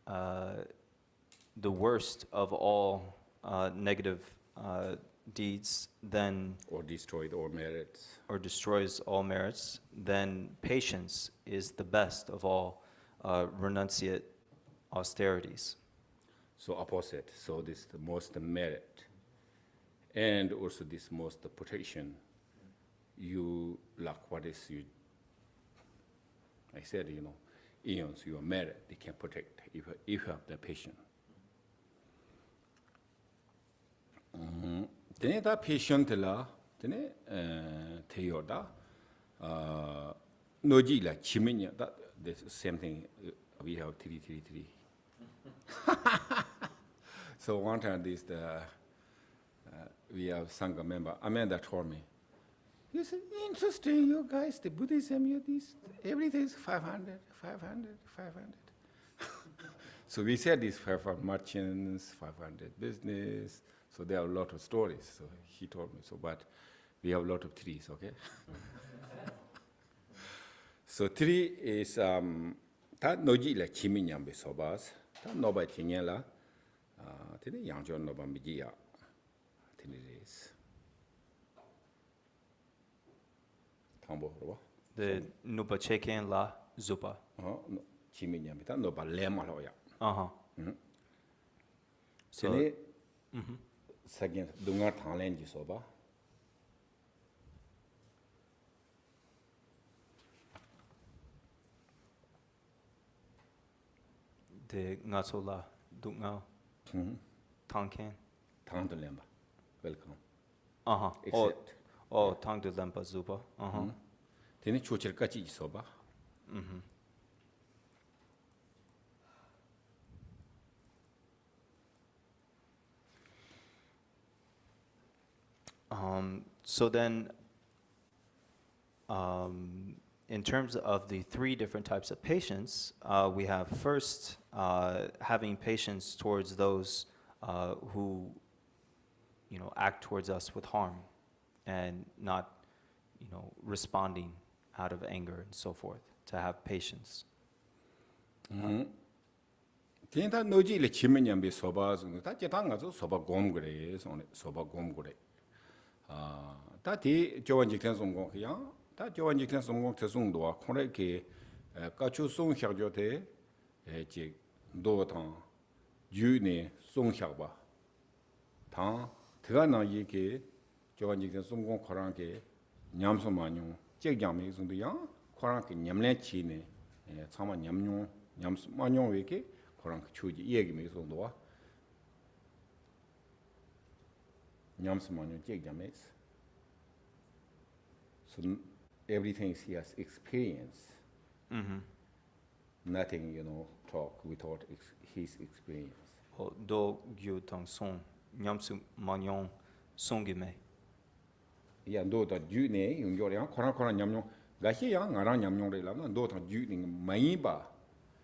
S3: the worst of all negative deeds, then
S2: or destroyed all merits,
S3: or destroys all merits, then patience is the best of all renunciate austerities.
S2: So opposite. So this the most merit, and also this most protection. You lack what is you. I said, eons your merit they can protect if you have the patience. Then that patient la, then Theoda, Noji la Chiminia, that the same thing we have 333. So one time this we have Sangha member, Amanda told me, he said, interesting, you guys, the Buddhism, you this, everything is 500, 500, 500. So we said this 500 merchants, 500 business, so there are a lot of stories. So he told me, so but we have a lot of trees, okay? So tree is, that noji la chiminyambe sobas, that noba tinyela, tene yangjo noba mijia, tene is. Tambo, roba?
S3: The nupa cheken la zupa.
S2: Chiminyambe, that noba lema loya.
S3: So,
S2: Tene, second, dunga tanglenji soba.
S3: the ngasola dungao tangken.
S2: Tang de lemba. Welcome.
S3: Oh,
S2: Except.
S3: tang de lempa zupa.
S2: Tene chochir kachi soba.
S3: So then, in terms of the three different types of patience, we have first having patience towards those who, act towards us with harm, and not, responding out of anger and so forth. To have patience.
S2: Tene ta noji le chiminyambe soba zungu, ta jetanga zo soba gom gure, soba gom gure. Ta ti jowan jikten songkong kiyang, ta jowan jikten songkong te songdoa, kore ke kachu song xiak te, jik do tang, yu ne song xiak ba. Tang, tiga na yi ke, jowan jikten songkong korang ke, nyam so ma nyong, jik jang me songdo yang, korang ke nyam len chi ne, tsama nyam nyong, nyam so ma nyong we ke, korang ke chu ji ye ki me songdoa. Nyam so ma nyong, jik jang me. So everything he has experience. Nothing, talk without his experience.
S3: Do gyu tang song, nyamsu manyong songime.
S2: Yeah, do the ju ne, yung yo yang, korang nyam nyong, gashi yang, ngarang nyam nyong re lam, do tang ju ning mayi ba.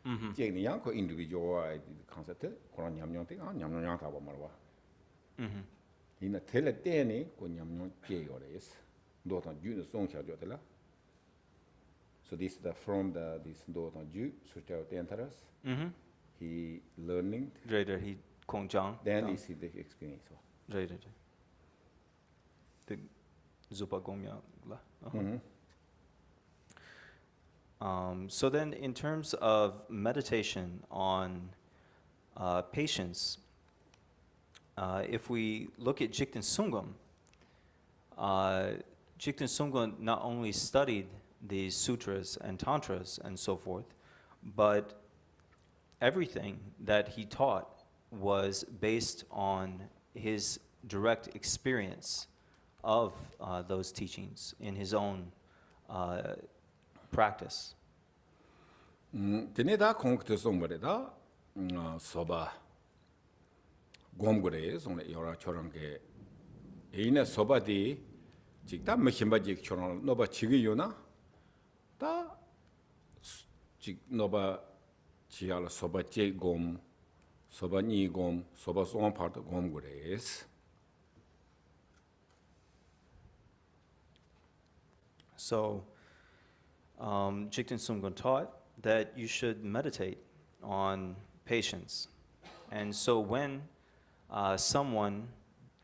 S2: Jek ni yang ko individual concept, korang nyam nyong te, nyam nyong yang taba marwa. Ina tele te ne, ko nyam nyong je yo re is. Do tang ju ne song xiao jo te la. So this is from this do tang ju, so xiao te enteras. He learning.
S3: Right, he kongjang.
S2: Then he see the experience.
S3: Right. The zupa gomya la. So then, in terms of meditation on patience, if we look at Jigten Sungam not only studied the sutras and tantras and so forth, but everything that he taught was based on his direct experience of those teachings in his own practice.
S2: Tene da kong te song bare da soba gom gore song le yora chorang ke ine soba di jik da mechimba jik chorang noba chigi yo na da jik noba chiala soba je gom soba ni gom soba song part gom gore es.
S3: So, Jigten Sungam taught that you should meditate on patience. And so when someone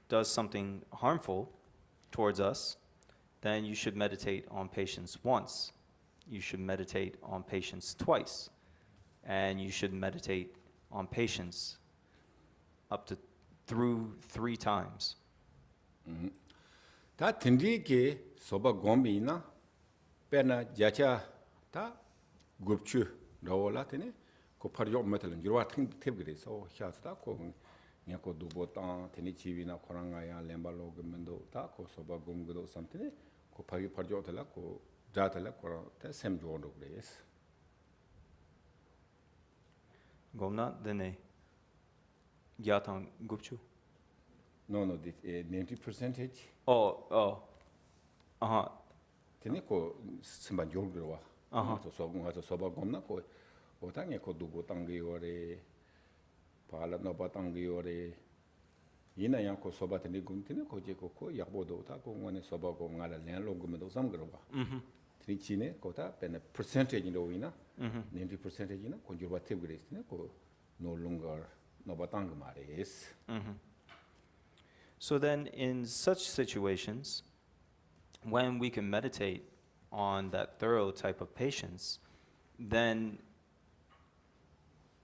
S3: does something harmful towards us, then you should meditate on patience once. You should meditate on patience twice. And you should meditate on patience through 3 times.
S2: Da tindi ke soba gombi na pena jacha da gupchu rawola tene ko paryo metal ngirwa ting tebgre so hyas da ko nyako dubo tang teni chiwi na koranga ya lemba logo mendo ta ko soba gumgudo samtene ko pagi parjo tala ko jatala ko ta sem jondo gres
S3: Gomna dene yatang gupchu.
S2: no the 90%
S3: Oh.
S2: teni ko simba jorgo wa so soba gomna ko otang ko dubo tangi yore pala no batangi yore ina yang ko soba teni gumtene ko je ko yakbodo ta ko ngone soba ko ngala len lo gumdo samgro wa teni chine ko ta pen percentage ndo ina 90% ina ko jurba tebgres ne ko no longer no batang mares.
S3: So then, in such situations, when we can meditate on that thorough type of patience, then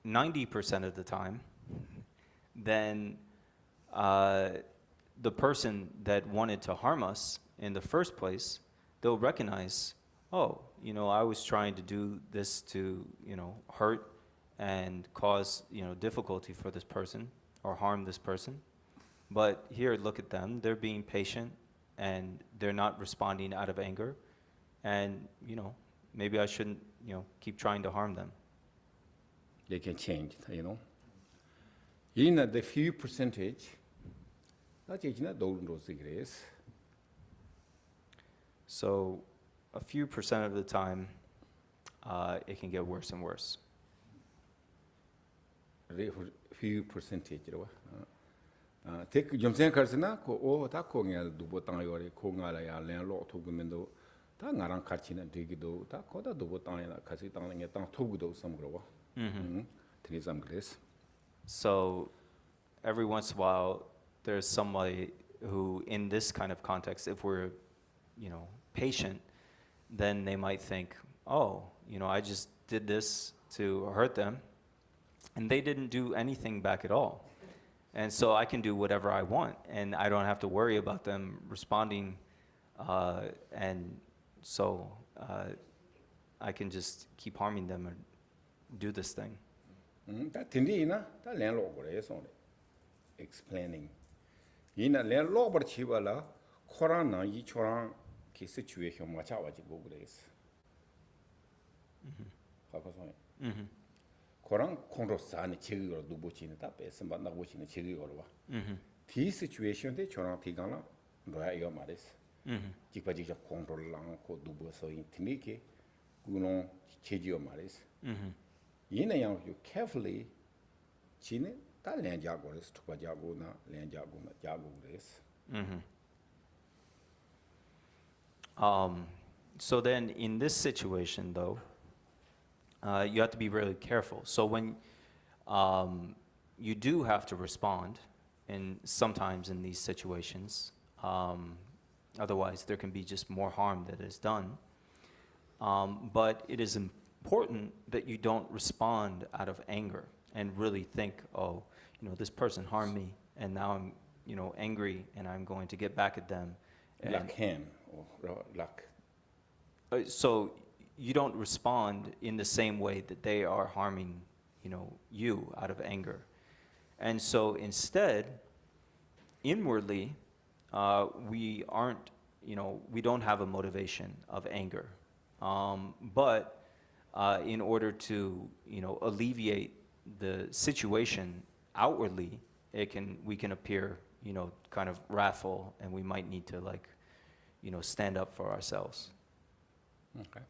S3: 90% of the time, then the person that wanted to harm us in the first place, they'll recognize, oh, I was trying to do this to, hurt and cause, difficulty for this person or harm this person. But here, look at them. They're being patient and they're not responding out of anger. And, maybe I shouldn't, keep trying to harm them.
S2: They can change, In the few percentage, that's not those degrees.
S3: So a few percent of the time, it can get worse and worse.
S2: Few percentage, take Jomsen Karsana, ko Takongel, Dubotang Yori, Kongala, Landlord, Togumendo, Tangaran Kachina, Digido, Takoda, Dubotang, Kasitan, and Yatan Togudo, some grower. Some grace.
S3: So every once in a while, there's somebody who, in this kind of context, if we're, patient, then they might think, oh, I just did this to hurt them, and they didn't do anything back at all. And so I can do whatever I want, and I don't have to worry about them responding, and so I can just keep harming them and do this thing.
S2: That Tindina, that landlord is only explaining. In a landlord, but Chivala, Korana, Yichoran, key situation, Machawaji Bogres. Koran Kondrosan, Chili or Dubuchin tapes, but not watching a chili or what. T situation, the Choran Tigana, Dry Maris. Chipaji control lang, Dubu, so in Tiniki, Gunon, Chigio Maris. In a young, you carefully chine, that land jaguars, Tupajaguna, land jaguna, jaguars.
S3: So then, in this situation, though, you have to be really careful. So when you do have to respond, and sometimes in these situations, otherwise there can be just more harm that is done. But it is important that you don't respond out of anger and really think, oh, this person harmed me, and now I'm, angry, and I'm going to get back at them.
S2: Like him, or like.
S3: So you don't respond in the same way that they are harming, you out of anger. And so instead, inwardly, we aren't, we don't have a motivation of anger. But in order to, alleviate the situation outwardly, we can appear, kind of wrathful, and we might need to stand up for ourselves.
S2: Okay.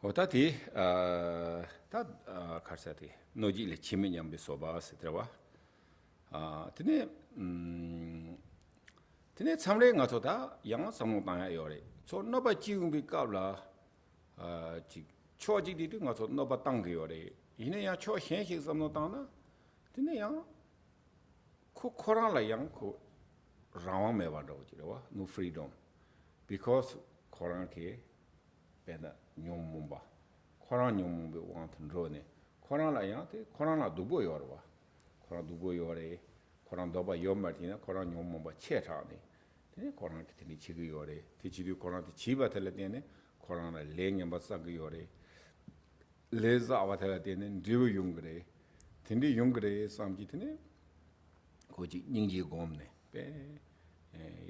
S2: Otati, that Karsati, no gili chiminyam bisoba, etc. Tine Samre Natota, young Samutana Yori. So nobody chewing big gabla, Choji did not know about Tangiori. In a cho henshik Samotana, Tine young Korala young Ram Mevado, no freedom. Because Koranke, better. Nyom Mumba. Koran Nyom want to draw ne. Koran la yante, Koran Dubo Yorwa. Koran Dubo Yore, Koran Doba Yomartina, Koran Nyom Mumba Chetani. Then Koran Kitini Chigi Yore, teach you Koran to Chiba Telatene, Koran Ling and Basagi Yore, Leza Avatelatene, Dibu Yungre, Tindi Yungre Samjitine, Koji Ningi Gomne,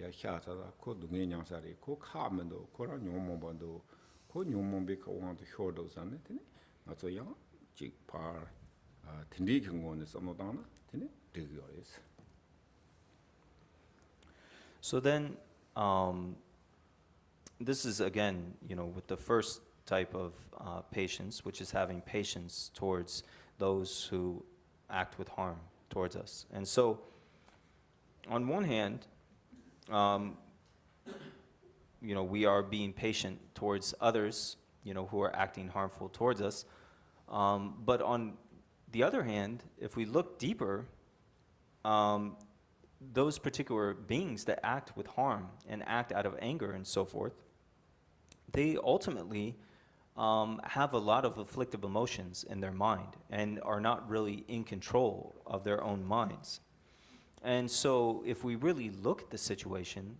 S2: Yashata, Ko Dungiansari, Ko Kamendo, Kora Nyomobando, Ko Nyomobika want to show those on it, not so young, Jig Par, Tindi can go on the Samodana, Tini, Digioris.
S3: So then, this is again, with the first type of patience, which is having patience towards those who act with harm towards us. And so, on one hand, we are being patient towards others, who are acting harmful towards us. But on the other hand, if we look deeper, those particular beings that act with harm and act out of anger and so forth, they ultimately have a lot of afflictive emotions in their mind and are not really in control of their own minds. And so if we really look at the situation,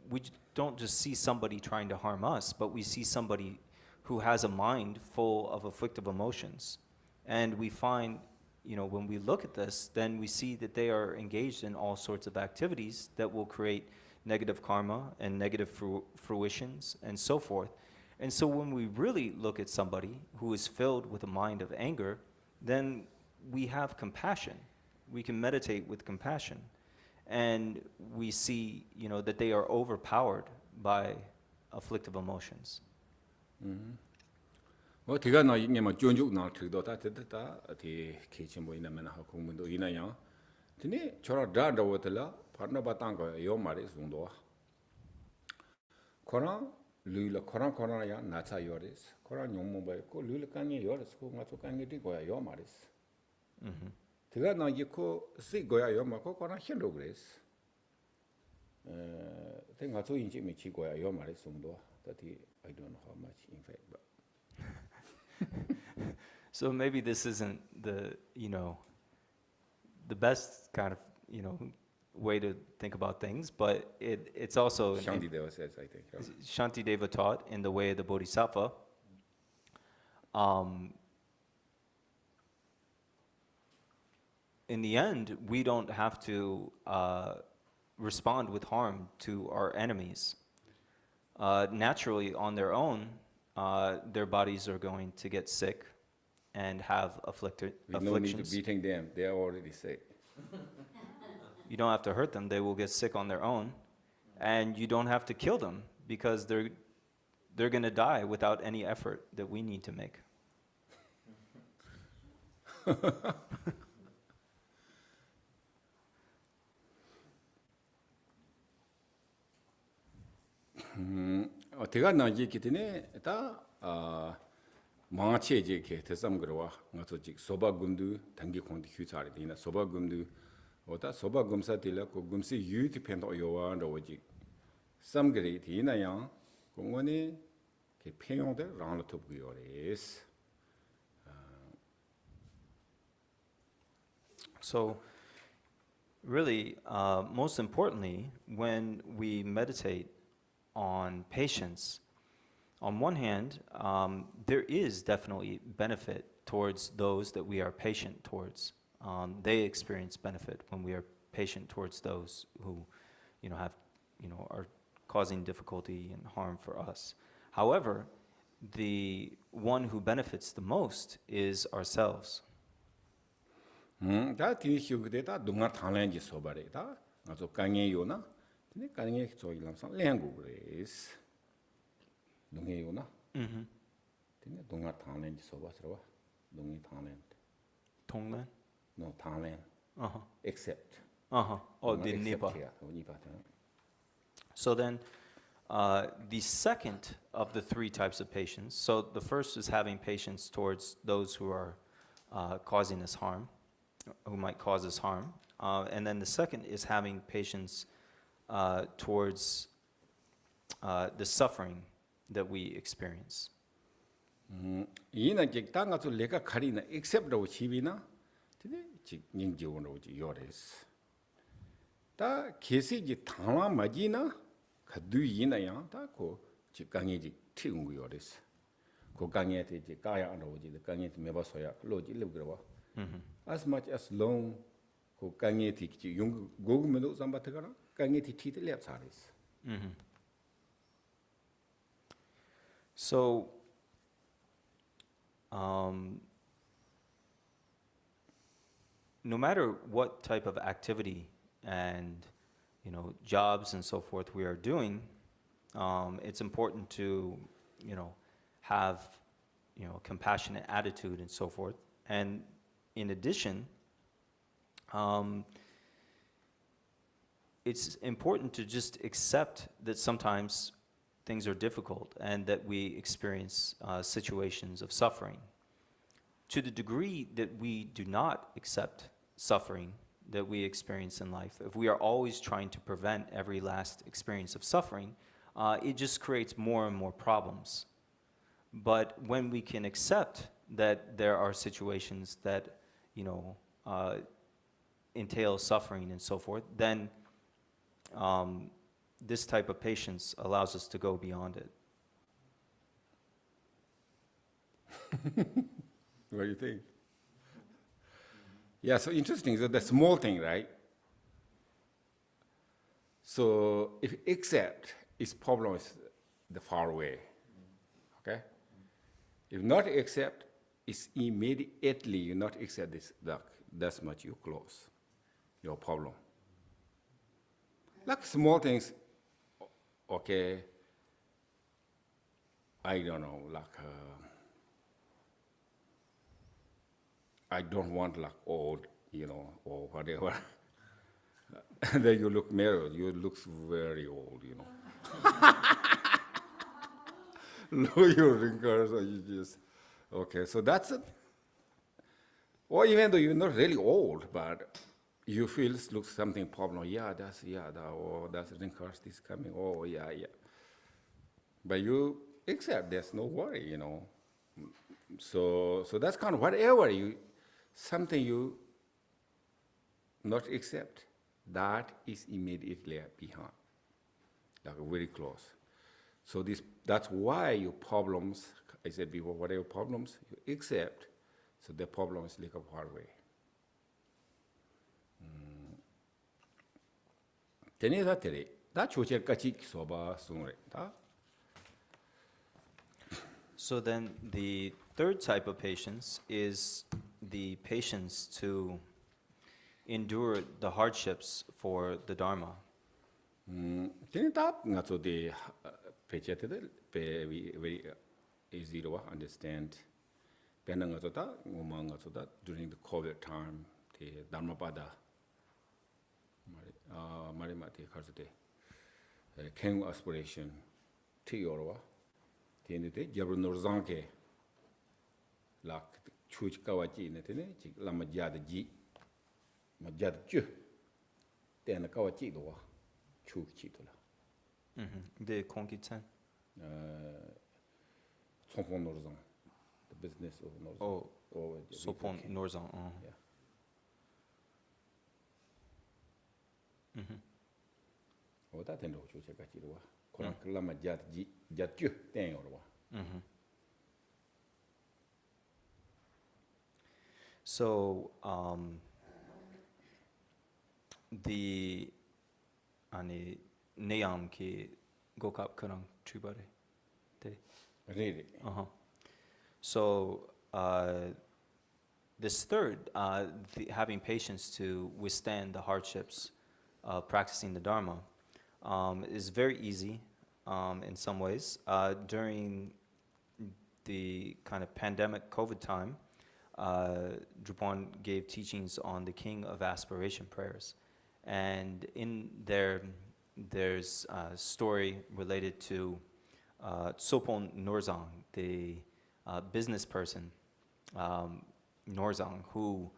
S3: we don't just see somebody trying to harm us, but we see somebody who has a mind full of afflictive emotions. And we find, when we look at this, then we see that they are engaged in all sorts of activities that will create negative karma and negative fruitions and so forth. And so when we really look at somebody who is filled with a mind of anger, then we have compassion. We can meditate with compassion. And we see, that they are overpowered by afflictive emotions.
S2: Well, Tigana, you know, Junjuk now to the kitchen boy in a manner, Hakundo Inaya. Tini, Chora Dada Watela, partner Batanga, Yomaris, Undo. Koran, Lula, Koran, Nata Yoris, Koran Yomobai, Lula Kanye Yoris, who Matukangi Goya Yomaris. Tigana, you call see Goya Yomako, Koran Hindo Grace. Think I told you Jimmy Chigoya Yomaris Undo, that I don't know how much, in fact, but.
S3: So maybe this isn't the best kind of, way to think about things, but it's also
S2: Shantideva says, I think.
S3: Shantideva taught in the way of the Bodhisattva. In the end, we don't have to respond with harm to our enemies. Naturally, on their own, their bodies are going to get sick and have afflictions.
S2: No need to beating them; they are already sick.
S3: You don't have to hurt them; they will get sick on their own, and you don't have to kill them because they're going to die without any effort that we need to make.
S2: Tiga naji kitine ta mache je ke tesam gurwa ngaso jik soba gumdu dangi khong di chari dina soba gumdu oda soba gumsa tila ko gumsi yu ti pendo yowa ro jik samgri dina yang kongone ke peyong de rang top yores.
S3: So really, most importantly, when we meditate on patience, on one hand, there is definitely benefit towards those that we are patient towards. They experience benefit when we are patient towards those who, are causing difficulty and harm for us. However, the one who benefits the most is ourselves.
S2: 다 디시우데 다 동아 탄렌지 소바레 다 아주 강해 요나 근데 강해 저기 람상 랭고 그래스 동해 요나 근데 동아 탄렌지 소바스라 동이 탄렌
S3: 동렌
S2: no 탄렌 except
S3: oh the Ningpo. So then the second of the three types of patience, so the first is having patience towards those who are causing us harm, who might cause us harm. And then the second is having patience towards the suffering that we experience.
S2: 이나 직 땅가서 내가 가리나 except라고 집이나 근데 직 닝지원으로 요레스 다 계시지 당화 맞이나 가두이나야 다고 직강이지 튀은 거 요레스 그 강에 되지 가야 안 오지 강에 매봐서야 로지 르그러와 as much as long ko kange ti chi yung go meno samba te kara kange ti te lep saris.
S3: So, no matter what type of activity and jobs and so forth we are doing, it's important to have a compassionate attitude and so forth. And in addition, it's important to just accept that sometimes things are difficult and that we experience situations of suffering. To the degree that we do not accept suffering that we experience in life, if we are always trying to prevent every last experience of suffering, it just creates more and more problems. But when we can accept that there are situations that, entail suffering and so forth, then this type of patience allows us to go beyond it.
S2: What do you think? Yeah, so interesting. So the small thing, right? So if accept its problem is the far away, okay? If not accept, it's immediately you not accept this, that's much you close your problem. Like small things, okay, I don't know, like, I don't want like old, or whatever. And then you look mirror, you look very old, Look your wrinkles, or you just, okay, so that's it. Or even though you're not really old, but you feel looks something problem, that's wrinkles is coming, yeah. But you accept, there's no worry, So that's kind of whatever something you not accept, that is immediately behind, like very close. So that's why your problems, I said before, whatever problems you accept, so the problem is like a far away.
S3: So then the third type of patience is the patience to endure the hardships for the Dharma.
S2: Very easy to understand. During the COVID time, the Dharmapada, Marimati Karzate, King aspiration, Tiorwa, Tienite, Jabrunorzanke, Lak Chuch Kawachi, Netene, Lamajad Ji, Majad Chu, then a Kawachi doa, Chuk Chitola.
S3: The Konkitsen?
S2: Sopon Norzan, the business of Norzan.
S3: Sopon Norzan.
S2: Yeah. That and Chuchakachiwa, Koraklama Jatu, Tanyorwa.
S3: So, the Neyam ki Gokap Karang Chubare.
S2: Really?
S3: So, this third, having patience to withstand the hardships of practicing the Dharma, is very easy in some ways. During the kind of pandemic COVID time, Drupon gave teachings on the King of Aspiration prayers. And in there's a story related to Sopon Norzang, the business person, Norzang, who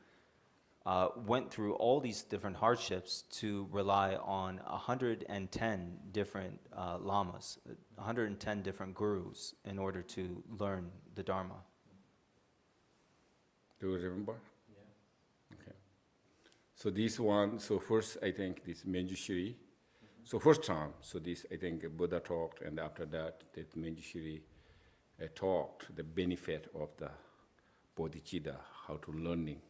S3: went through all these different hardships to rely on 110 different lamas, 110 different gurus in order to learn the Dharma.
S2: Do you remember? Yeah. Okay. So this one, so first I think this Manjushri, so first time, so this I think Buddha talked, and after that Manjushri talked the benefit of the bodhicitta, how to learning.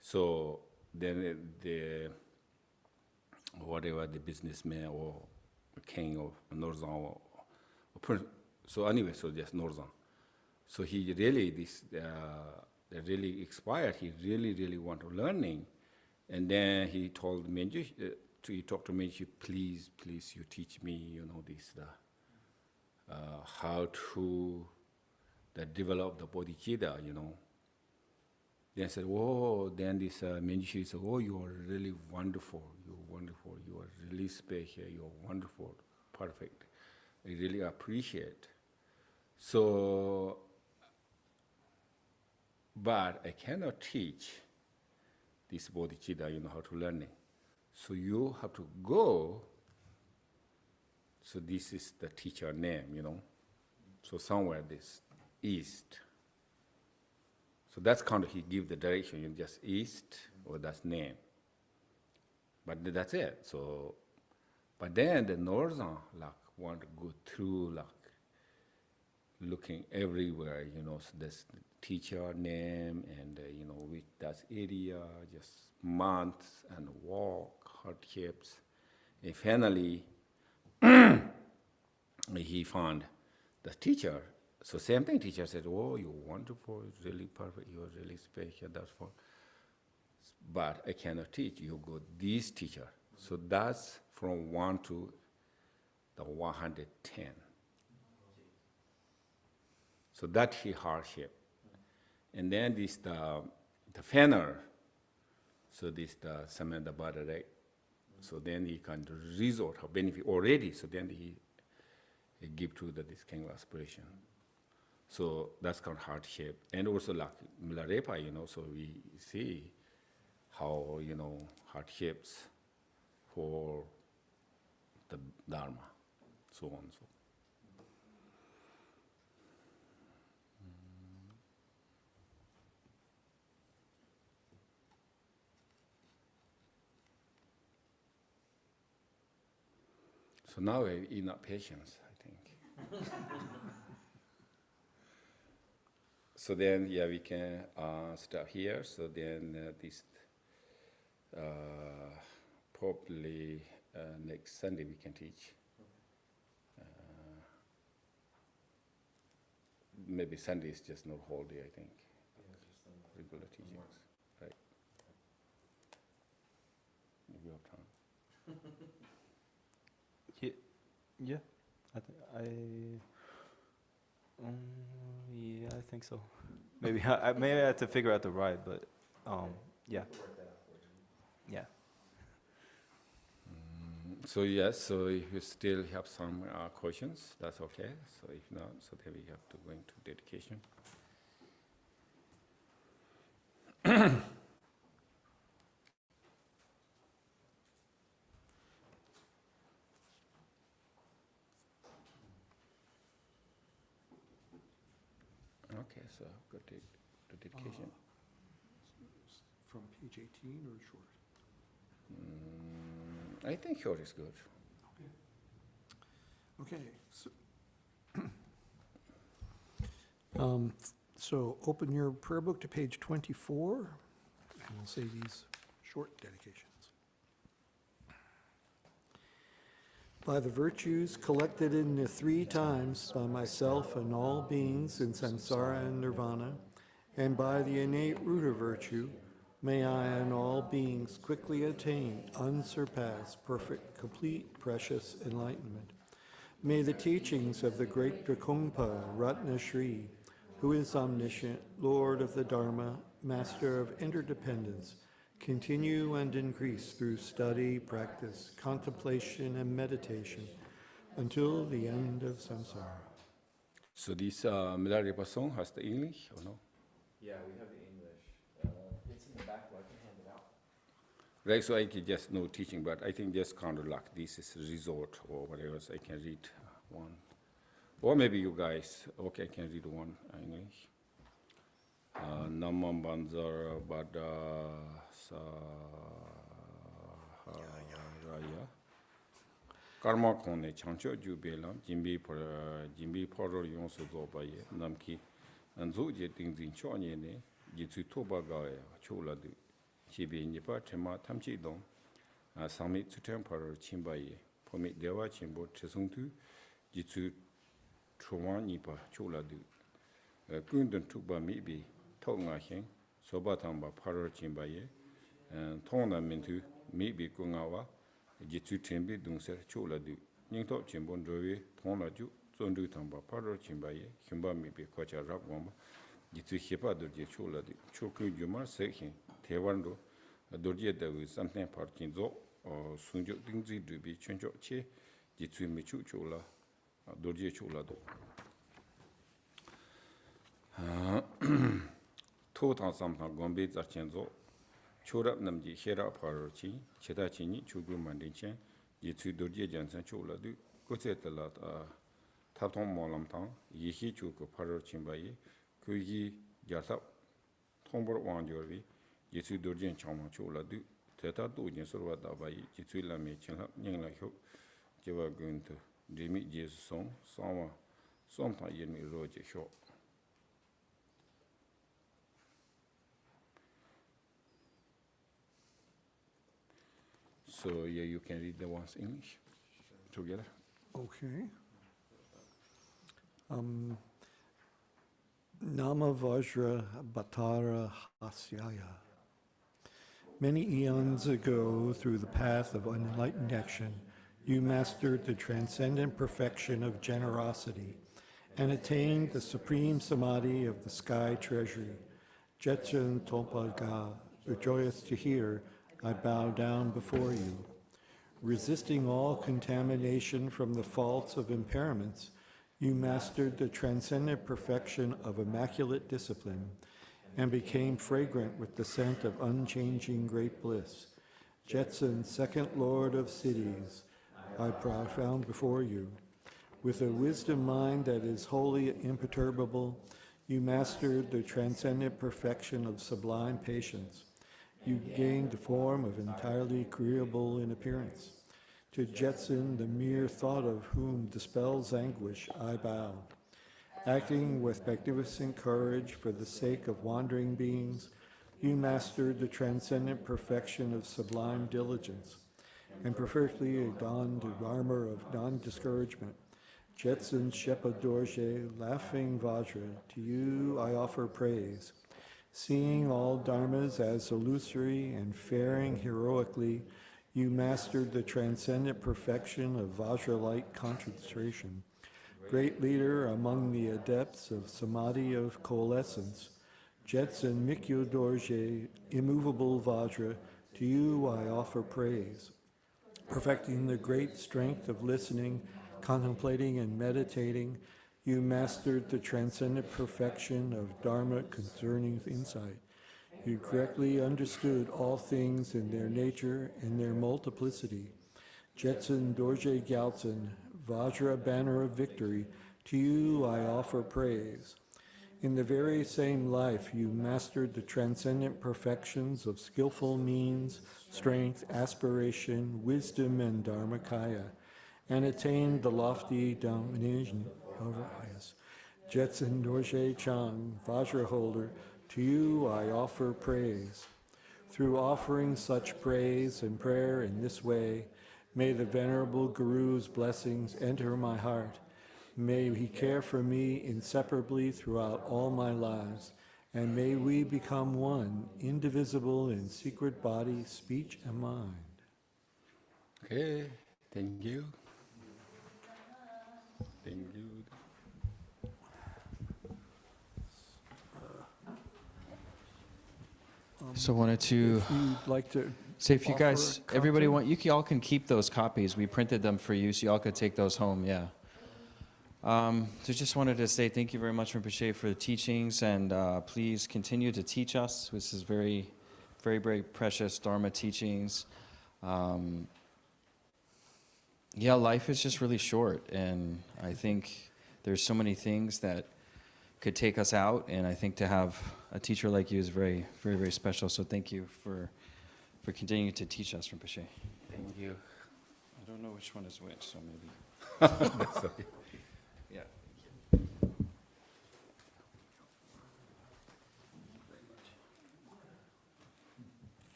S2: So then whatever the businessman or king of Northern so anyway, so just Northern. So he really, really expired. He really want to learning. And then he told Menju, he talked to Menju, please, you teach me, this, how to develop the bodhicitta, Then I said, oh, then this Menju said, oh, you are really wonderful, you are really special, you are wonderful, perfect. I really appreciate. So, but I cannot teach this bodhicitta, how to learn it. So you have to go. So this is the teacher name, So somewhere this east. So that's kind of he give the direction, just east or that's name. But that's it. So, but then the northern want to go through looking everywhere, so there's the teacher name and with that area, just months and walk, hardships. And finally, he found the teacher. So same thing, teacher said, oh, you're wonderful, really perfect, you're really special, that's for. But I cannot teach, you go this teacher. So that's from 1 to the 110. So that he hardship. And then this the fenner, so this the Samantha Badare. So then he can resort of benefit already, so then he give to this kind of aspiration. So that's kind of hardship. And also like Milarepa, so we see how, hardships for the Dharma, so on and so. So now we're enough patience, I think. So then, we can start here. So then this, probably next Sunday we can teach. Maybe Sunday is just not whole day, I think. Regular teachings, right? If you have time.
S3: Yeah, I think so. Maybe maybe I have to figure out the ride, but yeah. Yeah.
S2: So yes, so if you still have some questions, that's okay. So if not, so then we have to go into dedication. Okay, so go to dedication.
S8: From page 18 or short?
S2: I think short is good.
S1: Okay. So open your prayer book to page 24, and we'll say these short dedications. By the virtues collected in the 3 times by myself and all beings in samsara and nirvana, and by the innate root of virtue, may I and all beings quickly attain unsurpassed, perfect, complete, precious enlightenment. May the teachings of the great Dracompa Ratna Shri, who is omniscient, Lord of the Dharma, Master of interdependence, continue and increase through study, practice, contemplation, and meditation until the end of samsara.
S2: So this Milarepa song has the English or no?
S5: Yeah, we have the English. It's in the back, but I can hand it out.
S2: Right, so I can just no teaching, but I think just kind of like this is resort or whatever, so I can read one. Or maybe you guys, okay, I can read one English. Namam Banzara Bada Saharaya Karma Kone Chancho Jubelam, Jimbi Poro Yonso Zobaye, Namki, and Zoje Dingzin Chonyene, Jitsu Toba Gaya, Chola Chibi Nipa Tema Tamchi Dong, Sami Tsutem Paro Chimbaye, Pomi Dewa Chimbo Tresungtu, Jitsu Truwan Nipa Chula Du, Gundun Tukba Mibi, Tonga Heng, Sobatamba Paro Chimbaye, and Tona Mintu, Mibi Kungawa, Jitsu Timbi Dungser Chula Du, Ningtop Chimbon Jovi, Tona Ju, Zondu Tamba Paro Chimbaye, Kimba Mibi Kwacha Rapwamba, Jitsu Hipa Durje Chula Du, Choku Juma Sekhin, Tewando, Durje Devu Santen Parkinzo, or Sunjo Dingzi Dubi Chunjo Che, Jitsu Michu Chula, Durje Chula Do. Totan Samtan Gombe Zachenzo, Chorap Namji Hera Parochi, Chetachini, Chugu Mandinchen, Jitsu Durje Jansen Chula Du, Gosetelat Taton Molamtang, Yihi Chuku Parochimbaye, Kuyi Jatap, Tombor Wanjori, Jitsu Durjan Chama Chula Du, Teta Dujin Surva Dabai, Jitsu Lame Chinla Ningla Huk, Java Gunta, Jimmy Jason, Sama, Somta Yemi Roger Shaw. So yeah, you can read the ones English together.
S1: Okay. Nama Vajra Bhattara Hasyaya. Many eons ago, through the path of unenlightened action, you mastered the transcendent perfection of generosity and attained the supreme samadhi of the sky treasury. Jetsun Tolpa rejoiced to hear, I bow down before you. Resisting all contamination from the faults of impairments, you mastered the transcendent perfection of immaculate discipline and became fragrant with the scent of unchanging great bliss. Jetsun, second lord of cities, I profound before you. With a wisdom mind that is wholly imperturbable, you mastered the transcendent perfection of sublime patience. You gained the form of entirely agreeable in appearance. To Jetsun, the mere thought of whom dispels anguish, I bow. Acting with magnificent courage for the sake of wandering beings, you mastered the transcendent perfection of sublime diligence and perfectly adorned the armor of non-discouragement. Jetsun Shepa Dorje, laughing Vajra, to you I offer praise. Seeing all dharmas as illusory and faring heroically, you mastered the transcendent perfection of Vajra-like concentration. Great leader among the adepts of samadhi of coalescence, Jetsun Mikyo Dorje, immovable Vajra, to you I offer praise. Perfecting the great strength of listening, contemplating, and meditating, you mastered the transcendent perfection of Dharma concerning insight. You correctly understood all things in their nature and their multiplicity. Jetsun Dorje Gyaltsen, Vajra banner of victory, to you I offer praise. In the very same life, you mastered the transcendent perfections of skillful means, strength, aspiration, wisdom, and dharmakaya, and attained the lofty domination of Ayas. Jetsun Dorje Chang, Vajra holder, to you I offer praise. Through offering such praise and prayer in this way, may the Venerable Guru's blessings enter my heart. May he care for me inseparably throughout all my lives, and may we become one, indivisible in secret body, speech, and mind.
S2: Okay, thank you. Thank you.
S14: So wanted to
S1: If you'd like to
S14: say if you
S1: offer
S14: guys, everybody
S1: content?
S14: y'all can keep those copies. We printed them for you, so y'all could take those home, yeah. So just wanted to say thank you very much, Rinpoche, for the teachings, and please continue to teach us. This is very, very, very precious Dharma teachings. Yeah, life is just really short, and I think there's so many things that could take us out, and I think to have a teacher like you is very, very, very special. So thank you for continuing to teach us, Rinpoche.
S2: Thank you.
S14: I don't know which one is which, so maybe.
S2: That's okay.
S14: Yeah.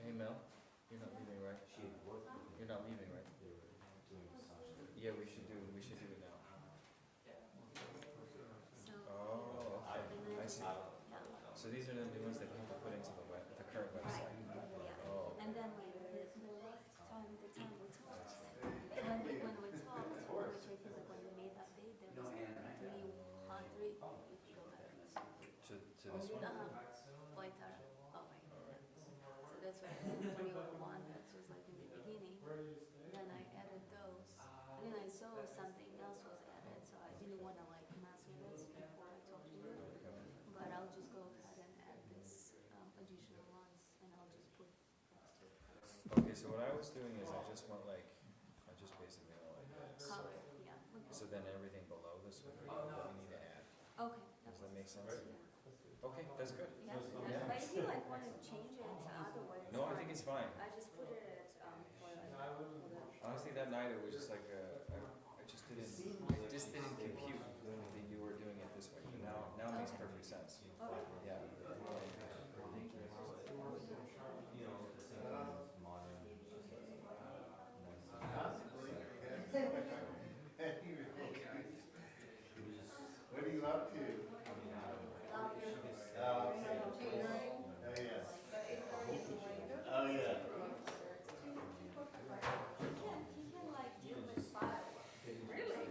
S14: Hey Mel, you're not leaving, right? You're not leaving, right? Yeah, we should do it now. Oh, okay, I see. So these are the new ones that people put into the current website? Oh,
S11: And then like the last time, the time we talked, when we talked, which I think like when we made that date, there was like 300, if you go ahead.
S14: to this one?
S11: Like that, oh my goodness. So that's why 301, that was like in the beginning. Then I added those. And then I saw something else was added, so I didn't want to like mess with this before I talked to you. But I'll just go ahead and add this additional ones, and I'll just put next to it.
S14: Okay, so what I was doing is I just basically went like this.
S11: Color, yeah.
S14: So then everything below this would be what we need to add.
S11: Okay.
S14: Does that make sense? Okay, that's good.
S11: Yeah. But if you like want to change it to other ways.
S14: No, I think it's fine.
S11: I just put it at, for like,
S14: Honestly, that night it was just like, it just didn't compute that you were doing it this way. But now it makes perfect sense. Yeah.
S12: What are you up to? Oh, yeah. Oh, yeah.
S11: he can like deal with files. Really?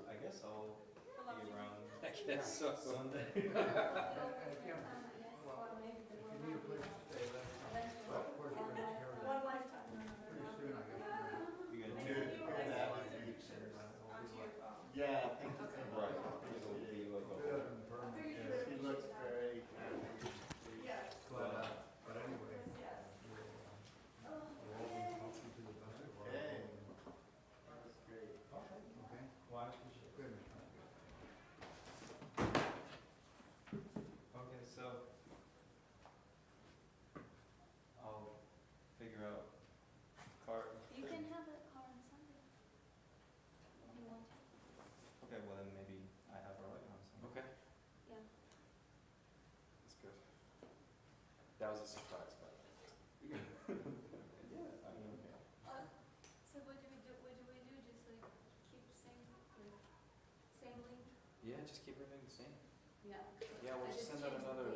S3: I guess I'll be around
S14: Yes, so.
S3: Sunday. You gonna do it?
S12: Yeah, I think it's
S3: Right. It'll be like a.
S12: She looks very happy.
S1: But anyway.
S12: Okay. That's great.
S1: Okay.
S3: Well, I appreciate it. Okay, so I'll figure out car.
S11: You can have a car on Sunday. If you want to.
S3: Okay, well then maybe I have a right on Sunday.
S14: Okay,
S11: Yeah.
S14: that's good. That was a surprise, but.
S3: Yeah, I mean, okay.
S11: So what do we do? What do we do? Just like keep same link?
S14: Yeah, just keep everything the same.
S11: Yeah.
S14: Yeah, we'll
S11: I
S14: just send out
S11: changed the
S14: another